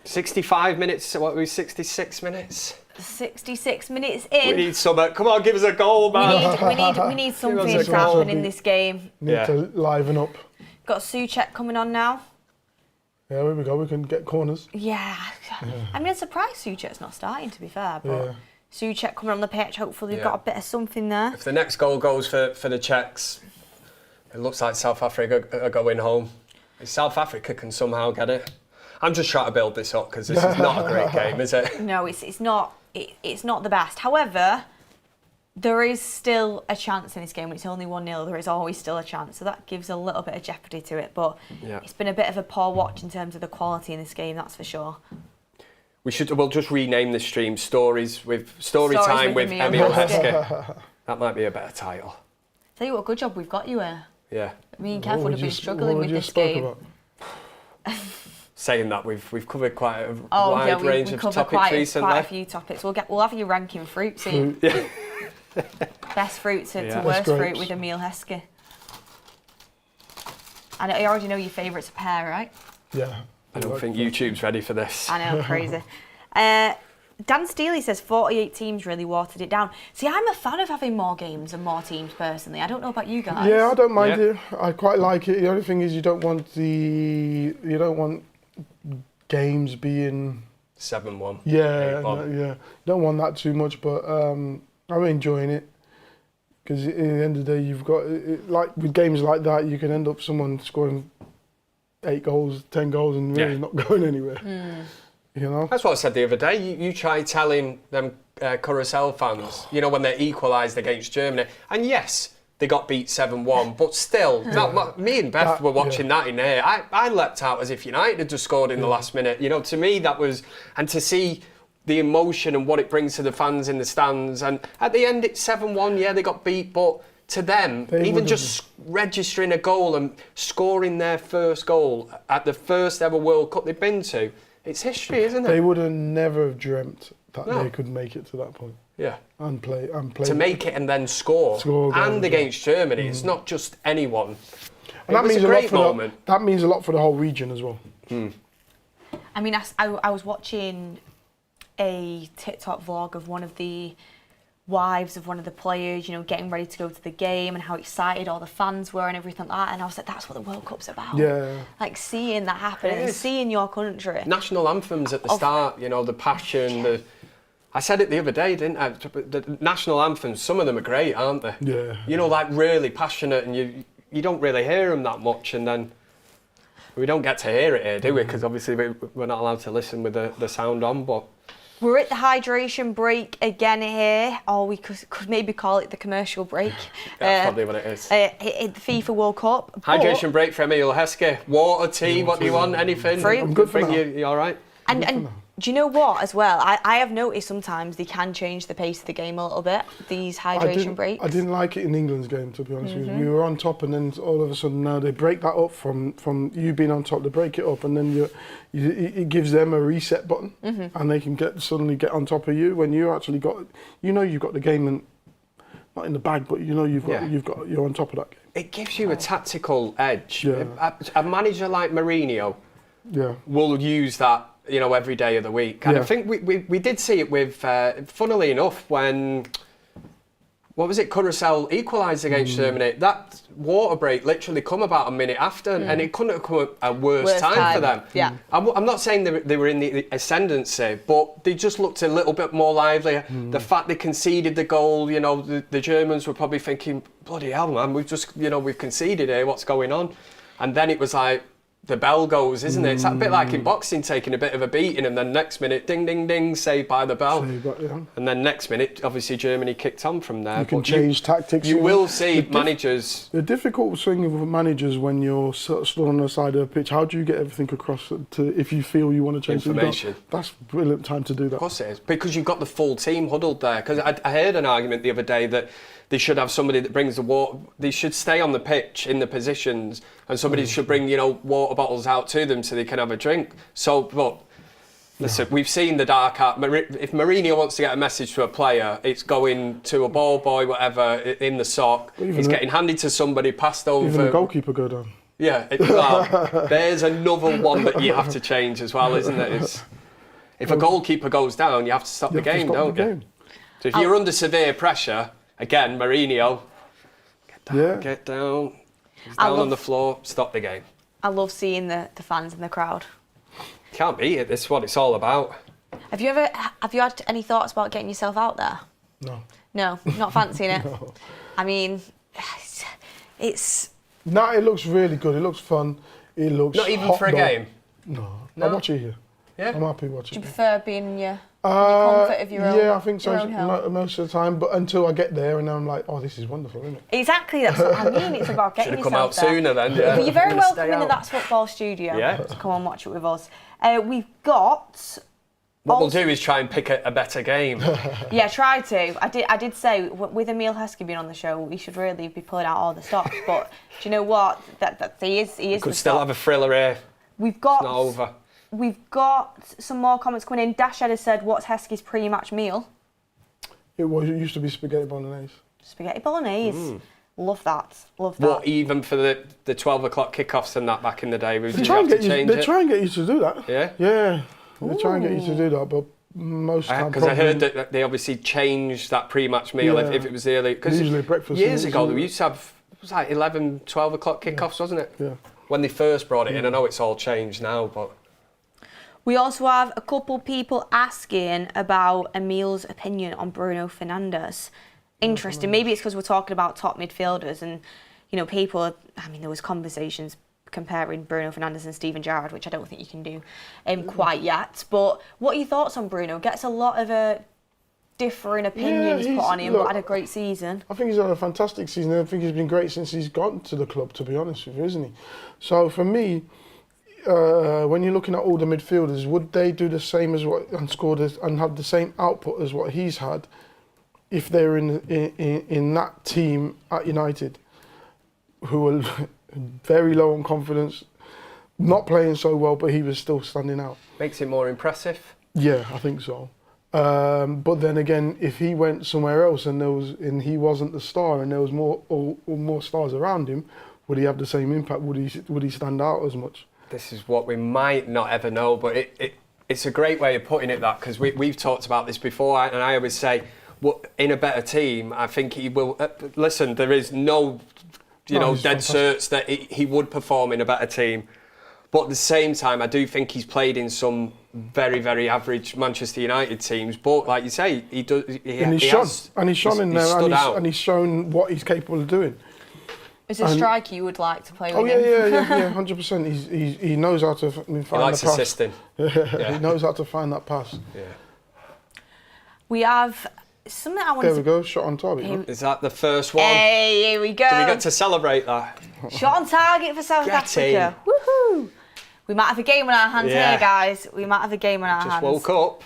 65 minutes, what were we, 66 minutes? 66 minutes in. We need something. Come on, give us a goal, man. We need something to happen in this game. Need to liven up. Got Souček coming on now. Yeah, here we go. We can get corners. Yeah. I mean, I'm surprised Souček's not starting, to be fair. But Souček coming on the pitch. Hopefully, we've got a bit of something there. If the next goal goes for the Czechs, it looks like South Africa are going home. If South Africa can somehow get it. I'm just trying to build this up because this is not a great game, is it? No, it's not. It's not the best. However, there is still a chance in this game. It's only 1-0. There is always still a chance, so that gives a little bit of jeopardy to it. But it's been a bit of a poor watch in terms of the quality in this game. That's for sure. We'll just rename the stream Story Time with Emile Heskey. That might be a better title. Tell you what, good job we've got you here. Yeah. Me and Kev would have been struggling with this game. Saying that we've covered quite a wide range of topics recently. Quite a few topics. We'll have you ranking fruit soon. Best fruit to worst fruit with Emile Heskey. And I already know your favourites are pear, right? Yeah. I don't think YouTube's ready for this. I know, crazy. Dan Steely says 48 teams really watered it down. See, I'm a fan of having more games and more teams personally. I don't know about you guys. Yeah, I don't mind it. I quite like it. The only thing is you don't want games being 7-1. Yeah. You don't want that too much, but I'm enjoying it because at the end of the day, you've got like with games like that, you can end up someone scoring 8 goals, 10 goals, and really not going anywhere. You know? That's what I said the other day. You try telling them Curacao fans, when they equalised against Germany, and yes, they got beat 7-1, but still, me and Beth were watching that in here. I leapt out as if United had just scored in the last minute. To me, that was, and to see the emotion and what it brings to the fans in the stands, and at the end it's 7-1, they got beat, but to them, even just registering a goal and scoring their first goal at the first ever World Cup they've been to, it's history, isn't it? They would have never have dreamt that they could make it to that point. Yeah. And play. To make it and then score and against Germany, it's not just anyone. And that means a great moment. That means a lot for the whole region as well. I mean, I was watching a TikTok vlog of one of the wives of one of the players, you know, getting ready to go to the game and how excited all the fans were and everything like that. And I was like, that's what the World Cup's about. Yeah. Like seeing that happen and seeing your country. National anthems at the start, you know, the passion, I said it the other day, didn't I? The national anthems, some of them are great, aren't they? Yeah. You know, like really passionate, and you don't really hear them that much, and then we don't get to hear it here, do we? Because obviously we're not allowed to listen with the sound on, but... We're at the hydration break again here, or we could maybe call it the commercial break. That's probably what it is. The FIFA World Cup. Hydration break for Emil Heskey. Water, tea, what do you want? Anything? Fruit. I'm good for now. You all right? And do you know what, as well? I have noticed sometimes they can change the pace of the game a little bit, these hydration breaks. I didn't like it in England's game, to be honest with you. We were on top, and then all of a sudden now they break that up from you being on top. They break it up, and then it gives them a reset button, and they can suddenly get on top of you when you actually you've got the game and not in the bag, but you're on top of that game. It gives you a tactical edge. Yeah. A manager like Mourinho will use that, you know, every day of the week. And I think we did see it with, funnily enough, when, what was it, Curacao equalised against Germany. That water break literally come about a minute after, and it couldn't have come at a worse time for them. Yeah. I'm not saying they were in the ascendancy, but they just looked a little bit more lively. The fact they conceded the goal, you know, the Germans were probably thinking, bloody hell, man, we've conceded here, what's going on? And then it was like, the bell goes, isn't it? It's a bit like in boxing, taking a bit of a beating, and then next minute, ding, ding, ding, saved by the bell. And then next minute, obviously Germany kicked on from there. You can change tactics. You will see managers... The difficult thing with managers when you're stood on the side of the pitch, how do you get everything across if you feel you want to change information? That's a brilliant time to do that. Of course it is, because you've got the full team huddled there. Because I heard an argument the other day that they should have somebody that brings the water. They should stay on the pitch in the positions, and somebody should bring, you know, water bottles out to them so they can have a drink. So, but listen, we've seen the dark art. If Mourinho wants to get a message to a player, it's going to a ball boy, whatever, in the sock. It's getting handed to somebody, passed over. Even the goalkeeper go down. Yeah, there's another one that you have to change as well, isn't it? If a goalkeeper goes down, you have to stop the game, don't you? So if you're under severe pressure, again, Mourinho, get down. He's down on the floor, stop the game. I love seeing the fans in the crowd. Can't beat it, this is what it's all about. Have you had any thoughts about getting yourself out there? No, not fancying it? No. I mean, it's... No, it looks really good, it looks fun, it looks Not even for a game? No, I watch it here. Yeah? I'm happy watching it. Do you prefer being in your comfort of your own? Yeah, I think so, own most of the time, but until I get there and then I'm like, oh, this is wonderful, isn't it? Exactly, that's what I mean. It's about getting yourself there. Should have come out sooner then, yeah. But you're very welcome in the That's Football studio to come and watch it with us. We've got... What we'll do is try and pick a better game. Yeah, try to. I did say, with Emil Heskey being on the show, we should really be pulling out all the stops, but do you know what? He is We could the still have a thriller here. We've got... It's not over. We've got some more comments coming in. Dashhead has said, what's Heskey's pre-match meal? It used to be spaghetti bolognese. Spaghetti bolognese. Love that. Love that. What, even for the 12 o'clock kickoffs and that back in the day? They try and get you to do that. Yeah? Yeah. They try and get you to do that, but most time... Because I heard that they obviously changed that pre-match meal if it was early. Because usually breakfast. Years ago, we used to have, it was like 11, 12 o'clock kickoffs, wasn't it? Yeah. When they first brought it in. I know it's all changed now, but... We also have a couple people asking about Emil's opinion on Bruno Fernandes. Interesting. Maybe it's because we're talking about top midfielders and, you know, people... I mean, there was conversations comparing Bruno Fernandes and Steven Gerrard, which I don't think you can do quite yet. But what are your thoughts on Bruno? Gets a lot of differing opinions put on him, but had a great season. I think he's had a fantastic season. I think he's been great since he's gone to the club, to be honest with you, isn't he? So for me... when you're looking at all the midfielders, would they do the same as what and have the same output as what he's had if they were in that team at United, who were very low on confidence, not playing so well, but he was still standing out? Makes it more impressive. Yeah, I think so. But then again, if he went somewhere else and he wasn't the star and there was more stars around him, would he have the same impact? Would he stand out as much? This is what we might not ever know, but it's a great way of putting it, that, because we've talked about this before, and I always say, in a better team, I think he will. Listen, there is no, dead certs that he would perform in a better team. But at the same time, I do think he's played in some very, very average Manchester United teams. But like you say, he does. He's shown in there, and he's shown what he's capable of doing. Is a striker you would like to play with? Oh yeah, 100%. He knows how to find the pass. He likes assisting. He knows how to find that pass. Yeah. We have something I want There we go, shot on target. Is that the first one? Hey, here we go. Do we get to celebrate that? Shot on target for South Africa. Woohoo! We might have a game on our hands here, guys. We might have a game on our hands. Just woke up.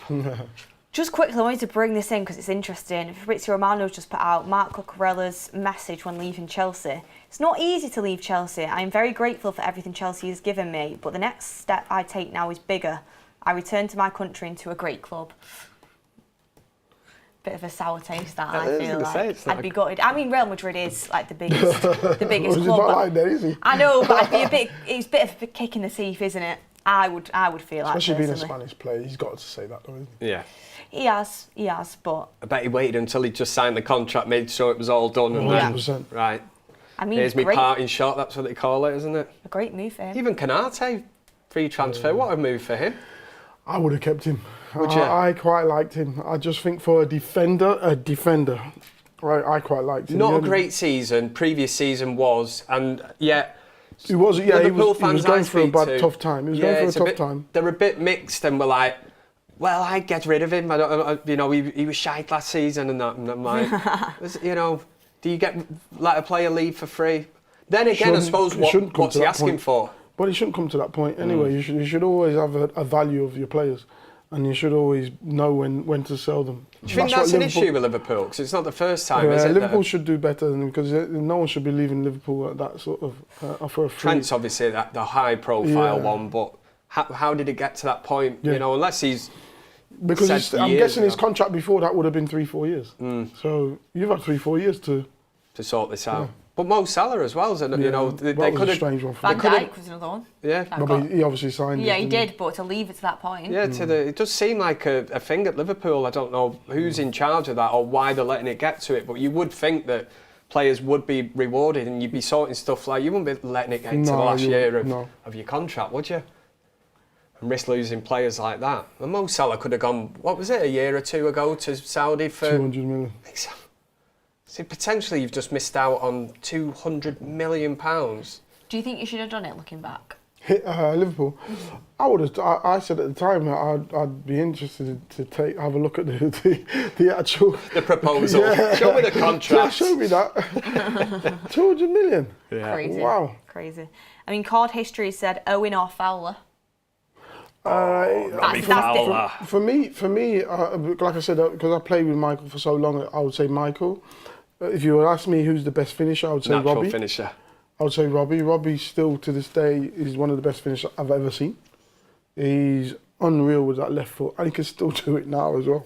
Just quickly, I wanted to bring this in because it's interesting. Fabrizio Romano's just put out Marco Cucurella's message when leaving Chelsea. It's not easy to leave Chelsea. I am very grateful for everything Chelsea has given me, but the next step I take now is bigger. I return to my country and to a great club. Bit of a sour taste that I feel like. I'd be gutted. I mean, Real Madrid is like the biggest club. Not like that, is he? I know, but it's a bit of a kick in the teeth, isn't it? I would feel like. Especially being a Spanish player, he's got to say that, though, isn't he? Yeah. He has, but I bet he waited until he just signed the contract, made sure it was all done, and 100%. Right. I mean, Here's me parting shot. That's what they call it, isn't it? A great move for him. Even Canate, free transfer. What a move for him. I would have kept him. Would you? I quite liked him. I just think for a defender, right? I quite liked him. Not a great season. Previous season was, and yet. He was. Yeah, he was going through a tough time. He was going through a tough time. They're a bit mixed, and we're like, well, I'd get rid of him. He was shite last season, and that. And I'm like, do you get let a player leave for free? Then again, I suppose what's he asking for? But it shouldn't come to that point anyway. You should always have a value of your players, and you should always know when to sell them. Do you think that's an issue with Liverpool? Because it's not the first time, is it? Liverpool should do better because no one should be leaving Liverpool at that sort of for a free. Trent's obviously the high-profile one, but how did it get to that point? Yeah. Unless he's because I'm guessing his contract before that would have been 3-4 years. So you've had 3-4 years to sort this out. Yeah. But Mo Salah as well, isn't it? They could have. Strange one for Van Dijk was another one. Yeah, but he obviously signed. Yeah, he did, but to leave it to that point. Yeah, it does seem like a thing at Liverpool. I don't know who's in charge of that or why they're letting it get to it, but you would think that players would be rewarded and you'd be sorting stuff like you wouldn't be letting it get into the last year of your contract, would you? And risk losing players like that. And Mo Salah could have gone, what was it, a year or two ago to Saudi for 200 million. See, potentially you've just missed out on £200 million. Do you think you should have done it looking back? Liverpool, I would have. I said at the time I'd be interested to have a look at the actual proposal. Yeah. Show me the contract. Yeah, show me that. 200 million. Yeah. Crazy. Wow. Crazy. I mean, card history said Owen or Fowler. Fowler. For me, like I said, because I played with Michael for so long, I would say Michael. If you would ask me who's the best finisher, I would say Natural Robbie. Finisher. I would say Robbie. Robbie still to this day is one of the best finishers I've ever seen. He's unreal with that left foot, and he can still do it now as well.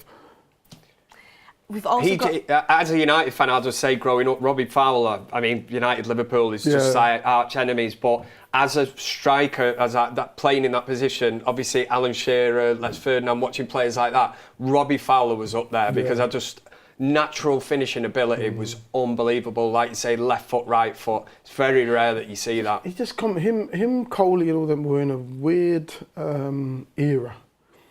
We've also as a United fan, I'll just say, growing up, Robbie Fowler. I mean, United Liverpool is just like arch enemies, but as a striker, as that playing in that position, obviously Alan Shearer, Les Ferdinand, watching players like that, Robbie Fowler was up there because natural finishing ability was unbelievable. Like you say, left foot, right foot. It's very rare that you see that. He just him, Coley, and all them were in a weird era.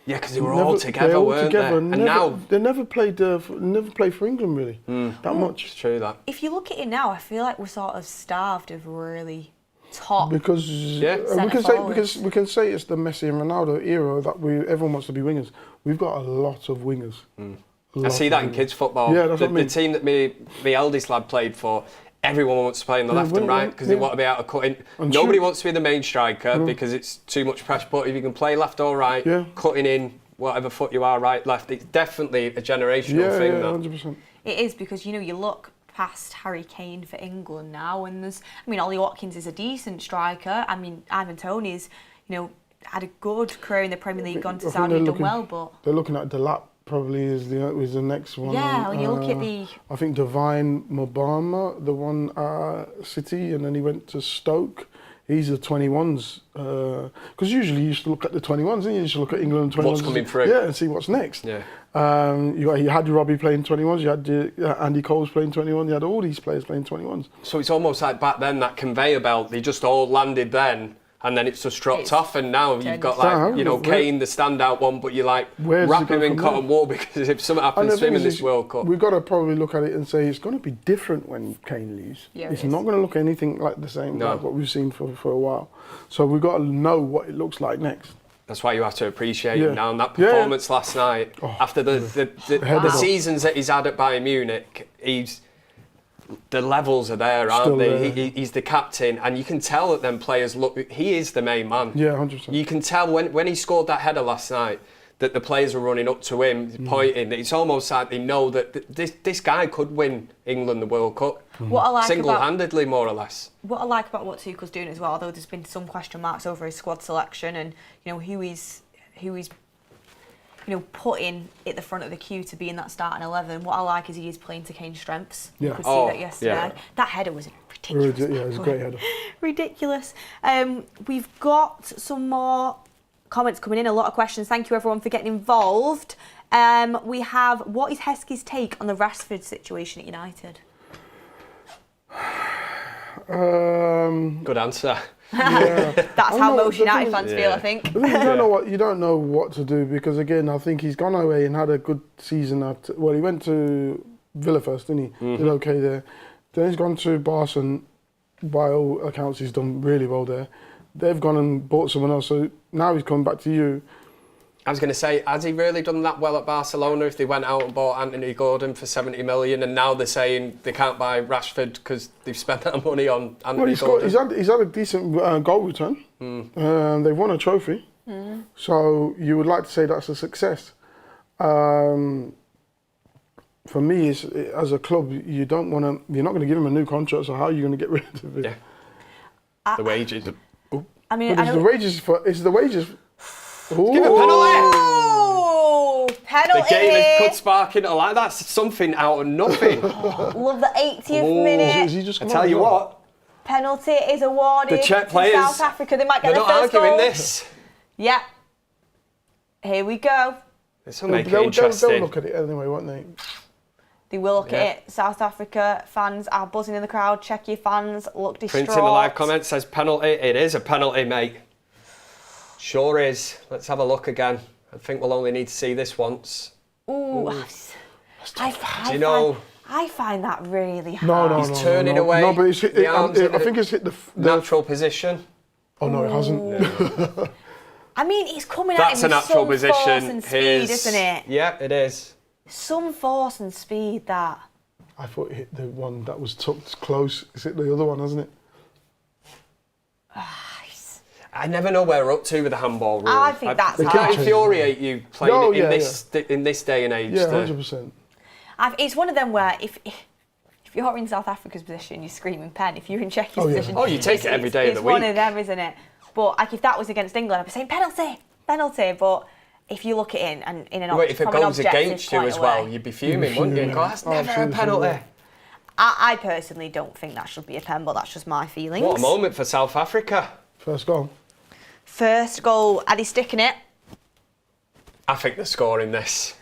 Yeah, because they were all together, weren't they? And now they never played for England really that much. It's true that. If you look at it now, I feel like we're sort of starved of really top. Because we can say it's the Messi and Ronaldo era that everyone wants to be wingers. We've got a lot of wingers. I see that in kids football. Yeah, that's what I mean. The team that my eldest lad played for, everyone wants to play on the left and right because they want to be able to cut in. Nobody wants to be the main striker because it's too much pressure. But if you can play left or right, cutting in whatever foot you are, right, left, it's definitely a generational thing. Yeah, 100%. It is because you look past Harry Kane for England now, and Ollie Watkins is a decent striker. I mean, Ivan Toney's had a good career in the Premier League, gone to Saudi and done well, but they're looking at Delap. Probably is the next one. Yeah, when you look at I think Divine Mobama, the one City, and then he went to Stoke. He's the 21s. Because usually you used to look at the 21s, and you used to look at England 21s. What's coming through. Yeah, and see what's next. Yeah. You had Robbie playing 21s, you had Andy Cole's playing 21, you had all these players playing 21s. So it's almost like back then, that conveyor belt, they just all landed then, and then it's just dropped off, and now you've got like, you know, Kane, the standout one, but you're like, wrap him in cotton wool, because if something happens to him in this World Cup. We've got to probably look at it and say it's going to be different when Kane leaves. Yeah, it's not going to look anything like the same, like what we've seen for a while. So we've got to know what it looks like next. That's why you have to appreciate him now. And that performance last night, after the seasons that he's had at Bayern Munich, the levels are there, aren't they? He's the captain, and you can tell that them players look. He is the main man. Yeah, 100%. You can tell when he scored that header last night that the players are running up to him, pointing. It's almost like they know that this guy could win England the World Cup single-handedly, more or less. What I like about what Tuchel's doing as well, although there's been some question marks over his squad selection and who he's putting at the front of the queue to be in that starting 11. What I like is he is playing to Kane's strengths. You could see that yesterday. Yeah. That header was ridiculous. Yeah, it was a great header. Ridiculous. We've got some more comments coming in, a lot of questions. Thank you everyone for getting involved. We have, what is Heskey's take on the Rashford situation at United? Good answer. Yeah. That's how most United fans feel, I think. You don't know what to do, because again, I think he's gone away and had a good season he went to Villa first, didn't he? Did okay there. Then he's gone to Barca, and by all accounts he's done really well there. They've gone and bought someone else, so now he's coming back to you. I was going to say, has he really done that well at Barcelona if they went out and bought Anthony Gordon for 70 million, and now they're saying they can't buy Rashford because they've spent that money on Anthony Gordon? He's had a decent goal return. They've won a trophy, so you would like to say that's a success. For me, as a club, you're not going to give him a new contract, so how are you going to get rid of it? Yeah. The wages. I mean, it's the wages. Ooh. Give a penalty! Oh, penalty! The game could spark into life. That's something out of nothing. Love the 80th minute. I tell you what. Penalty is awarded the Czech to players, South Africa. They might get their first goal. They're not arguing this. Yeah. Here we go. This will make it interesting. They'll look at it anyway, won't they? They will look at it. South Africa fans are buzzing in the crowd. Czechia fans look distraught. Prince in the live comment says penalty. It is a penalty, mate. Sure is. Let's have a look again. I think we'll only need to see this once. Ooh. I find that really hard. No, he's turning away. No, but it's hit, I think it's hit the natural position. Oh no, it hasn't. No. I mean, he's coming at him with some force and speed, isn't it? Yeah, it is. Some force and speed, that. I thought it hit the one that was tucked close. It's hit the other one, hasn't it? I never know where we're up to with the handball rule. I think that's hard. Can it infuriate you playing in this day and age? Yeah, 100%. It's one of them where if you're in South Africa's position, you're screaming pen. If you're in Czechia's position, you take it every day of the week. It's one of them, isn't it? But like, if that was against England, I'd be saying penalty. But if you look at it in an object, if it goes against you as well, you'd be fuming, wouldn't you? Go, that's never a penalty. I personally don't think that should be a pen, but that's just my feelings. What a moment for South Africa. First goal. Addy sticking it. I think they're scoring this.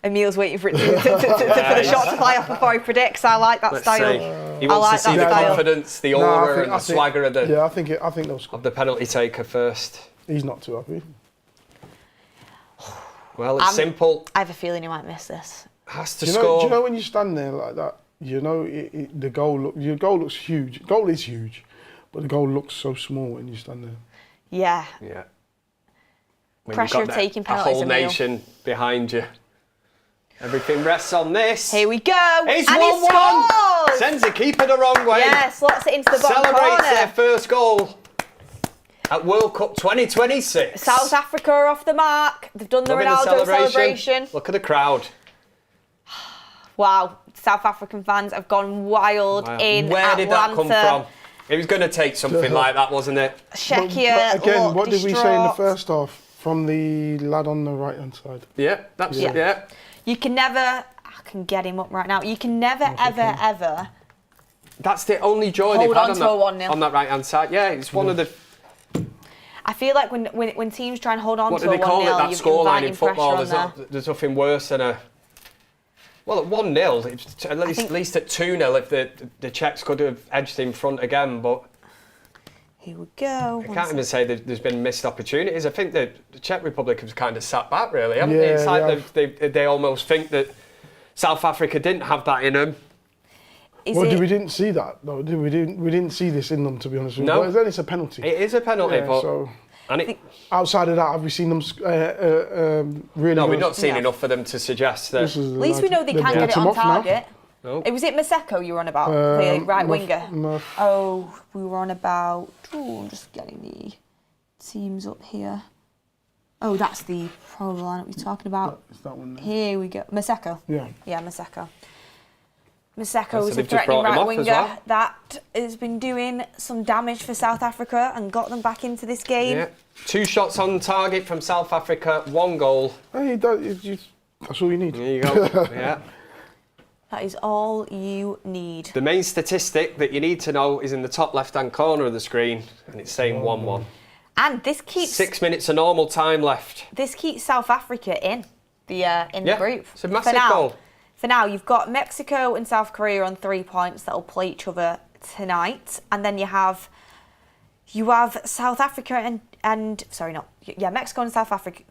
Emil's waiting for it for the shot to fly off before he predicts. I like that style. He wants to see the confidence, the aura, and the swagger of the. Yeah, I think they'll score. Of the penalty taker first. He's not too happy. Well, it's simple. I have a feeling he might miss this. Has to score. Do you know when you stand there like that? You know the goal. Your goal looks huge. Goal is huge, but the goal looks so small when you stand there. Yeah. Yeah. Pressure of taking penalties. A whole nation behind you. Everything rests on this. Here we go. It's 1-1. Sends the keeper the wrong way. Yeah, slots it into the bottom corner. Celebrates their first goal at World Cup 2026. South Africa are off the mark. They've done the Ronaldo celebration. Look at the crowd. Wow. South African fans have gone wild in Atlanta. Where did that come from? It was going to take something like that, wasn't it? Czechia, but again, what did we say in the distraught. first half from the lad on the right-hand side? Yeah, that's it. Yeah. You can never. I can get him up right now. You can never, ever that's the only joy Hold they've had on to a 1-0. on that right-hand side. Yeah, it's one of the... I feel like when teams try and hold on What to do a they call 1-0, it, that you're scoreline inviting in football? pressure on there. There's nothing worse than a... Well, at 1-0, it's at least at 2-0 if the Czechs could have edged in front again, but... Here we go. I can't even say that there's been missed opportunities. I think that the Czech Republic has kind of sat back, really, haven't they? It's like they almost think that South Africa didn't have that in them. We didn't see that, though. We didn't see this in them, to be honest with you. No. But then it's a penalty. It is a penalty, but... So And outside of that, have we seen them really... No, we've not seen enough for them to suggest that... At least we know they can get it on target. No. Was it Maseko you were on about, the right winger? Murph. Oh, we were on about... Oh, I'm just getting the teams up here. Oh, that's the probable lineup we're talking about. It's that one there. Here we go. Maseko. Yeah. Yeah, Maseko. Maseko So is a they've just threatening brought him right off winger as well? that has been doing some damage for South Africa and got them back into this game. Yeah. 2 shots on target from South Africa, 1 goal. Hey, that's all you need. There you go. Yeah. That is all you need. The main statistic that you need to know is in the top left-hand corner of the screen, and it's saying 1-1. And this keeps 6 minutes of normal time left. this keeps South Africa in the group. It's a massive goal. For now, you've got Mexico and South Korea on 3 points that'll play each other tonight, and then you have South Africa Mexico and South Africa.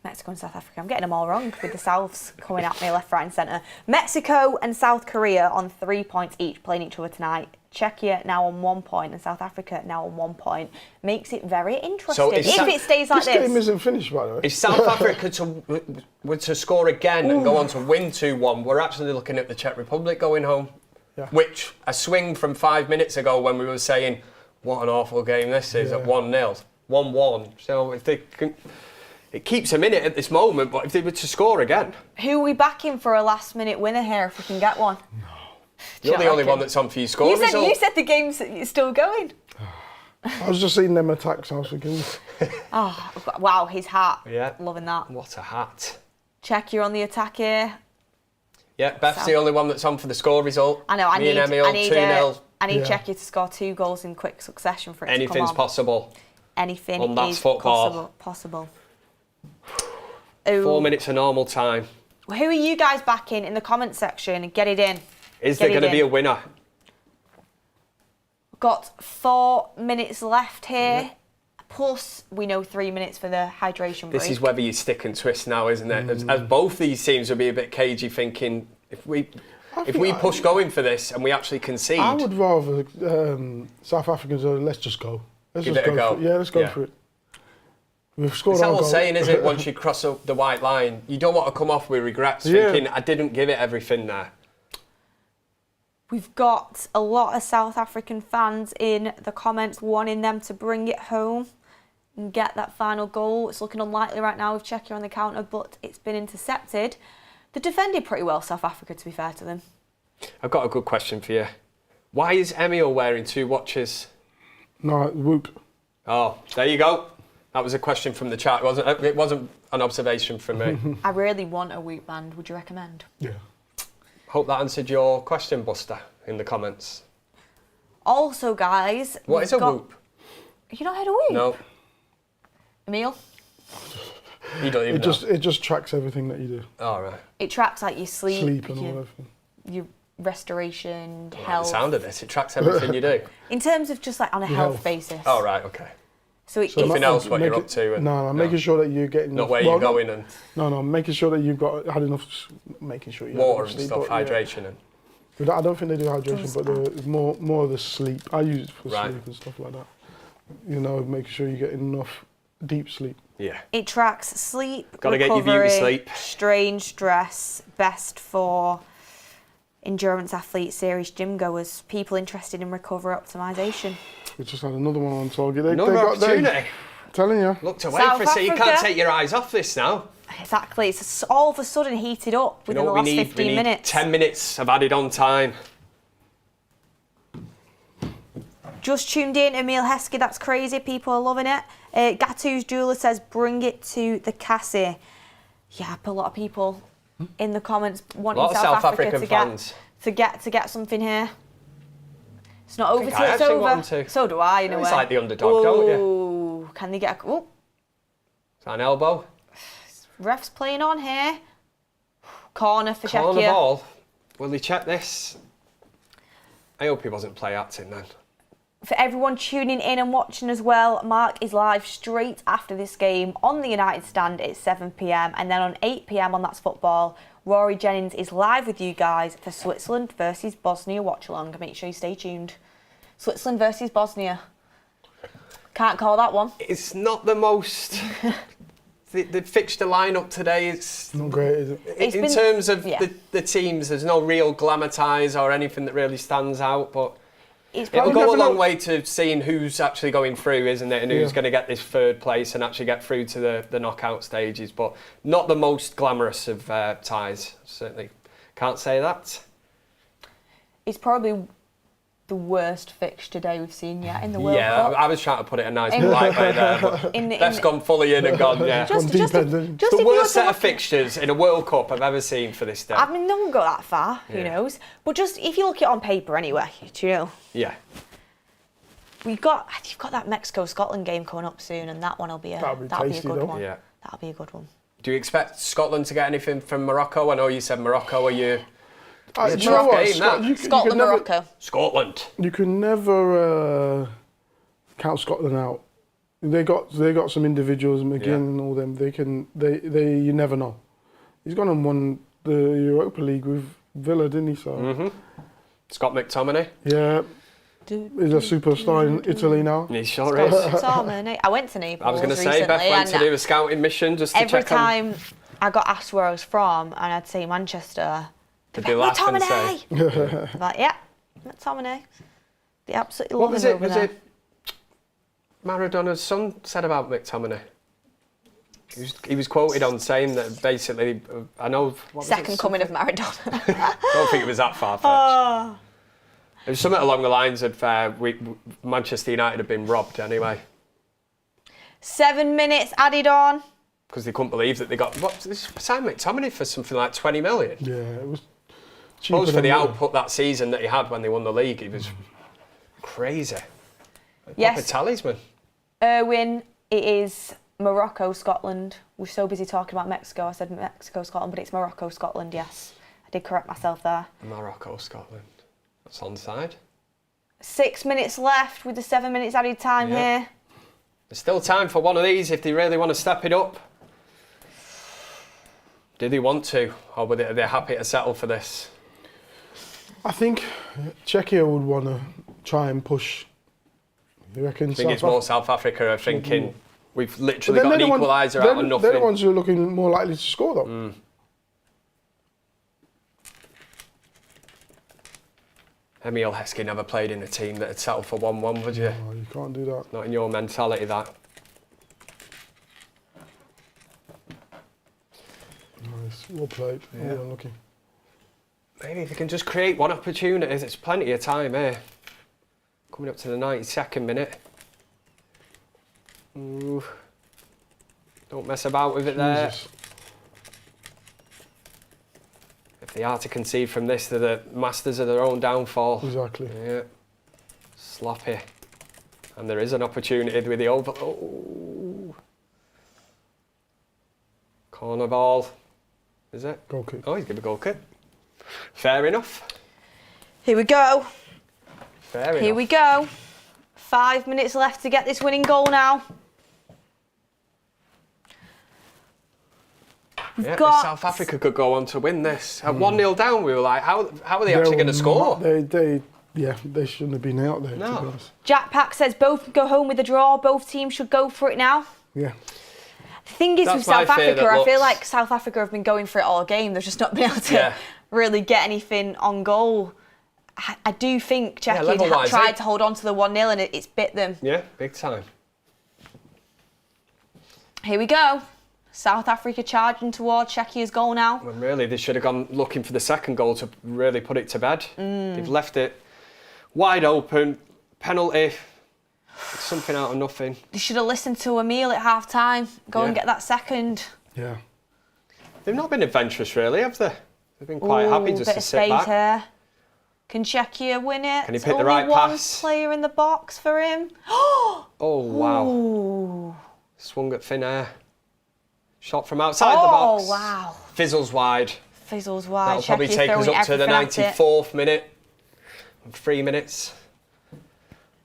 Mexico and South Africa. I'm getting them all wrong with the Souths coming at me left, right, and centre. Mexico and South Korea on 3 points each, playing each other tonight. Czechia now on 1 point and South Africa now on 1 point. Makes it very interesting. So if it stays like this game isn't finished, by the way. If South Africa were to score again and go on to win 2-1, we're actually looking at the Czech Republic going home. Yeah. Which, a swing from 5 minutes ago when we were saying, what an awful game this is at 1-0. 1-1. So if they can... It keeps them in it at this moment, but if they were to score again... Who are we backing for a last-minute winner here if we can get one? No. You're the only one that's on for your score result. You said the game's still going. I was just seeing them attacks, I was thinking... Oh, wow, his hat. Yeah. Loving that. What a hat. Czechia on the attack here. Yeah, Beth's the only one that's on for the score result. I know, I need 2-0. I need Czechia to score 2 goals in quick succession for it to come Anything's on. possible. Anything on that is football. possible. 4 minutes of normal time. Who are you guys backing in the comment section? Get it in. Is there going to be a winner? Got 4 minutes left here. Plus, we know 3 minutes for the hydration break. This is whether you stick and twist now, isn't it? As both these teams will be a bit cagey, thinking if we push going for this and we actually concede. I would rather South Africans let's just go. Let's Give just it a go. For it. Yeah, let's go for it. We've scored It's that our old goal. saying, is it? Once you cross the white line, you don't want to come off with regrets, thinking I didn't give it everything there. We've got a lot of South African fans in the comments wanting them to bring it home and get that final goal. It's looking unlikely right now with Czechia on the counter, but it's been intercepted. They defended pretty well, South Africa, to be fair to them. I've got a good question for you. Why is Emil wearing 2 watches? No, whoop. Oh, there you go. That was a question from the chat. It wasn't an observation from me. I really want a Whoop band. Would you recommend? Yeah. Hope that answered your question, Buster, in the comments. Also, guys... What is a Whoop? You not heard a Whoop? No. Emil? You don't even know. It just tracks everything that you do. All right. It tracks like your sleep And all everything. Your restoration, I like health. the sound of this. It tracks everything you do. In terms of just like on a health basis. Oh, right, okay. So Nothing else what you're up to. And, no, making sure that you're getting... Not where you're going and... No, making sure that you've had enough... Making sure you water have and sleep, stuff, hydration and... But I don't think they do hydration, but there's more of the sleep. I use it for Right. sleep and stuff like that. You know, making sure you get enough deep sleep. Yeah. It tracks sleep, Gotta get your recovery, beauty sleep. strain, stress, best for endurance athletes, serious gym goers, people interested in recovery optimisation. We just had another one on target. Another opportunity. Telling you. Look to wait South for it. You can't Africa. take your eyes off this now. Exactly. It's all of a sudden heated up within the last 15 we need minutes. 10 minutes of added on time. Just tuned in, Emil Heskey, that's crazy. People are loving it. Gatu's jeweler says, bring it to the Cassie. Yeah, a lot of people in the comments wanting A lot of South Africa African to fans. get something here. It's not over till it's actually over. want him to. So do I, in a way. He's like the underdog, don't you? Ooh, can they get a... Ooh, Is that an elbow? ref's playing on here. Corner for Corner Czechia. ball. Will he check this? I hope he wasn't play acting then. For everyone tuning in and watching as well, Mark is live straight after this game on the United stand at 7 p.m. and then on 8 p.m. on That's Football, Rory Jennings is live with you guys for Switzerland versus Bosnia Watchalong. Make sure you stay tuned. Switzerland versus Bosnia. Can't call that one. It's not the most... the fixture lineup today, it's... Not great, is it? In terms of the teams, there's no real glamour ties or anything that really stands out, but... It'll go a long way to seeing who's actually going through, isn't it? And who's going to get this third place and actually get through to the knockout stages. But not the most glamorous of ties. Certainly can't say that. It's probably the worst fixture day we've seen yet in the World Cup. Yeah, I was trying to put it a nice polite way there, but Beth's gone fully in and gone, just the worst set of fixtures in a World Cup I've ever seen for this day. I mean, no one got that far, who knows? But just, if you look at it on paper anyway, do you know? Yeah. You've got that Mexico-Scotland game coming up soon, and that one will be that'll be a good one. Yeah. That'll be a good one. Do you expect Scotland to get anything from Morocco? I know you said Morocco. Are you... You know what? Scotland, Morocco. Scotland. You can never count Scotland out. They got some individuals, McGinn and all them. They you never know. He's gone and won the Europa League with Villa, didn't he? So Scott McTominay. Yeah. He's a superstar in Italy now. He sure is. I went to Naples. I was going to say, Beth went to do a scouting mission just to check every time I got asked where I was from, and I'd say Manchester. Did they laugh and say? Like, yeah, McTominay. They absolutely love him over there. Was it Maradona's son said about McTominay? He was quoted on saying that basically, I know... Second coming of Maradona. I don't think it was that far-fetched. It was something along the lines of Manchester United have been robbed anyway. 7 minutes added on. Because they couldn't believe that they got... signed McTominay for something like 20 million? Yeah, it was... Suppose for the output that season that he had when they won the league, he was crazy. Yes. Proper talisman. Erwin, it is Morocco, Scotland. We're so busy talking about Mexico. I said Mexico, Scotland, but it's Morocco, Scotland, yes. I did correct myself there. Morocco, Scotland. That's onside. 6 minutes left with the 7 minutes added time here. There's still time for one of these if they really want to step it up. Do they want to? Or are they happy to settle for this? I think Czechia would want to try and push. You reckon? I think it's more South Africa are thinking, we've literally got an equaliser out of nothing. They're the ones who are looking more likely to score, though. Emil Heskey never played in a team that had settled for 1-1, would you? No, you can't do that. Not in your mentality, that. Nice. Well played. Yeah. Oh, unlucky. Maybe if they can just create one opportunity, there's plenty of time here. Coming up to the 92nd minute. Ooh. Don't mess about with it there. If they are to concede from this, they're the masters of their own downfall. Exactly. Yeah. Sloppy. And there is an opportunity with the over... Oh. Corner ball. Is it? Goal kick. Oh, he's given a goal kick. Fair enough. Here we go. Fair enough. Here we go. 5 minutes left to get this winning goal now. If South Africa could go on to win this. At 1-0 down, we were like, how are they actually going to score? They shouldn't have been out there, No. to be honest. Jack Pack says both go home with a draw. Both teams should go for it now. Yeah. The thing is, That's with South my fear Africa, that I feel looks- like South Africa have been going for it all game. They've just not been able to really get anything on goal. I do think Czechia level-wise, tried to hold on to the 1-0 and it's bit them. Yeah, big time. Here we go. South Africa charging towards Czechia's goal now. When really they should have gone looking for the second goal to really put it to bed. They've left it wide open. Penalty. It's something out of nothing. They should have listened to Emil at half time. Go and get that second. Yeah. They've not been adventurous really, have they? They've been quite happy just bit to of sit space back. here. Can Czechia win it? Can he pick the Only right one pass? player in the box for him. Oh, wow. Ooh. Swung at thin air. Shot from outside the box. Oh, wow. Fizzles wide. Fizzles wide. That'll probably Czechia's take us throwing up to the everything at it. 94th minute. 3 minutes.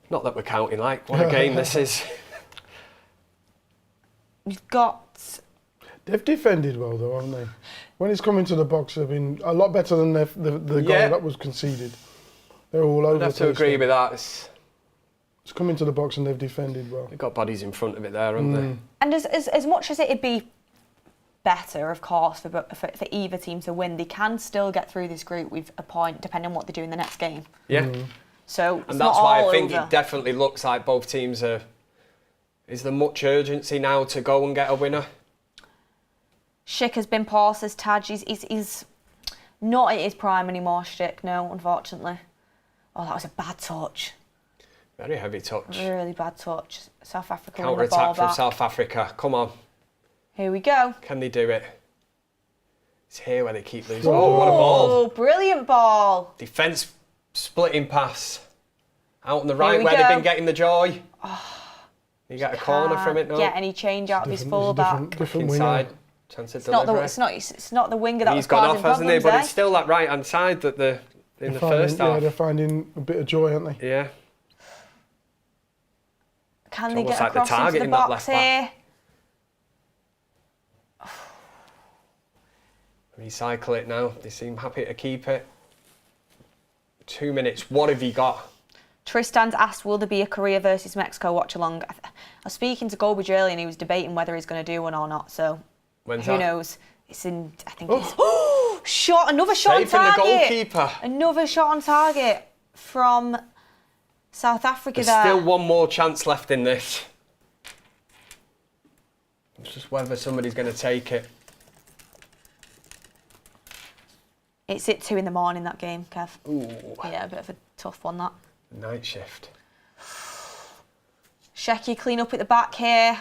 Not that we're counting like. What a game this is. We've got... They've defended well, though, haven't they? When it's come into the box, they've been a lot better than the goal that was conceded. They're all over. I'd have to agree with that. It's come into the box and they've defended well. they've got bodies in front of it there, haven't they? And as much as it'd be better, of course, for either team to win, they can still get through this group with a point, depending on what they do in the next game. Yeah. So it's And not that's why all I think over. it definitely looks like both teams are... Is there much urgency now to go and get a winner? Schick has been poor, says Taj. He's not at his prime anymore, Schick, no, unfortunately. Oh, that was a bad touch. Very heavy touch. Really bad touch. South Africa win the ball Counter-attack from back. South Africa. Come on. Here we go. Can they do it? It's here where they keep losing. Oh, what a ball. Oh, brilliant ball. Defence splitting pass. Out on the Here right we where they've go. been getting the joy. You get a corner from it now. Get any change out of his fullback. Different Inside. winner. Chance of It's not delivery. it's not the winger that He's was gone causing off, hasn't he? problems, But eh? it's still that right-hand side that in the first Yeah, half. they're finding a bit of joy, aren't they? Yeah. Can It's they almost get like they're across into the targeting that box left back. here? Recycle it now. They seem happy to keep it. 2 minutes. What have you got? Tristan's asked, will there be a Korea versus Mexico watch-along? I was speaking to Goldbridge earlier and he was debating whether he's going to do one or not, so When's who that? knows? It's in, I think it's... Shot, another shot Saving on the target. goalkeeper. Another shot on target from South Africa There's there. still one more chance left in this. It's just whether somebody's going to take it. It's at 2 a.m, that game, Kev. Ooh. Yeah, a bit of a tough one, that. Night shift. Czechia clean up at the back here.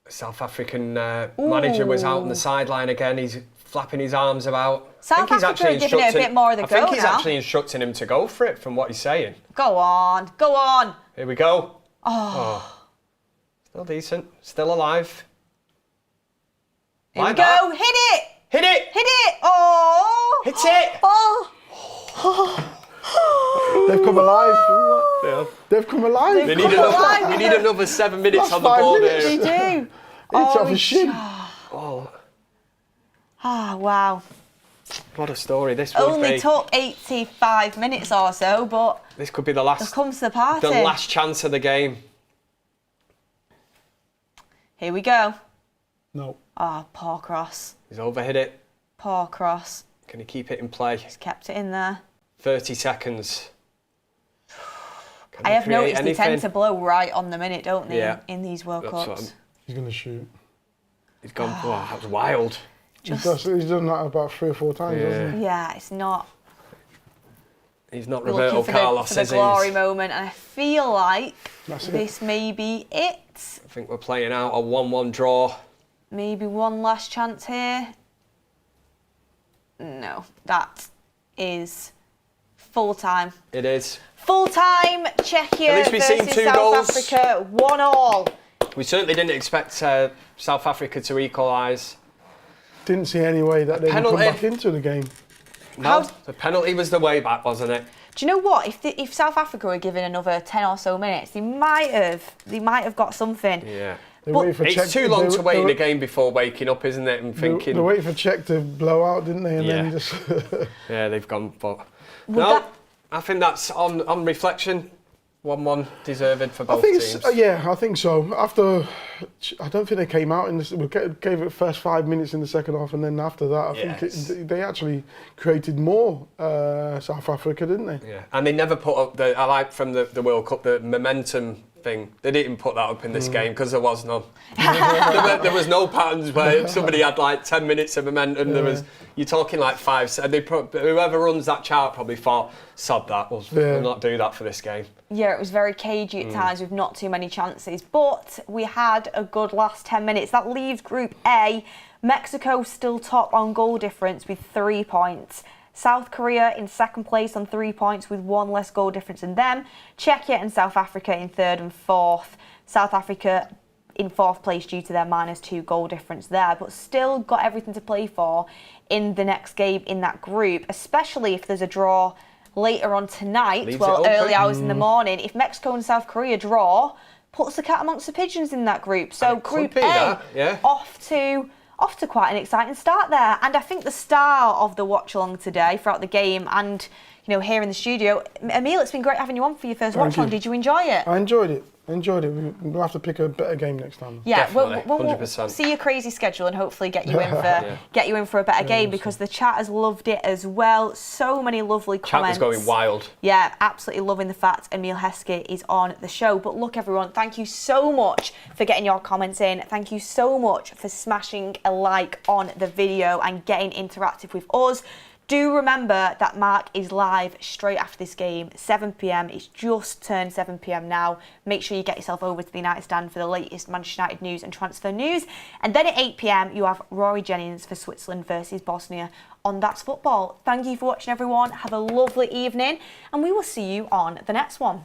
South African manager was out on the sideline again. He's flapping his arms about. South Africa are giving it a bit more of the I think go he's now. actually instructing him to go for it from what he's saying. Go on, go on. Here we go. Oh. Still decent. Still alive. Here we Like go. that. Hit it. Hit it. Hit it. Oh. Hit it. Oh. They've come alive. Yeah. They've come alive. We Come on. need another 7 minutes Last on the 5 board minutes. They here. do. It's off his shin. Oh, Wow. what a story this would Only be. took 85 minutes or so, but This could be the here last comes the party. chance of the game. Here we go. No. Oh, poor cross. He's overhit it. Poor cross. Can he keep it in play? Just kept it in there. 30 seconds. Can I he have create noticed they tend anything? to blow right on the minute, don't they, Yeah. in these World That's what Cups? He's going to shoot. He's gone. Oh, that was wild. He's done that about 3 or 4 times, Yeah. hasn't he? Yeah, it's not He's not looking Roberto for Carlos, the is he? glory moment, and I feel like That's it. this may be it. I think we're playing out a 1-1 draw. Maybe one last chance here. No, that is full time. It is. Full time, Czechia At least we've seen versus 2 South goals. Africa, 1-1. We certainly didn't expect South Africa to equalise. Didn't see any way that they would come Penalty. back into the game. No, the penalty was the way back, wasn't it? Do you know what? If South Africa were given another 10 or so minutes, they might have got something. Yeah. They But waited for Czech- It's too long they- to wait they in were- the game before waking up, isn't it? And thinking, They waited for Czech to blow out, didn't they? And then Yeah. just yeah, they've gone. But Would no, that- I think that's on reflection. 1-1 deserved for I both think, teams. I think so. After, I don't think they came out in this. We gave it first 5 minutes in the second half, and then after that, I Yes. think they actually created more. South Africa, didn't they? Yeah, and they never put up I like from the World Cup the momentum thing. They didn't put that up in this game because there was none. there was no patterns where somebody had like 10 minutes of momentum. There was. You're talking like 5. Whoever runs that chart probably thought, sod that. We'll not do that for this game. Yeah, it was very cagey at times with not too many chances, but we had a good last 10 minutes. That leaves Group A. Mexico still top on goal difference with 3 points. South Korea in second place on 3 points with 1 less goal difference than them. Czechia and South Africa in third and fourth. South Africa in fourth place due to their -2 goal difference there, but still got everything to play for in the next game in that group, especially if there's a draw later on tonight, early hours in the morning. If Mexico and South Korea draw, puts the cat amongst the pigeons in that group. So Group A, off to quite an exciting start there. And I think the star of the watch-along today throughout the game and, here in the studio, Emil, it's been great having you on for your first watch-along. Did you enjoy it? I enjoyed it. We'll have to pick a better game next time. Yeah, we'll 100%. see your crazy schedule and hopefully get you in for a better game, because the chat has loved it as well. So many lovely comments. Chat was going wild. Yeah, absolutely loving the fact Emil Heskey is on the show. But look, everyone, thank you so much for getting your comments in. Thank you so much for smashing a like on the video and getting interactive with us. Do remember that Mark is live straight after this game, 7 p.m. It's just turned 7 p.m. now. Make sure you get yourself over to the United Stand for the latest Manchester United news and transfer news. And then at 8 p.m, you have Rory Jennings for Switzerland versus Bosnia on That's Football. Thank you for watching, everyone. Have a lovely evening, and we will see you on the next one.